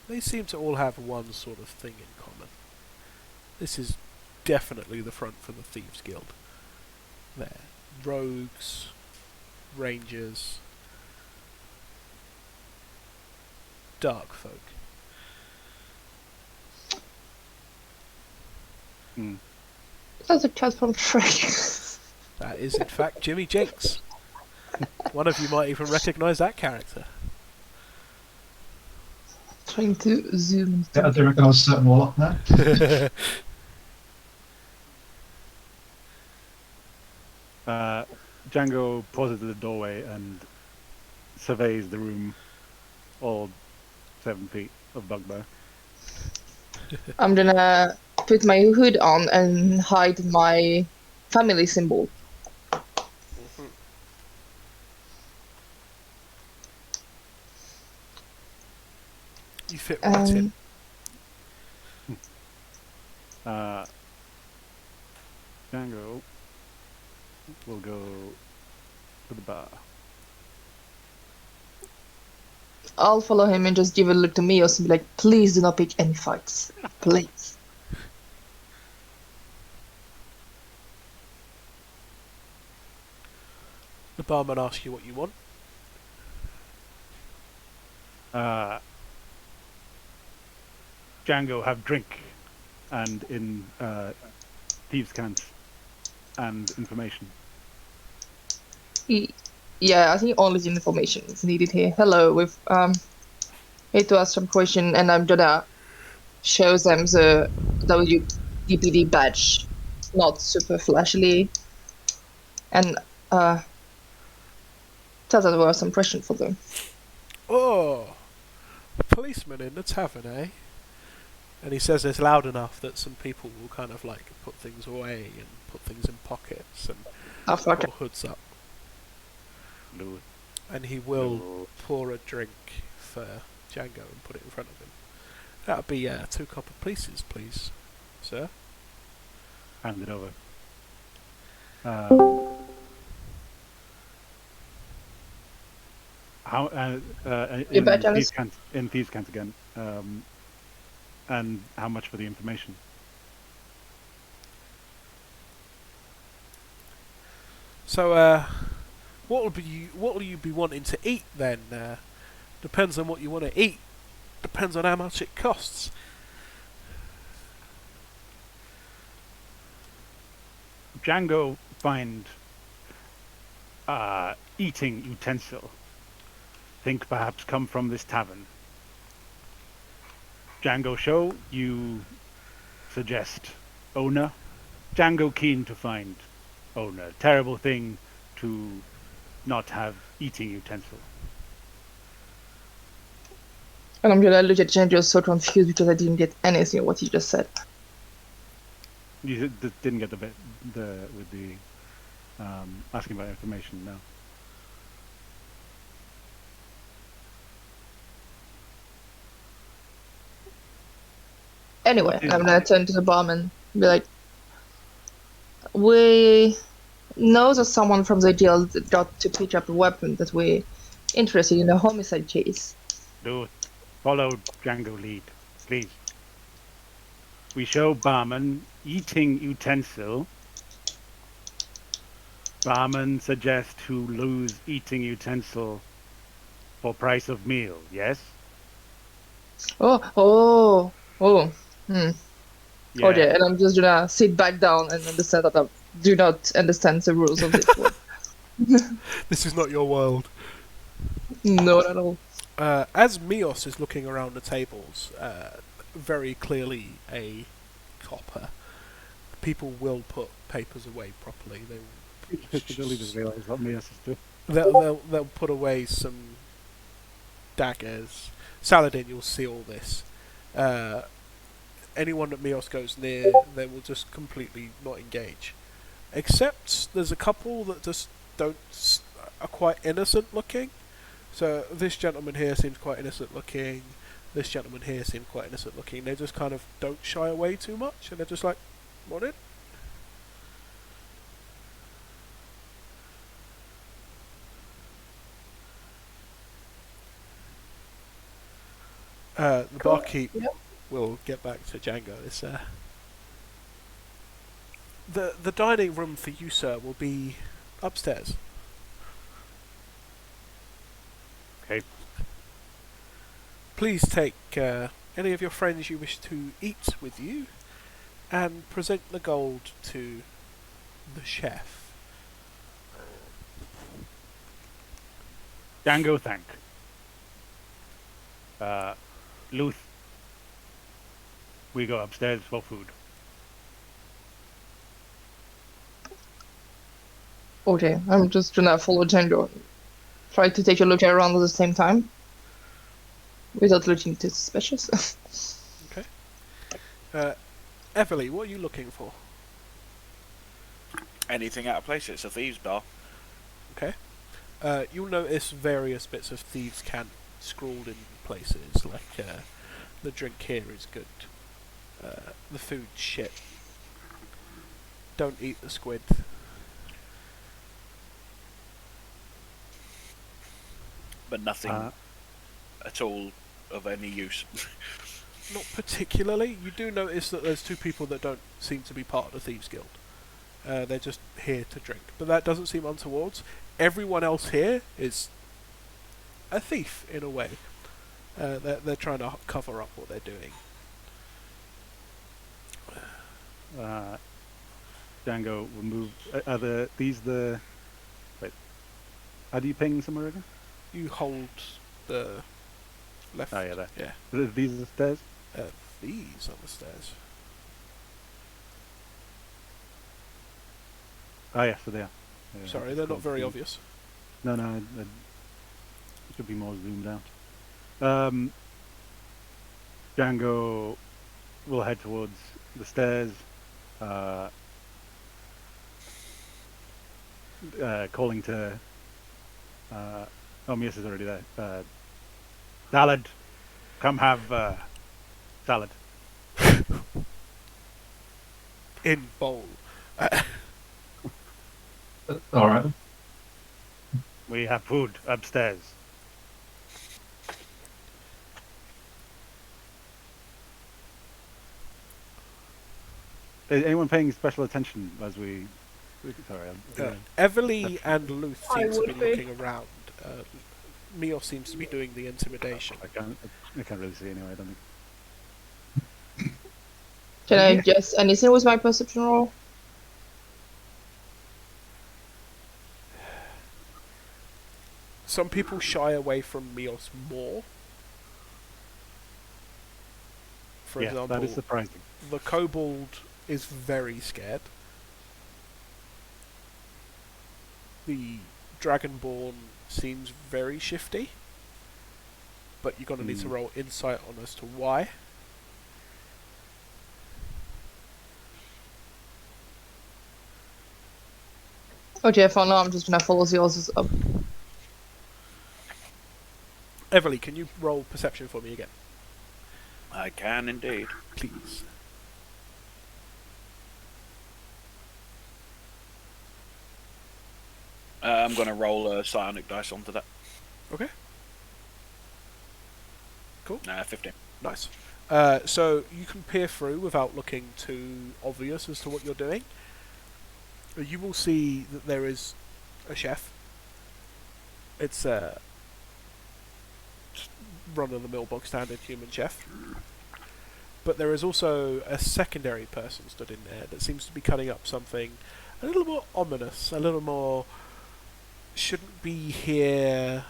They seem to all have one sort of thing in common. This is definitely the front for the Thieves Guild. They're rogues, rangers, dark folk. That's a cat from Shrek. That is, in fact, Jimmy Jinks. One of you might even recognise that character. Trying to zoom. Yeah, I do recognise a certain warlock now. Django pauses at the doorway and surveys the room, all 7 feet of bugbear. I'm gonna put my hood on and hide my family symbol. You fit right in. Django will go to the bar. I'll follow him and just give a look to Mios and be like, please do not pick any fights. Please. The barman asks you what you want. Django have drink and in thieves' cant and information. Yeah, I think all this information is needed here. Hello, we've here to ask some question, and I'm gonna show them the WDPD badge. Not super flashily, and tell them there was some question for them. Oh, a policeman in the tavern, eh? And he says this loud enough that some people will kind of like put things away and put things in pockets and Fuck. put hoods up. And he will pour a drink for Django and put it in front of him. That'll be 2 copper pieces, please, sir. Hand it over. How You bet, Alice. in thieves' cant again, and how much for the information? So, what will you be wanting to eat then? Depends on what you want to eat. Depends on how much it costs. Django find eating utensil. Think perhaps come from this tavern. Django show you suggest owner. Django keen to find owner. Terrible thing to not have eating utensil. And I'm gonna look at Django so confused because I didn't get anything of what he just said. You didn't get the bit with the asking about information. No. Anyway, I'm gonna turn to the barman and be like, we know that someone from the jail got to pick up a weapon that we're interested in a homicide case. Do it. Follow Django lead, please. We show barman eating utensil. Barman suggest to lose eating utensil for price of meal. Yes. Oh. Yeah. Okay, and I'm just gonna sit back down and understand that I do not understand the rules of this one. This is not your world. Not at all. As Mios is looking around the tables, very clearly a copper, people will put papers away properly. Really just realised what me is doing. They'll put away some daggers. Saladin, you'll see all this. Anyone that Mios goes near, they will just completely not engage. Except there's a couple that just are quite innocent looking. So this gentleman here seems quite innocent looking. This gentleman here seems quite innocent looking. They just kind of don't shy away too much, and they're just like, "What it?" The barkeep will get back to Django. It's the dining room for you, sir, will be upstairs. Okay. Please take any of your friends you wish to eat with you, and present the gold to the chef. Django thank. Luth, we go upstairs for food. Okay, I'm just gonna follow Django. Try to take a look around at the same time. Without looking too suspicious. Okay. Everly, what are you looking for? Anything out of place? It's a thieves' bar. Okay. You'll notice various bits of thieves' cant scrawled in places, like the drink here is good, the food shit, don't eat the squid. But nothing at all of any use. Not particularly. You do notice that there's two people that don't seem to be part of the Thieves Guild. They're just here to drink. But that doesn't seem untoward. Everyone else here is a thief, in a way. They're trying to cover up what they're doing. Django will move. Are these the? Wait. How do you ping somewhere again? You hold the left. Oh yeah, there. Yeah. These are the stairs. These are the stairs. Oh yeah, so they are. Sorry, they're not very obvious. No, it should be more zoomed out. Django will head towards the stairs, calling to. Mias is already there. Salad, come have salad. In bowl. All right. We have food upstairs. Is anyone paying special attention as we? Sorry. Everly and Luth I seem to be would be. looking around. Mios seems to be doing the intimidation. I can't really see anyway. I don't think. Can I guess anything with my perception roll? Some people shy away from Mios more. For Yeah, example, that is surprising. the kobold is very scared. The dragonborn seems very shifty. But you're going to need to roll insight on as to why. Okay, for now I'm just gonna follow the others up. Everly, can you roll perception for me again? I can indeed. Please. I'm going to roll a psionic dice onto that. Okay. Cool. 15. Nice. So you can peer through without looking too obvious as to what you're doing. You will see that there is a chef. It's a run-of-the-mill bog standard human chef. But there is also a secondary person stood in there that seems to be cutting up something a little more ominous, a little more shouldn't be here,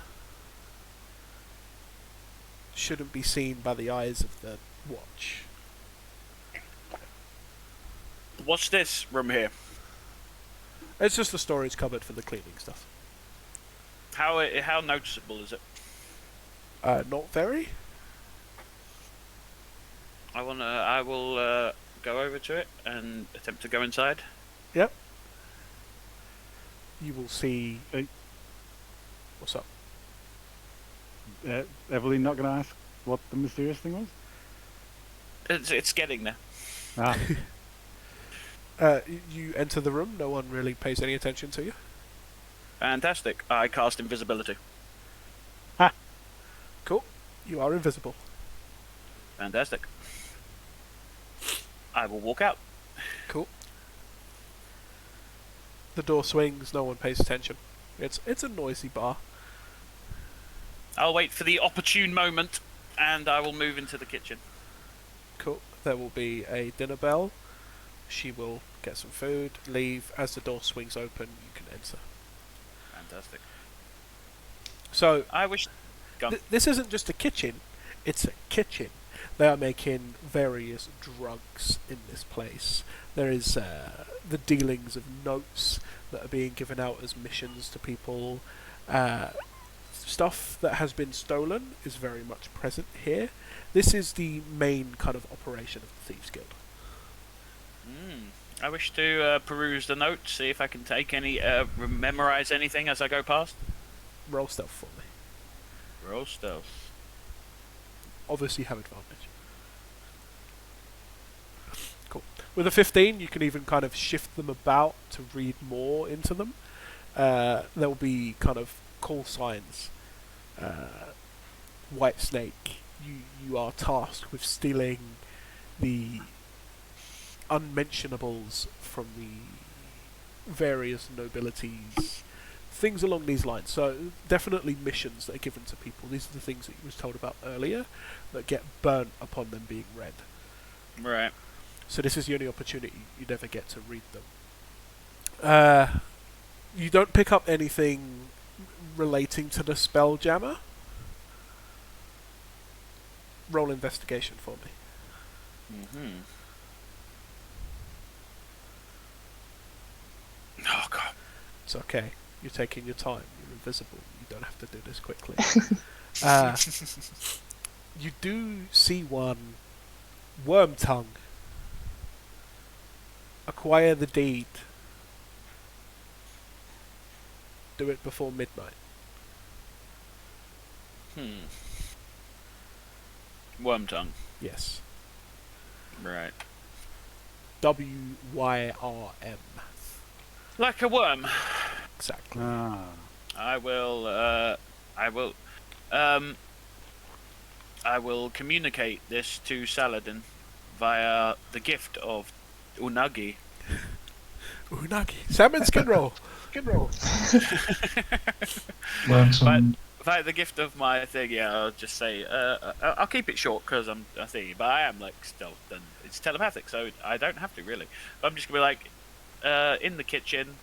shouldn't be seen by the eyes of the watch. What's this room here? It's just a storage cupboard for the cleaning stuff. How noticeable is it? Not very. I will go over to it and attempt to go inside. Yep. You will see. What's up? Evelyn not going to ask what the mysterious thing was? It's getting there. Ah, You enter the room. No one really pays any attention to you. Fantastic. I cast invisibility. Cool. You are invisible. Fantastic. I will walk out. Cool. The door swings. No one pays attention. It's a noisy bar. I'll wait for the opportune moment, and I will move into the kitchen. Cool. There will be a dinner bell. She will get some food, leave. As the door swings open, you can enter. Fantastic. So I wish. Gone. this isn't just a kitchen; it's a kitchen. They are making various drugs in this place. There is the dealings of notes that are being given out as missions to people. Stuff that has been stolen is very much present here. This is the main kind of operation of the Thieves Guild. I wish to peruse the notes, see if I can take any, memorize anything as I go past. Roll stealth for me. Roll stealth. Obviously have advantage. Cool. With a 15, you can even kind of shift them about to read more into them. There will be kind of call signs. White Snake, you are tasked with stealing the unmentionables from the various nobilities, things along these lines. So definitely missions that are given to people. These are the things that you was told about earlier that get burnt upon them being read. Right. So this is the only opportunity you'd ever get to read them. You don't pick up anything relating to the SpellJammer. Roll investigation for me. Oh god. It's okay. You're taking your time. You're invisible. You don't have to do this quickly. You do see one. Worm Tongue. Acquire the deed. Do it before midnight. Worm tongue. Yes. Right. WYRM. Like a worm. Exactly. I will communicate this to Saladin via the gift of unagi. Unagi. Salmon skin roll. Skin roll. Learn some. Via the gift of my thing, yeah, I'll just say, I'll keep it short because I'm a thing, but I am like stealth and it's telepathic, so I don't have to really. But I'm just gonna be like, in the kitchen.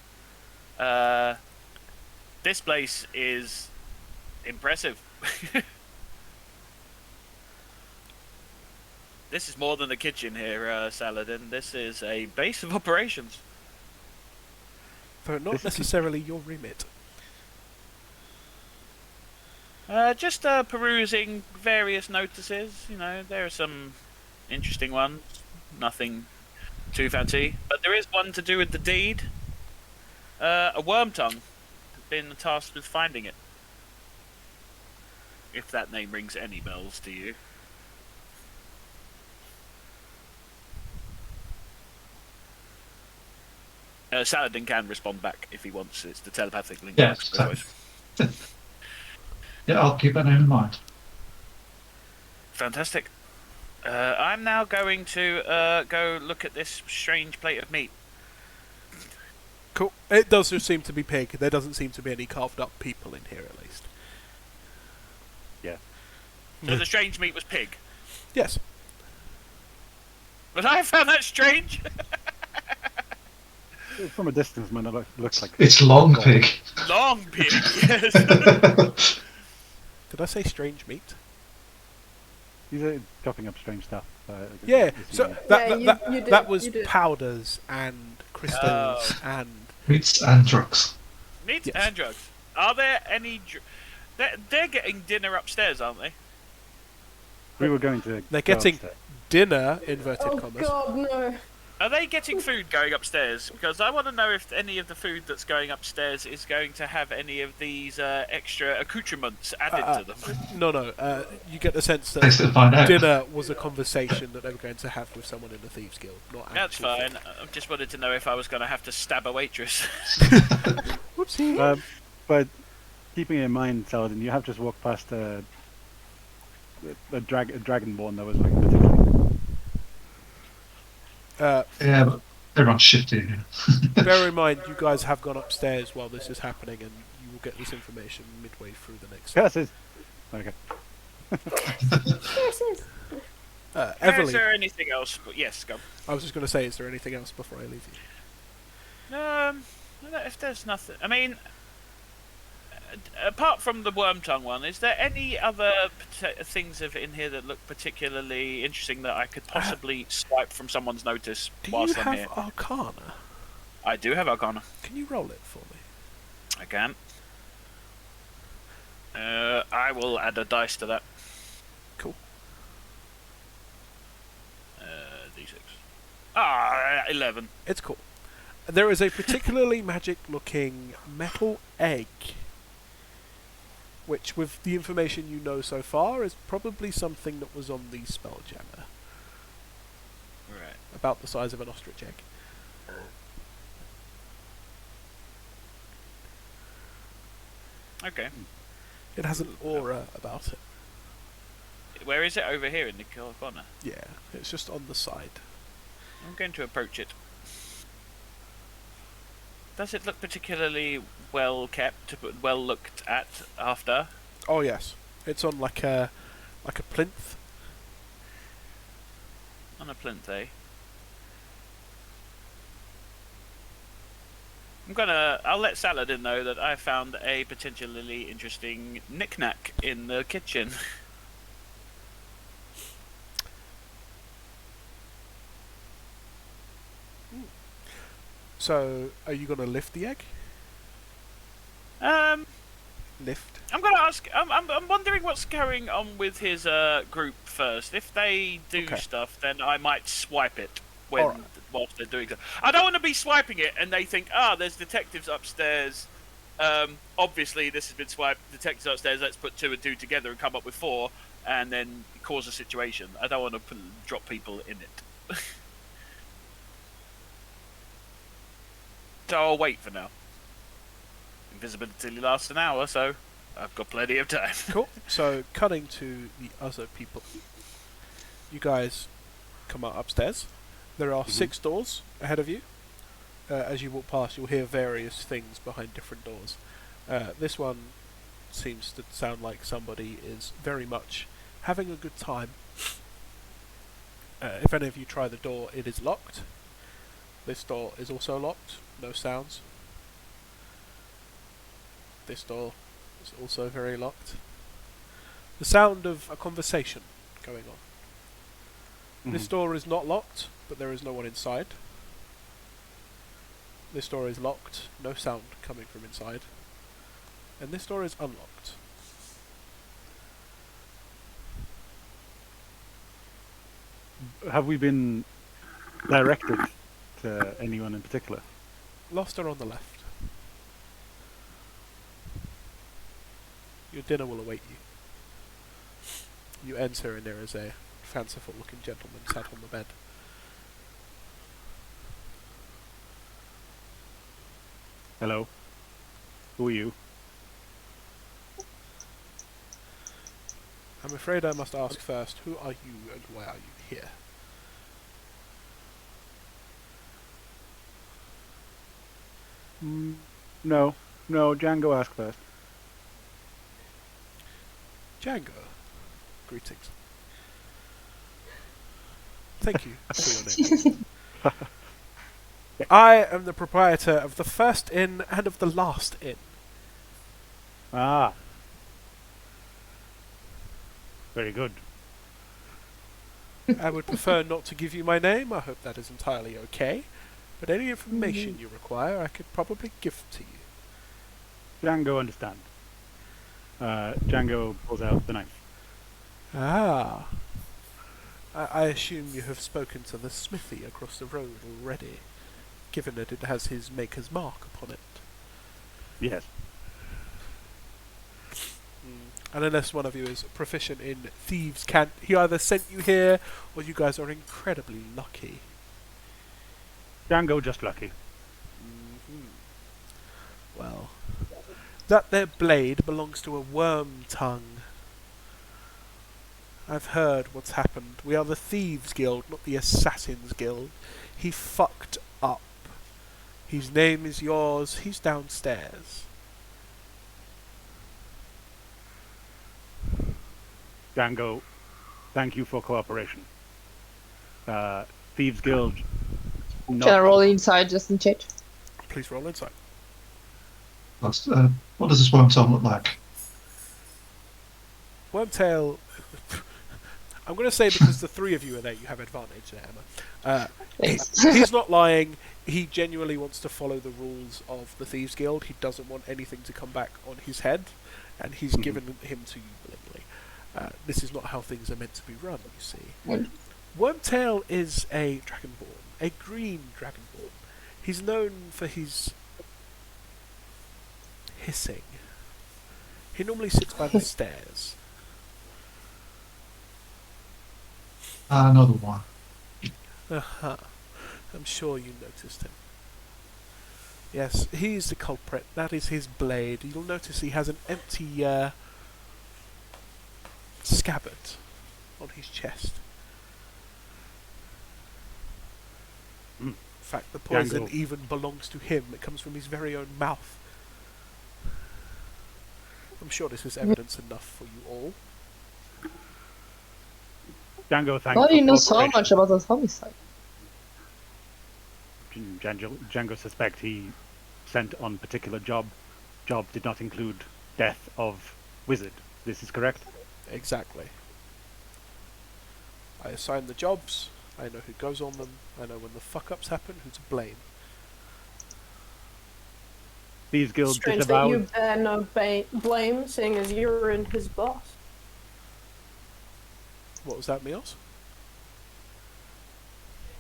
This place is impressive. This is more than a kitchen here, Saladin. This is a base of operations. Though not necessarily your remit. Just perusing various notices. You know, there are some interesting ones. Nothing too fancy, but there is one to do with the deed. A worm tongue has been tasked with finding it. If that name rings any bells to you. Saladin can respond back if he wants. It's the telepathic link. Yes. Yeah, I'll keep that name in mind. Fantastic. I'm now going to go look at this strange plate of meat. Cool. It does seem to be pig. There doesn't seem to be any carved up people in here, at least. Yeah. So the strange meat was pig. Yes. But I found that strange. From a distance, man, it looks like It's long pig. Long pig. Yes. Did I say strange meat? He's chopping up strange stuff. Yeah. So you did, that was you did. powders and crystals and Meats and drugs. Meat Yes. and drugs. Are there any? They're getting dinner upstairs, aren't they? We were going to. they're go getting upstairs. dinner inverted Oh commas. god, no. Are they getting food going upstairs? Because I want to know if any of the food that's going upstairs is going to have any of these extra accoutrements added to them. No. You get the sense They still that find out. dinner was a conversation that they were going to have with someone in the Thieves Guild, not That's actual fine. food. I just wanted to know if I was going to have to stab a waitress. Whoopsie. But keeping in mind, Saladin, you have just walked past a dragonborn that was like particularly. Yeah, but everyone's shifty here. Bear in mind, you guys have gone upstairs while this is happening, and you will get this information midway through the next. Curses. Okay. Curses. Is Everly, there anything else? Yes, go. I was just going to say, is there anything else before I leave you? If there's nothing, I mean, apart from the worm tongue one, is there any other things in here that look particularly interesting that I could possibly swipe from someone's notice Do you whilst I'm have here? Arcana? I do have Arcana. Can you roll it for me? I can. I will add a dice to that. Cool. D6. Ah, 11. It's cool. There is a particularly magic-looking metal egg, which, with the information you know so far, is probably something that was on the SpellJammer. Right. About the size of an ostrich egg. Okay. It has an aura about it. Where is it? Over here in the corner. Yeah, it's just on the side. I'm going to approach it. Does it look particularly well kept, well looked at after? Oh yes, it's on like a plinth. On a plinth, eh? I'll let Saladin know that I found a particularly interesting knick-knack in the kitchen. So, are you gonna lift the egg? Lift. I'm gonna ask. I'm wondering what's going on with his group first. If they do Okay. stuff, then I might swipe it when Alright. whilst they're doing stuff. I don't want to be swiping it and they think, there's detectives upstairs. Obviously this has been swiped. Detectives upstairs. Let's put 2 and 2 together and come up with 4, and then cause a situation. I don't want to drop people in it. So I'll wait for now. Invisibility lasts an hour, so I've got plenty of time. Cool. So, cutting to the other people. You guys come out upstairs. There are 6 doors ahead of you. As you walk past, you'll hear various things behind different doors. This one seems to sound like somebody is very much having a good time. If any of you try the door, it is locked. This door is also locked. No sounds. This door is also very locked. The sound of a conversation going on. This door is not locked, but there is no one inside. This door is locked, no sound coming from inside. And this door is unlocked. Have we been directed to anyone in particular? Lost are on the left. Your dinner will await you. You enter and there is a fanciful looking gentleman sat on the bed. Hello. Who are you? I'm afraid I must ask first, who are you and why are you here? No, Django asked first. Django. Greetings. Thank you for your name. I am the proprietor of the first inn and of the last inn. Ah. Very good. I would prefer not to give you my name. I hope that is entirely okay. But any information you require, I could probably give to you. Django understand. Django pulls out the knife. Ah. I assume you have spoken to the Smithy across the road already, given that it has his maker's mark upon it. Yes. And unless one of you is proficient in thieves' cant, he either sent you here, or you guys are incredibly lucky. Django just lucky. Well, that there blade belongs to a worm tongue. I've heard what's happened. We are the Thieves Guild, not the Assassins Guild. He fucked up. His name is yours. He's downstairs. Django, thank you for cooperation. Thieves Guild. Can I roll inside just in chat? Please roll insight. What does this wormtail look like? Wormtail. I'm going to say because the three of you are there, you have advantage there, Emma. Thanks. He's not lying. He genuinely wants to follow the rules of the Thieves Guild. He doesn't want anything to come back on his head, and he's given him to you willingly. This is not how things are meant to be run, you see. Well- Wormtail is a dragonborn, a green dragonborn. He's known for his hissing. He normally sits by the stairs. Another one. Uh-huh. I'm sure you noticed him. Yes, he's the culprit. That is his blade. You'll notice he has an empty scabbard on his chest. Mm. In fact, the poison Jangle. even belongs to him. It comes from his very own mouth. I'm sure this is evidence enough for you all. Django, thanks Why do for you know so cooperation. much about that homicide? Django suspect he sent on particular job. Job did not include death of wizard. This is correct? Exactly. I assign the jobs. I know who goes on them. I know when the fuck-ups happen, who to blame. Thieves Guild Strange that you disavowed. bear no blame, seeing as you're in his boss. What was that, Mios?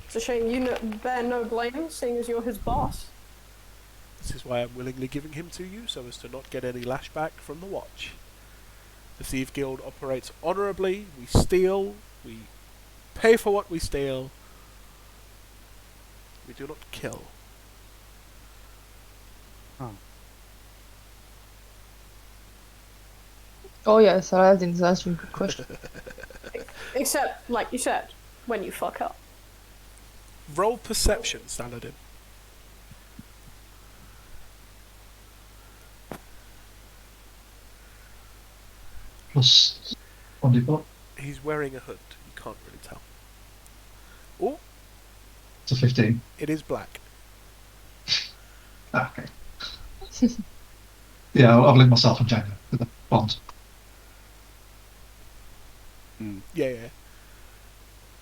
It's a shame you bear no blame, seeing as you're his boss. This is why I'm willingly giving him to you, so as to not get any lashback from the watch. The Thief Guild operates honourably. We steal. We pay for what we steal. We do not kill. Oh yes, I didn't ask you a good question. Except, like you said, when you fuck up. Roll perception, Saladin. Plus 1d4. He's wearing a hood. You can't really tell. Oh, It's a 15. it is black. Ah, okay. Yeah, I've linked myself and Django with the bond. Yeah, yeah.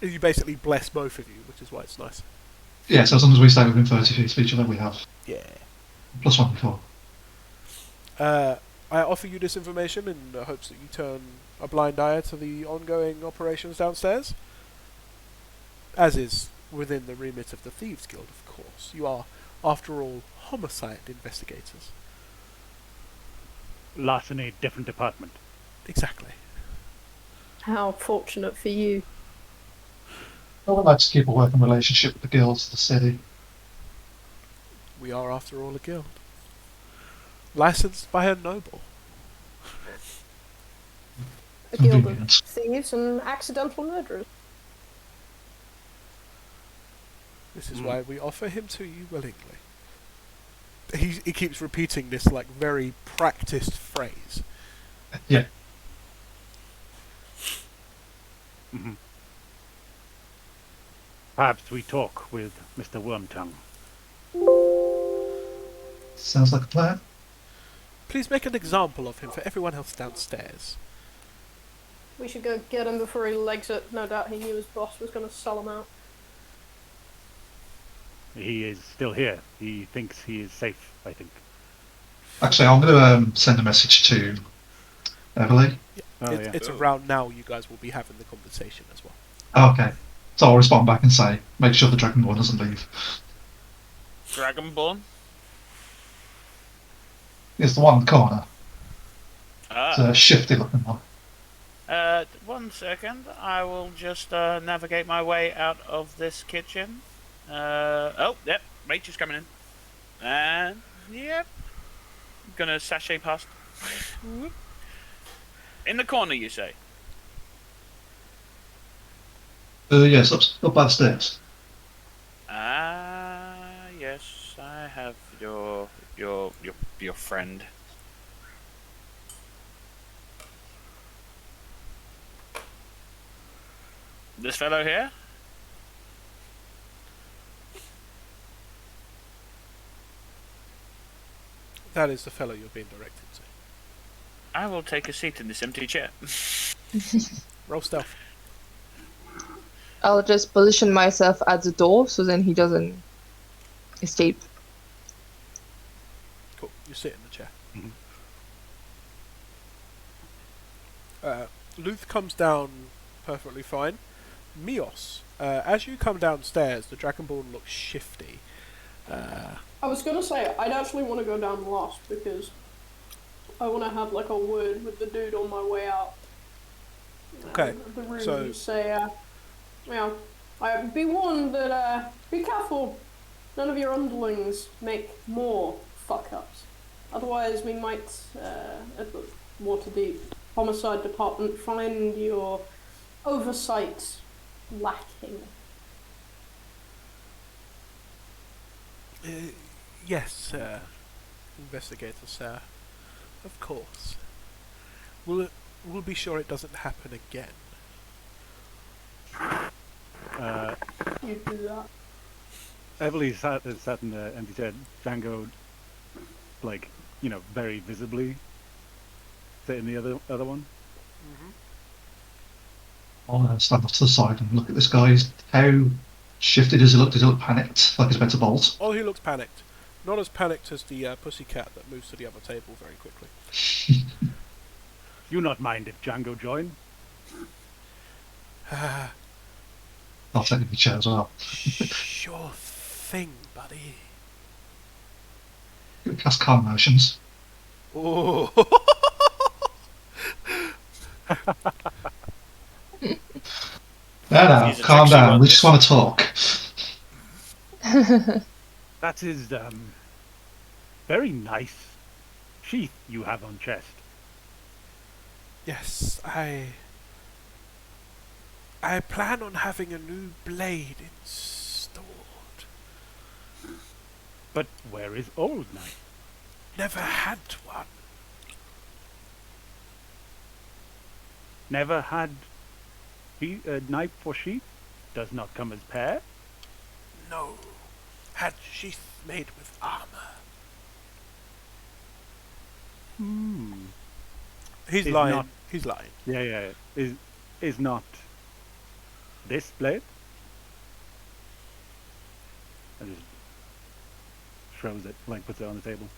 You basically bless both of you, which is why it's nice. Yeah, so as long as we stay within 30 feet of each other, we have Yeah. plus 1d4. I offer you this information in the hopes that you turn a blind eye to the ongoing operations downstairs. As is within the remit of the Thieves Guild, of course. You are, after all, homicide investigators. Larceny, different department. Exactly. How fortunate for you. I would like to keep a working relationship with the guilds of the city. We are, after all, a guild. Licensed by a noble. A guild of Convenient. thieves and accidental murderers. This is why we offer him to you willingly. He keeps repeating this like very practiced phrase. Yeah. Hmm. Perhaps we talk with Mr. Wormtongue. Sounds like a plan. Please make an example of him for everyone else downstairs. We should go get him before he legs it. No doubt he knew his boss was going to sell him out. He is still here. He thinks he is safe, I think. Actually, I'm going to send a message to Everly. Oh, yeah. It's around now you guys will be having the conversation as well. Oh, okay. So I'll respond back and say, make sure the Dragonborn doesn't leave. Dragonborn? It's the one in the corner. It's Ah. a shifty looking one. 1 second. I will just navigate my way out of this kitchen. Oh, yep. Rachel's coming in. And, yep. Gonna sashay past. Whoop. In the corner, you say? Yes, up by the stairs. Ah, yes. I have your friend. This fellow here? That is the fellow you're being directed to. I will take a seat in this empty chair. Roll stealth. I'll just position myself at the door so then he doesn't escape. Cool. You sit in the chair. Mhm. Luth comes down perfectly fine. Mios, as you come downstairs, the Dragonborn looks shifty. I was gonna say, I'd actually want to go down last because I want to have like a word with the dude on my way out. Okay, The room so- say, be warned that, be careful. None of your underlings make more fuck-ups. Otherwise, we might, at the Waterdeep Homicide Department, find your oversight lacking. Yes, investigator, sir. Of course. We'll be sure it doesn't happen again. You do that. Everly sat in the empty chair. Django, like, very visibly sit in the other one. I'll stand off to the side and look at this guy. How shifted does he look? Does he look panicked, like he's about to bolt? Oh, he looks panicked. Not as panicked as the pussycat that moves to the other table very quickly. You not mind if Django join? I'll take the chair as well. Sure thing, buddy. Cast calm motions. Oh. No, He's a calm tricksy down. one, We this. just want to talk. That is very nice sheath you have on chest. Yes, I plan on having a new blade installed. But where is Old Knight? Never had one. Never had a knife for sheath? Does not come as pair? No. Had sheath made with armor. He's Is lying. not- He's lying. Yeah. Is not this blade? And just throws it, like puts it on the table.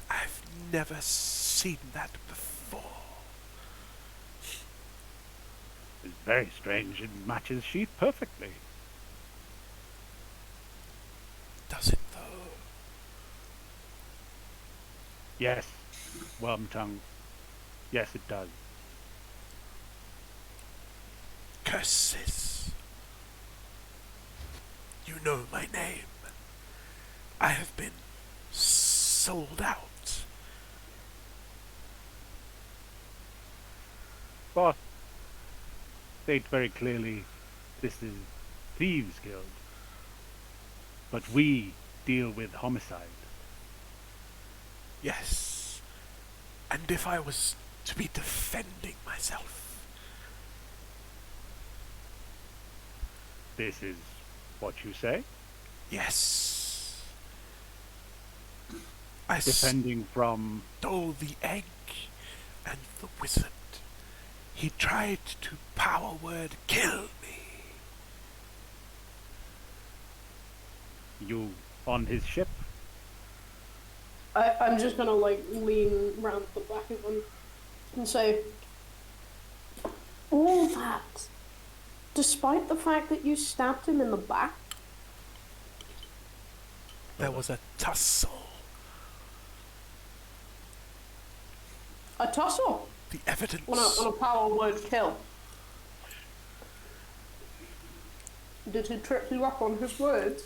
I've never seen that before. It's very strange. It matches sheath perfectly. Does it though? Yes, worm tongue. Yes, it does. Curses. You know my name. I have been sold out. But state very clearly this is Thieves Guild. But we deal with homicide. Yes. And if I was to be defending myself, This is what you say? yes. I Defending from... stole the egg and the wizard. He tried to power word kill me. you on his ship? I'm just gonna like lean round the back of him and say, all that, despite the fact that you stabbed him in the back? There was a tussle. A tussle The evidence. on a power word kill. Did he trip you up on his words?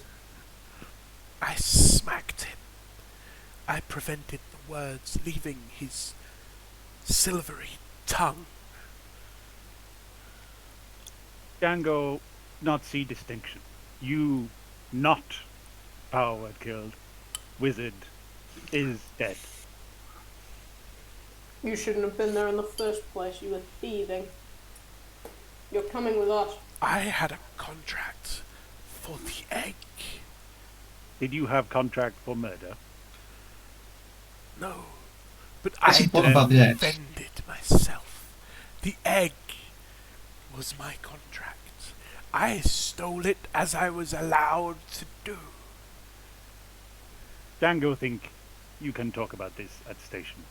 I smacked him. I prevented the words leaving his silvery tongue. Django not see distinction. You not power word killed. Wizard is dead. You shouldn't have been there in the first place. You were thieving. You're coming with us. I had a contract for the egg. Did you have contract for murder? No, but That's I important about the egg. defended myself. The egg was my contract. I stole it as I was allowed to do. Django think you can talk about this at station.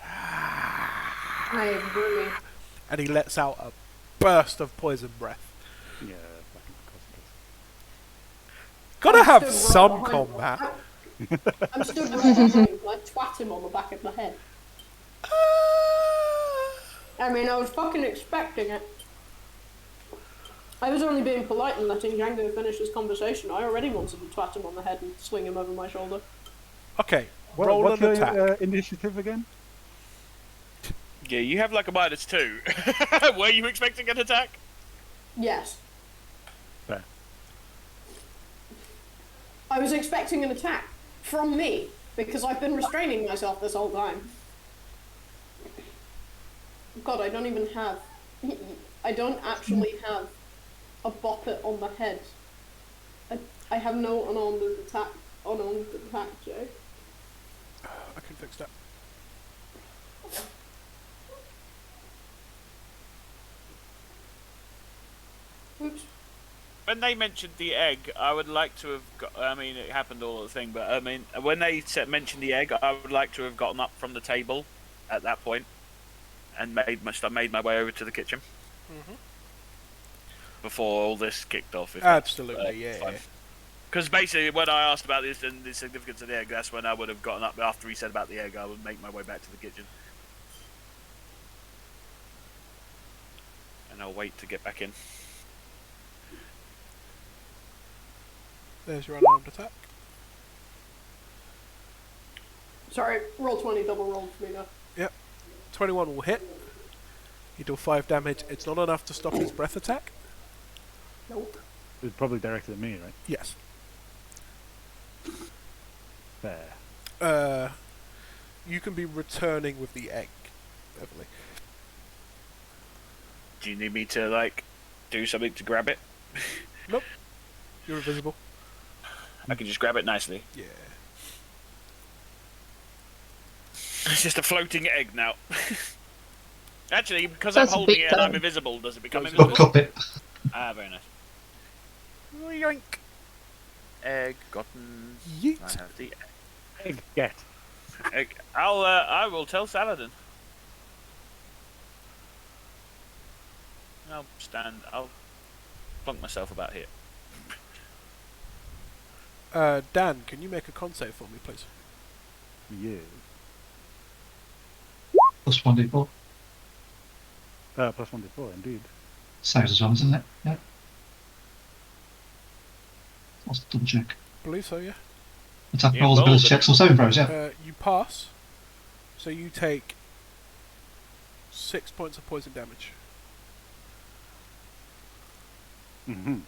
I agree. And he lets out a burst of poison breath. Yeah, fucking cosmos. Gotta I'm have stood some right behind combat. him. I'm stood right behind him, like twat him on the back of the head. I mean, I was fucking expecting it. I was only being polite and letting Django finish his conversation. I already wanted to twat him on the head and swing him over my shoulder. Okay, Well, roll what's an your attack. initiative again? Yeah, you have like a -2. Were you expecting an attack? Yes. Fair. I was expecting an attack from me, because I've been restraining myself this whole time. God, I don't even have... I don't actually have a bop it on the head. I have no unarmed attack, Jay. I can fix that. Oops. When they mentioned the egg, I would like to have got. I mean, it happened all the thing, but I mean, when they mentioned the egg, I would like to have gotten up from the table at that point and made my way over to the kitchen before all this kicked off. Absolutely, yeah. Because basically, when I asked about this and the significance of the egg, that's when I would have gotten up. After he said about the egg, I would make my way back to the kitchen. And I'll wait to get back in. There's your unarmed attack. Sorry, roll 20, double rolled for me now. Yep. 21 will hit. You deal 5 damage. It's not enough to stop his breath attack. Nope. It was probably directed at me, right? Yes. Fair. You can be returning with the egg, Beverly. Do you need me to, like, do something to grab it? Nope. You're invisible. I can just grab it nicely. Yeah. It's just a floating egg now. Actually, because That's I'm a holding big it and I'm time. invisible, does it become Goes invisible? Cup it. Ah, very nice. Yoink. Egg gotten. Yeet. I have the Egg get. egg. I will tell Saladin. I'll plonk myself about here. Dan, can you make a con save for me, please? Yeah. Plus 1d4. Plus 1d4, indeed. Saves as well, isn't it? Yeah. Let's double check. Believe so, yeah. Attack Yeah, rolls, roll ability it. checks, or saving throws, yeah. You pass, so you take 6 points of poison damage. Mm-hmm.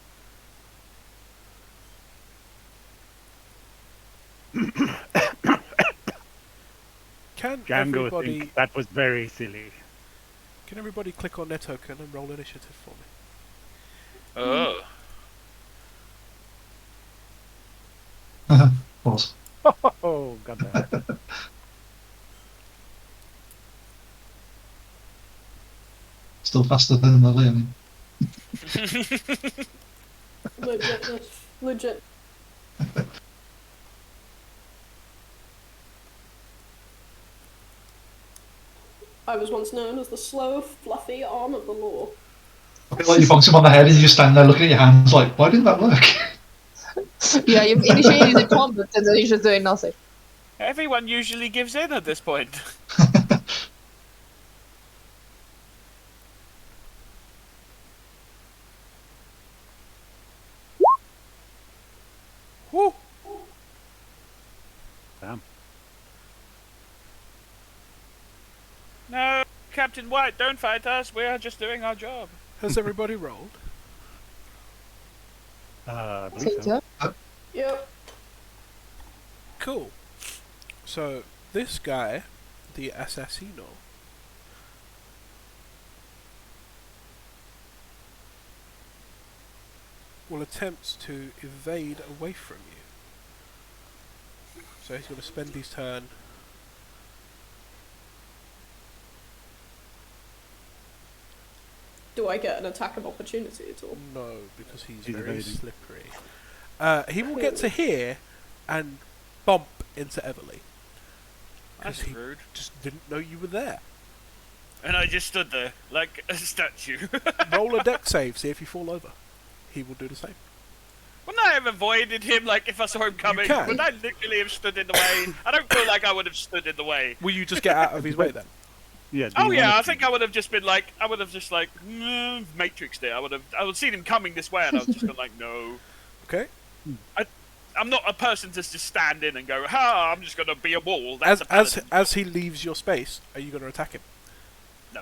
Can Django everybody think that was very silly. can everybody click on their token and roll initiative for me? Oh. Pause. Oh, goddamn. Still faster than the learning. Legit. I was once known as the slow, fluffy arm of the law. I feel like you bonk him on the head and you just stand there looking at your hands like, why didn't that work? Yeah, you've initiated the combat and then you're just doing nothing. Everyone usually gives in at this point. Woo! Damn. No, Captain White, don't fight us. We are just doing our job. Has everybody rolled? I I believe think so. so. Yep. Cool. So this guy, the assassino, will attempt to evade away from you. So he's going to spend his turn. Do I get an attack of opportunity at all? No, because he's He's very evading. slippery. He will get to here and bump into Everly. That's He rude. just didn't know you were there. And I just stood there like a statue. Roll a deck save, see if you fall over. He will do the same. Wouldn't I have avoided him, like, if I saw him coming? can. Would I literally have stood in the way? I don't feel like I would have stood in the way. Will you just get out of his way then? Yeah. do Oh you yeah, wanna- I think I would have just been like, matrixed it. I would have seen him coming this way, and I was just gone like, no. Okay. I'm not a person to just stand in and go, ha, I'm just going to be a wall. That's a paladin. As he leaves your space, are you going to attack him? No.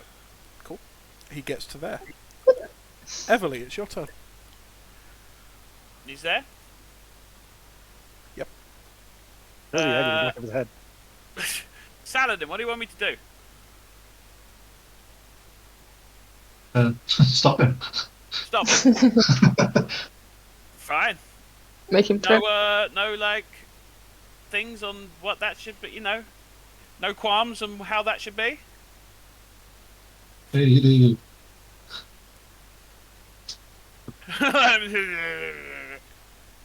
Cool. He gets to there. Everly, it's your turn. He's there? Really, head in the back of his head. Saladin, what do you want me to do? Stop him. Stop. Fine. Make him trip. No, like, things on what that should be, no qualms on how that should be? Hey, you.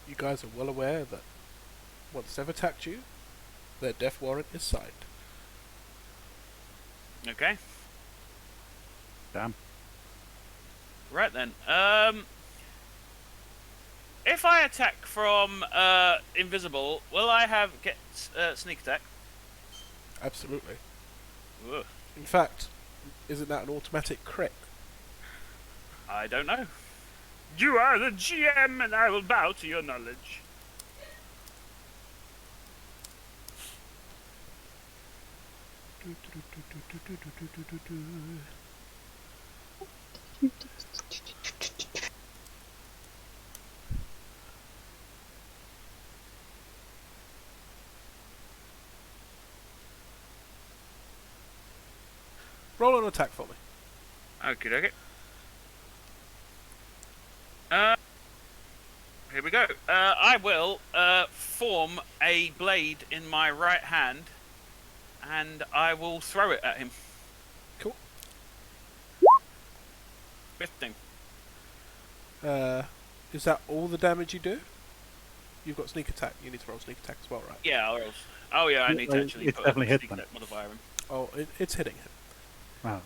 You guys are well aware that once they've attacked you, their death warrant is signed. Okay. Damn. Right then. If I attack from invisible, will I get sneak attack? Absolutely. Ugh, In fact, isn't that an automatic crit? I don't know. You are the GM, and I will bow to your knowledge. Roll an attack for me. Okay, okay. Here we go. I will form a blade in my right hand, and I will throw it at him. Cool. 15. Is that all the damage you do? You've got sneak attack. You need to roll sneak attack as well, right? Yeah, or else. Oh yeah, I need to actually It's put definitely a hit sneak then. attack modifier in. Oh, it's hitting him. Wow.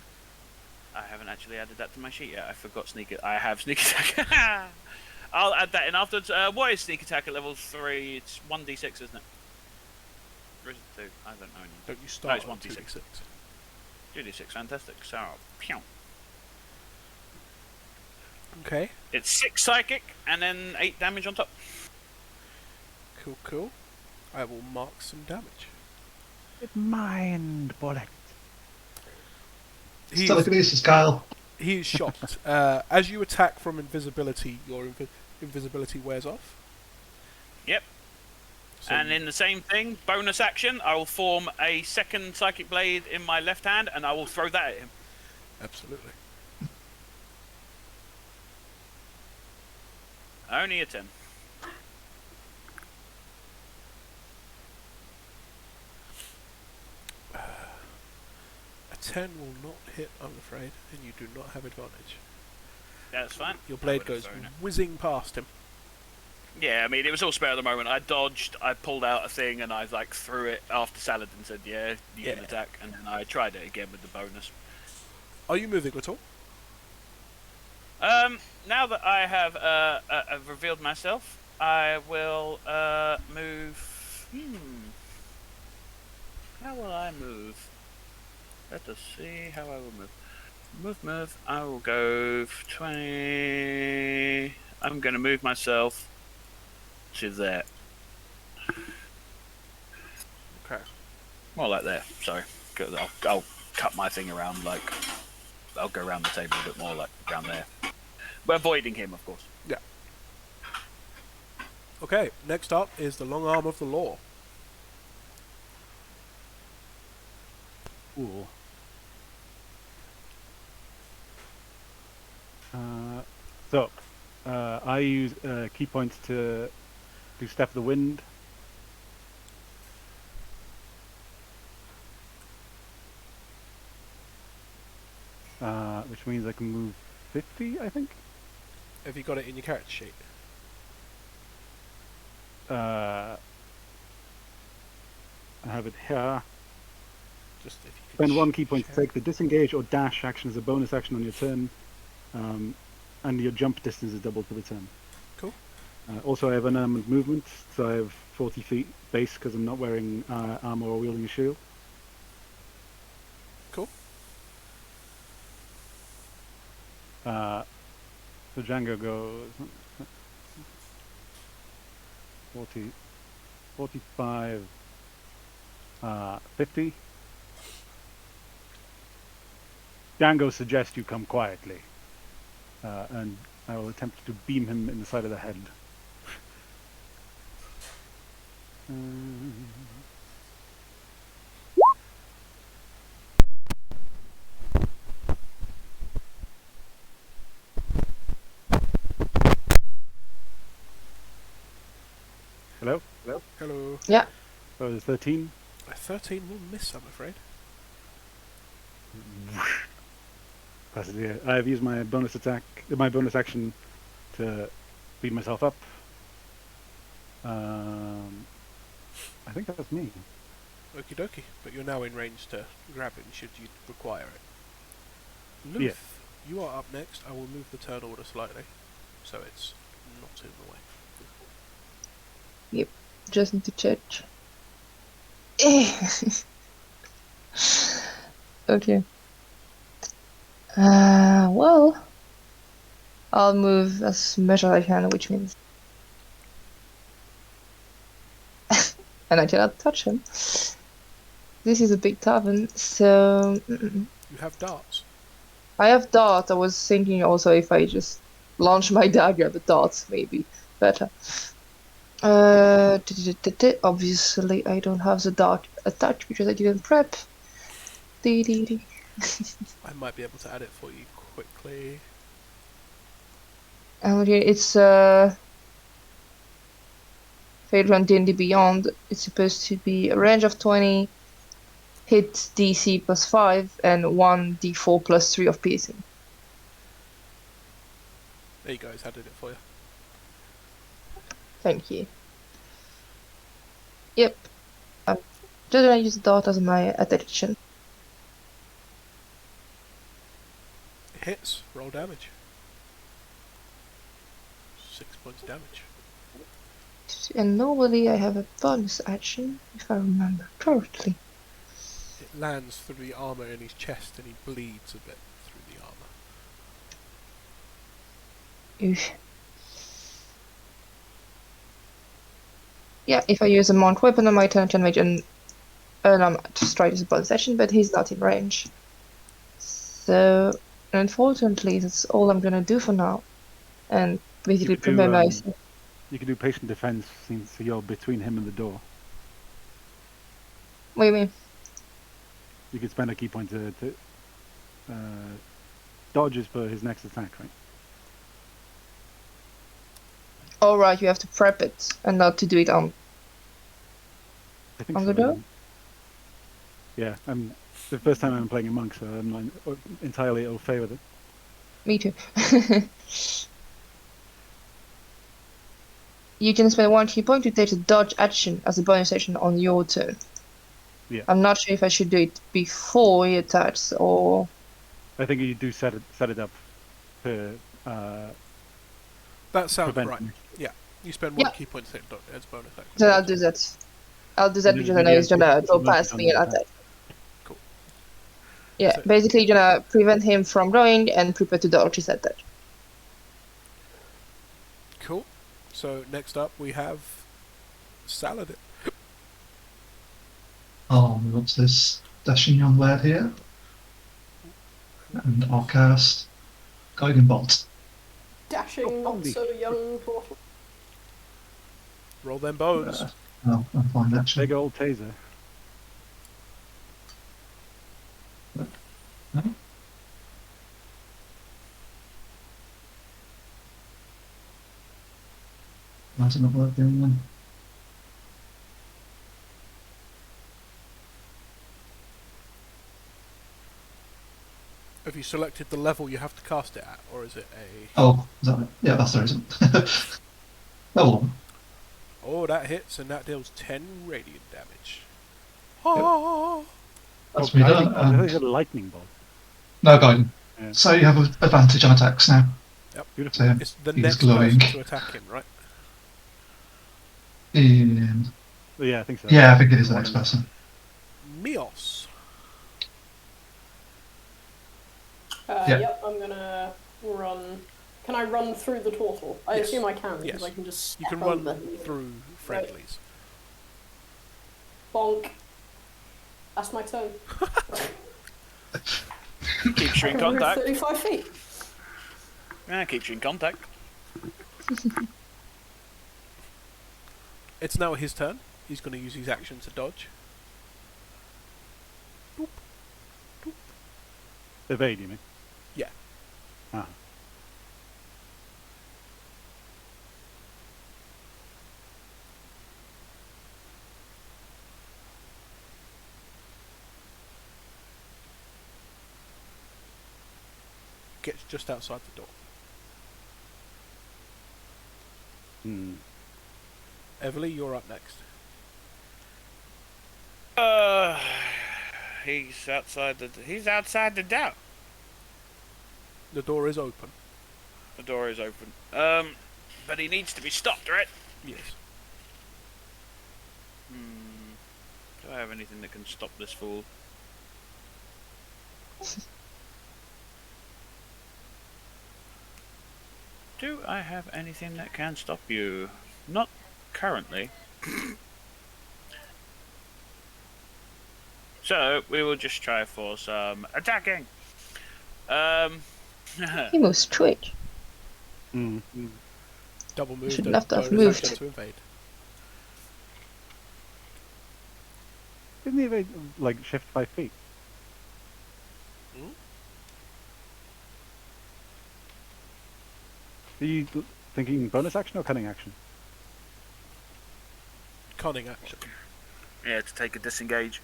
I haven't actually added that to my sheet yet. I forgot sneak. I have sneak attack. I'll add that in afterwards. What is sneak attack at level 3? It's 1d6, isn't it? Or is it 2? I don't know. Don't you start it's on 1d6. 2d6. 2d6, fantastic. So, pew. Okay. It's 6 psychic and then 8 damage on top. Cool, cool. I will mark some damage. Mind bullet. He's, Telekinesis, Kyle. he is shocked. As you attack from invisibility, your invisibility wears off. Yep. So And in the same thing, bonus action, I will form a second psychic blade in my left hand and I will throw that at him. absolutely. Only a 10. A 10 will not hit, I'm afraid, and you do not have advantage. That's fine. Your I blade would've goes thrown it. whizzing past him. Yeah, I mean, it was all spare at the moment. I dodged, I pulled out a thing, and I threw it after Saladin said, yeah, you can Yeah. attack, and then I tried it again with the bonus. Are you moving at all? Now that I have revealed myself, I will move. How will I move? Let us see how I will move. Move. I will go 20. I'm going to move myself to there. Okay. More like there. Sorry. I'll cut my thing around, like. I'll go around the table a bit more, like around there. We're avoiding him, of course. Yeah. Okay, next up is the long arm of the law. Cool. I use key points to do Step of the Wind. which means I can move 50, I think. Have you got it in your character sheet? I have it here. Just if you could Spend 1 key point to share. take the disengage or dash action as a bonus action on your turn, and your jump distance is doubled for the turn. Cool. Also, I have unarmed movement, so I have 40 feet base because I'm not wearing armor or wielding a shield. Cool. So Django goes 40, 45, 50. Django suggests you come quietly, and I will attempt to beam him in the side of the head. Hello? Hello? Hello. Yeah. So it's 13. A 13 will miss, I'm afraid. I have used my bonus action to beat myself up. I think that's me. Okie dokie. But you're now in range to grab him should you require it. Luth, Yeah. you are up next. I will move the turn order slightly, so it's not in the way. Just need to check. Okay. Well, I'll move as much as I can, which means, and I cannot touch him. This is a big tavern, so You have darts. I have dart. I was thinking also if I just launch my dagger at the darts, maybe better. Obviously I don't have the dart attached because I didn't prep. Dee. I might be able to add it for you quickly. Okay, it's Fadron D&D Beyond. It's supposed to be a range of 20, hit DC plus 5, and 1d4 plus 3 of piercing. There you go, it's added it for you. Thank you. Yep. Just gonna use the dart as my attention. It hits, roll damage. 6 points damage. And normally I have a bonus action, if I remember correctly. It lands through the armour in his chest and he bleeds a bit through the armour. Oof. Yeah, if I use a mount weapon on my turn, I can make an unarmed strike as a bonus action, but he's not in range. So, unfortunately, that's all I'm gonna do for now. And basically You could do, prepare myself. You can do patient defense since you're between him and the door. What do you mean? You could spend a key point to dodges for his next attack, right? Alright, you have to prep it, and not to do it on... I think On so. the door? Yeah, I'm the first time I'm playing a monk, so I'm not entirely au fait with it. Me too. You can spend 1 key point to take a dodge action as a bonus action on your turn. Yeah. I'm not sure if I should do it before he attacks or... I think you do set it up to That sounds prevent right. him. Yeah, you spend 1 Yeah. key point to take as bonus action. Then I'll do that. I'll do that And because then I know he's gonna it's go advantage past on me and the attack. Cool. Yeah, So- basically gonna prevent him from going and prepare to dodge his attack. Cool. So next up we have Saladin. What's this dashing young lad here? And I'll cast Guiding Bolt. Dashing, not holy so young. Roll them bones. I'll find action. Big old taser. No? That's another thing then. Have you selected the level you have to cast it at, or is it a... Oh, is that it? Yeah, that's the reason. Level 1. Oh, that hits, and that deals 10 radiant damage. Ah! That's me guiding done. bolt. I thought you said lightning bolt. No guiding. Yeah. So you have an advantage on attacks now. Beautiful. So him. It's the He's next glowing. person to attack him, right? Yeah, I think so. Yeah, I think it is the next person. Mios. Yeah. Yep, I'm gonna run. Can I run through the turtle? I Yes. assume I can, because Yes. I can just You can step run over. through friendlies. Bonk. That's my turn. Keeps you in I can move contact. 35 feet. Yeah, keeps you in contact. It's now his turn. He's going to use his action to dodge. Boop. Boop. Evade, you mean? Yeah. Ah. Gets just outside the door. Hmm. Everly, you're up next. He's outside the door. The door is open. The door is open. But he needs to be stopped, right? Yes. Do I have anything that can stop this fool? Do I have anything that can stop you? Not currently. So, we will just try for some attacking. He moves straight. Hmm. Double move. Should then have to have bonus moved. action to invade. Didn't he evade, like, shift 5 feet? Hmm? Are you thinking bonus action or cunning action? Cunning action. Yeah, to take a disengage.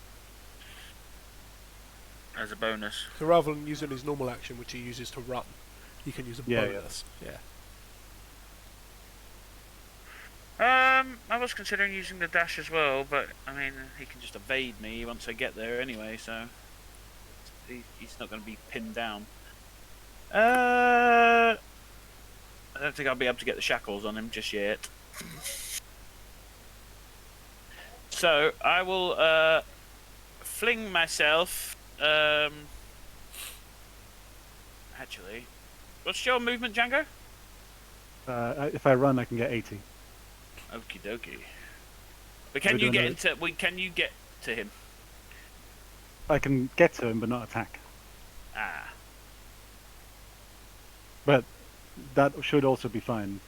As a bonus. So rather than using his normal action, which he uses to run, he can use a Yeah, bonus. Yeah. I was considering using the dash as well, but I mean, he can just evade me once I get there anyway, so he's not going to be pinned down. I don't think I'll be able to get the shackles on him just yet. So I will fling myself. Actually, what's your movement, Django? If I run, I can get 80. Okie dokie. But can you get into? Can you get to him? I can get to him, but not attack. Ah. But that should also be fine.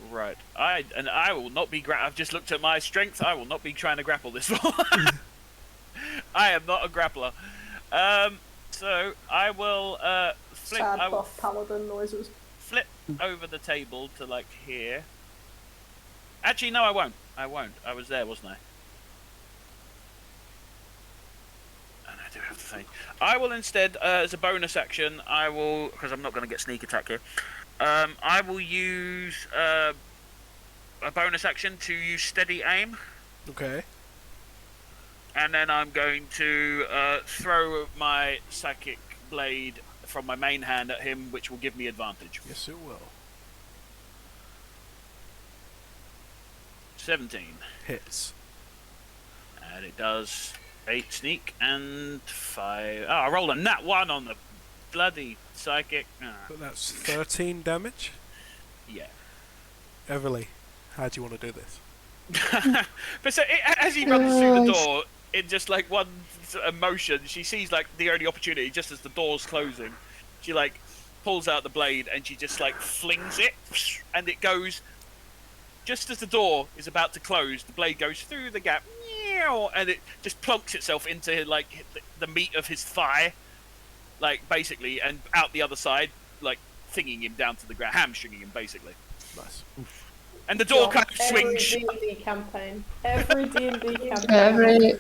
Right. I will not be I've just looked at my strength. I will not be trying to grapple this one. I am not a grappler. So I will flip. Sad buff paladin noises. Flip over the table to like here. Actually, no, I won't. I won't. I was there, wasn't I? And I do have to think. I will instead, as a bonus action, I will, because I'm not going to get sneak attack here. I will use a bonus action to use steady aim. Okay. And then I'm going to throw my psychic blade from my main hand at him, which will give me advantage. Yes, it will. 17. Hits. And it does 8 sneak and 5. Oh, I rolled a nat 1 on the bloody psychic. Ah. But that's 13 damage. Yeah. Everly, how do you want to do this? But so as he runs through the door, in just like one motion, she sees like the only opportunity just as the door's closing. She like pulls out the blade and she just like flings it, and it goes just as the door is about to close. The blade goes through the gap, and it just plonks itself into like the meat of his thigh, like basically, and out the other side, like thinging him down to the ground, hamstringing him basically. Nice. And the door God, kind of every swings shut. D&D campaign. Every D&D campaign. Every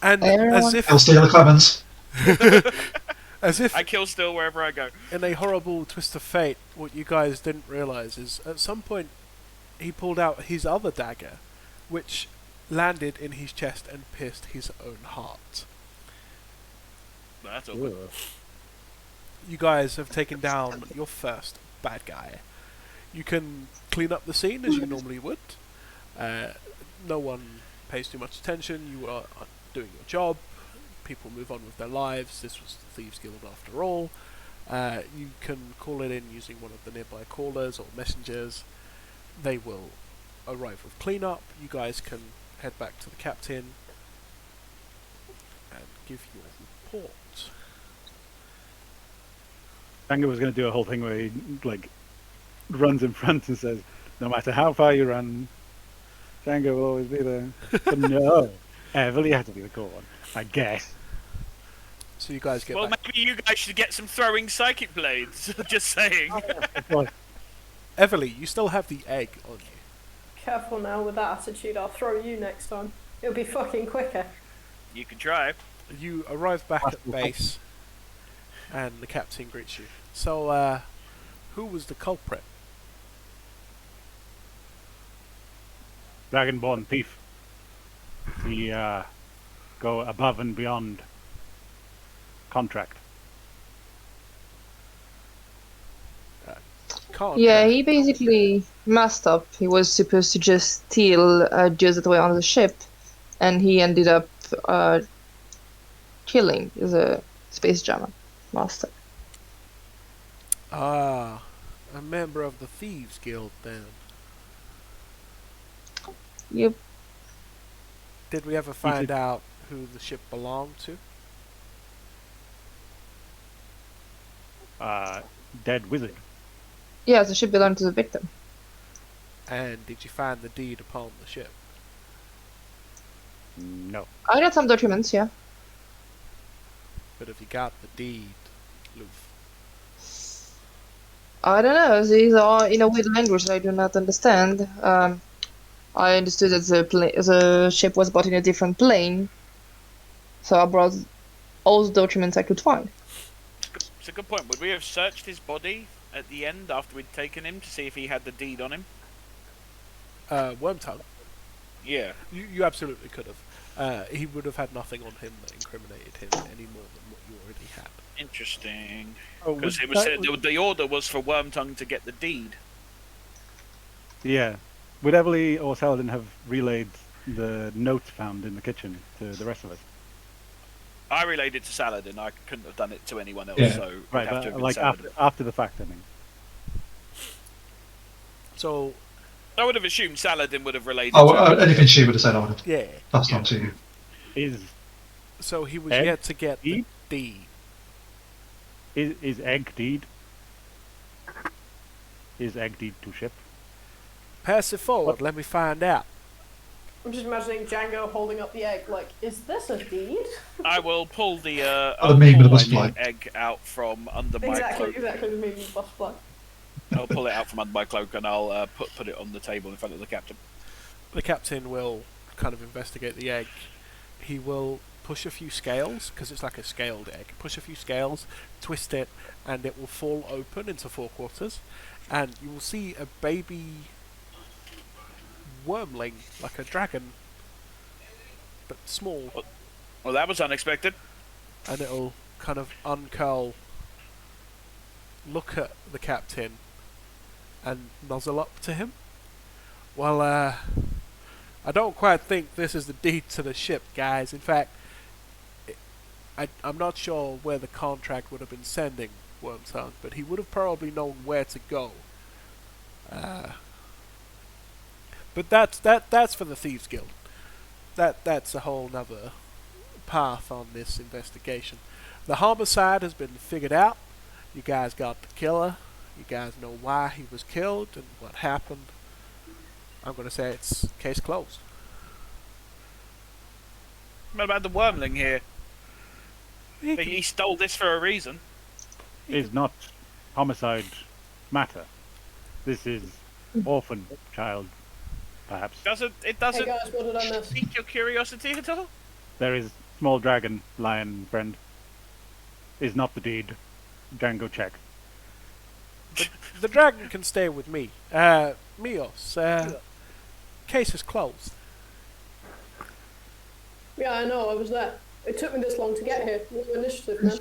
And everyone. I'll steal the Clemens. as if I kill still wherever I go. in a horrible twist of fate, what you guys didn't realise is at some point he pulled out his other dagger, which landed in his chest and pierced his own heart. But that's all good. You guys have taken down your first bad guy. You can clean up the scene as you normally would. No one pays too much attention. You are doing your job. People move on with their lives. This was the Thieves Guild after all. You can call it in using one of the nearby callers or messengers. They will arrive with cleanup. You guys can head back to the captain and give your report. Django was going to do a whole thing where he like runs in front and says, "No matter how far you run, Django will always be there." But no, Everly had to be the cool one, I guess. So you guys get Well, back. maybe you guys should get some throwing psychic blades. Just saying. Everly, you still have the egg on you. Careful now with that attitude. I'll throw you next time. It'll be fucking quicker. You can try. You arrive back at base, and the captain greets you. So, who was the culprit? Dragonborn thief. We go above and beyond contract. Can't. Yeah, he basically messed up. He was supposed to just steal just that way on the ship, and he ended up killing the SpellJammer master. Ah, a member of the Thieves Guild then. Yep. Did we ever find out who the ship belonged to? Dead wizard. Yeah, the ship belonged to the victim. And did you find the deed upon the ship? No. I got some documents, yeah. But if you got the deed, Loof. I don't know. These are in a weird language that I do not understand. I understood that the ship was bought in a different plane, so I brought all the documents I could find. It's a good point. Would we have searched his body at the end after we'd taken him to see if he had the deed on him? Wormtongue. Yeah. You absolutely could have. He would have had nothing on him that incriminated him any more than what you already had. Interesting. Oh, Because it was said the order was for Wormtongue to get the deed. Yeah. Would Everly or Saladin have relayed the notes found in the kitchen to the rest of us? I relayed it to Saladin. I couldn't have done it to anyone else, Yeah. so it'd Right, have to have been like Saladin. after the fact, I mean. So, I would have assumed Saladin would have relayed Oh, it to anything she would have said, I would have. yeah. That's not to you. Is So he was Egg? yet to get the Deed? deed. is egg deed? Is egg deed to ship? Pass it forward, let me find out. I'm just imagining Django holding up the egg like, is this a deed? I will pull the Oh, the meme with the bus my fly. egg out from under my Exactly, cloak. the meme bus fly. I'll pull it out from under my cloak and I'll put it on the table in front of the captain. The captain will kind of investigate the egg. He will push a few scales, because it's like a scaled egg. Push a few scales, twist it, and it will fall open into 4 quarters. And you will see a baby wormling, like a dragon, but small. Well, that was unexpected. And it'll kind of uncurl, look at the captain, and nuzzle up to him. Well, I don't quite think this is the deed to the ship, guys. In fact, I'm not sure where the contract would have been sending Wormtongue, but he would have probably known where to go. But that's for the Thieves Guild. That's a whole nother path on this investigation. The homicide has been figured out. You guys got the killer. You guys know why he was killed and what happened. I'm going to say it's case closed. What about the wormling here? He He stole this for a reason. Is not homicide matter. This is orphan child, perhaps. It Hey doesn't guys, what did I miss? pique your curiosity at all? There is small dragon lion friend. Is not the deed. Django check. The dragon can stay with me. Mios, case is closed. Yeah, I know, I was there. It took me this long to get here. New initiative, man.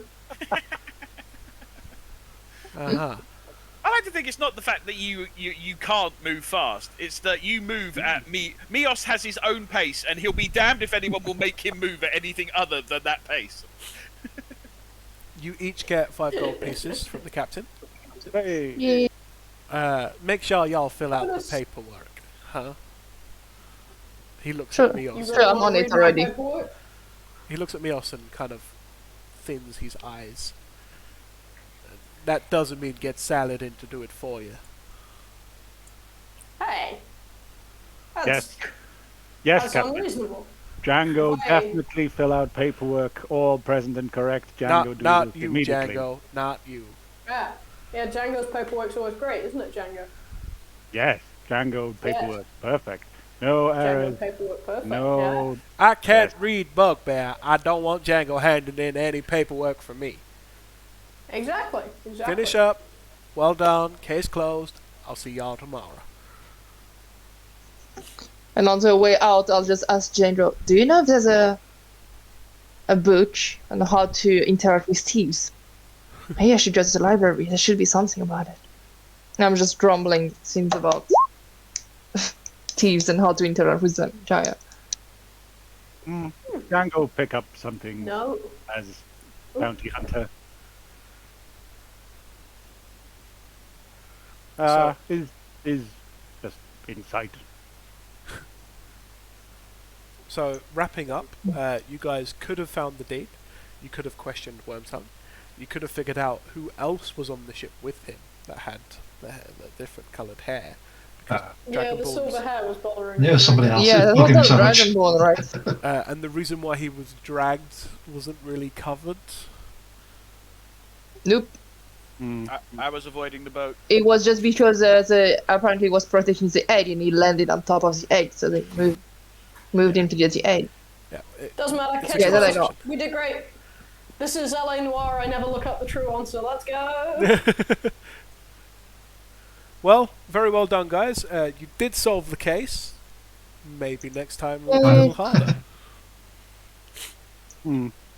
Uh-huh. I like to think it's not the fact that you can't move fast. It's that you move at me. Mios has his own pace, and he'll be damned if anyone will make him move at anything other than that pace. You each get 5 gold pieces from the captain. Hey. Yeah. Make sure y'all fill out the Bonus. paperwork. Huh? He looks Sure. at You Mios. Sure, really I'm wanna on it read my already. paperwork? He looks at Mios and kind of thins his eyes. That doesn't mean get Saladin to do it for you. Hey. Yes. That's, Yes, that's Captain. unreasonable. Django Why? definitely fill out paperwork, all present and correct. Django do Not this you, immediately. Django. Not you. Yeah. Yeah, Django's paperwork's always great, isn't it, Django? Yes, Django paperwork, perfect. No errors. Django paperwork, perfect. No. I can't Yes. read Bugbear. I don't want Django handing in any paperwork for me. Yeah. Exactly. Exactly. Finish up. Well done. Case closed. I'll see y'all tomorrow. And on the way out, I'll just ask Django, do you know if there's a book on how to interact with thieves? Maybe I should go to the library. There should be something about it. And I'm just grumbling things about thieves and how to interact with them. Jaya. Django pick up something No. as bounty hunter. Is just insight. So, wrapping up, you guys could have found the deed. You could have questioned Wormtongue. You could have figured out who else was on the ship with him that had the different coloured hair. Because Yeah, the Dragonborns- silver hair was bothering Yeah, me. somebody else Yeah, is that bugging was so a much. Dragonborn, right? and the reason why he was dragged wasn't really covered. Nope. I was avoiding the boat. It was just because apparently was protecting the egg and he landed on top of the egg, so they moved him to get the egg. Yeah, Doesn't matter. It's Catch Yeah, that I us. got. We did great. This is LA Noir. I never look up the true answer. Let's go. Well, very well done, guys. You did solve the case. Maybe next time we'll Yay. go a little harder.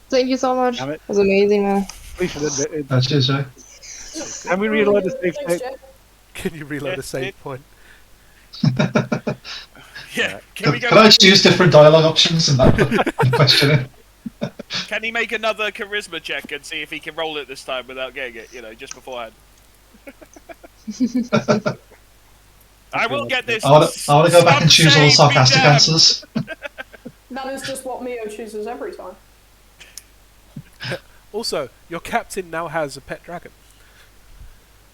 Thank you so much. Damn It it. was amazing, man. That is, Can we reload the save Thanks, state? Jeff. Can you reload a Yes, save it- point? Yeah. Can we go Can I back? choose different dialogue options in that question? Can he make another charisma check and see if he can roll it this time without getting it? You know, just beforehand. I will get this. I want to go back and choose all Some say be sarcastic damned. answers. That is just what Mio chooses every time. Also, your captain now has a pet dragon.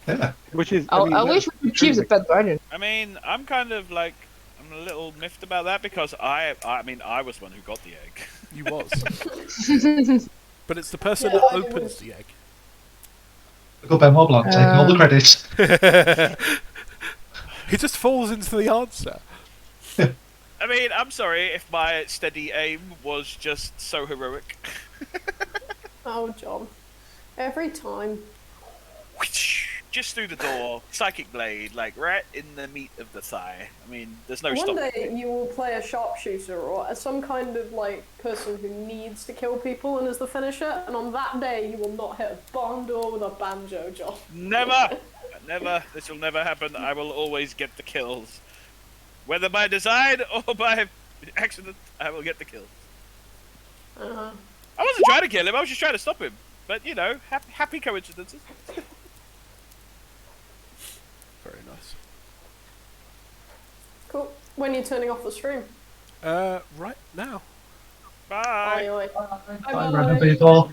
Yeah. Which is. I wish we could choose a pet dragon. I mean, I'm kind of like, I'm a little miffed about that because I mean, I was the one who got the egg. You was. But it's the person Yeah, that I opens was- the egg. Go Ben Blanc, taking all the credit. He just falls into the answer. I mean, I'm sorry if my steady aim was just so heroic. Oh, John. Every time. Just through the door, psychic blade, like right in the meat of the thigh. I mean, there's no One stopping. day you will play a sharpshooter or as some kind of like person who needs to kill people and is the finisher, and on that day you will not hit a barn door with a banjo, John. Never! Never. This will never happen. I will always get the kills. Whether by design or by accident, I will get the kills. Uh-huh. I wasn't trying to kill him, I was just trying to stop him. But, you know, happy coincidences. Very nice. Cool. When are you turning off the stream? Right now. Bye! Oi, oi. Bye, random people.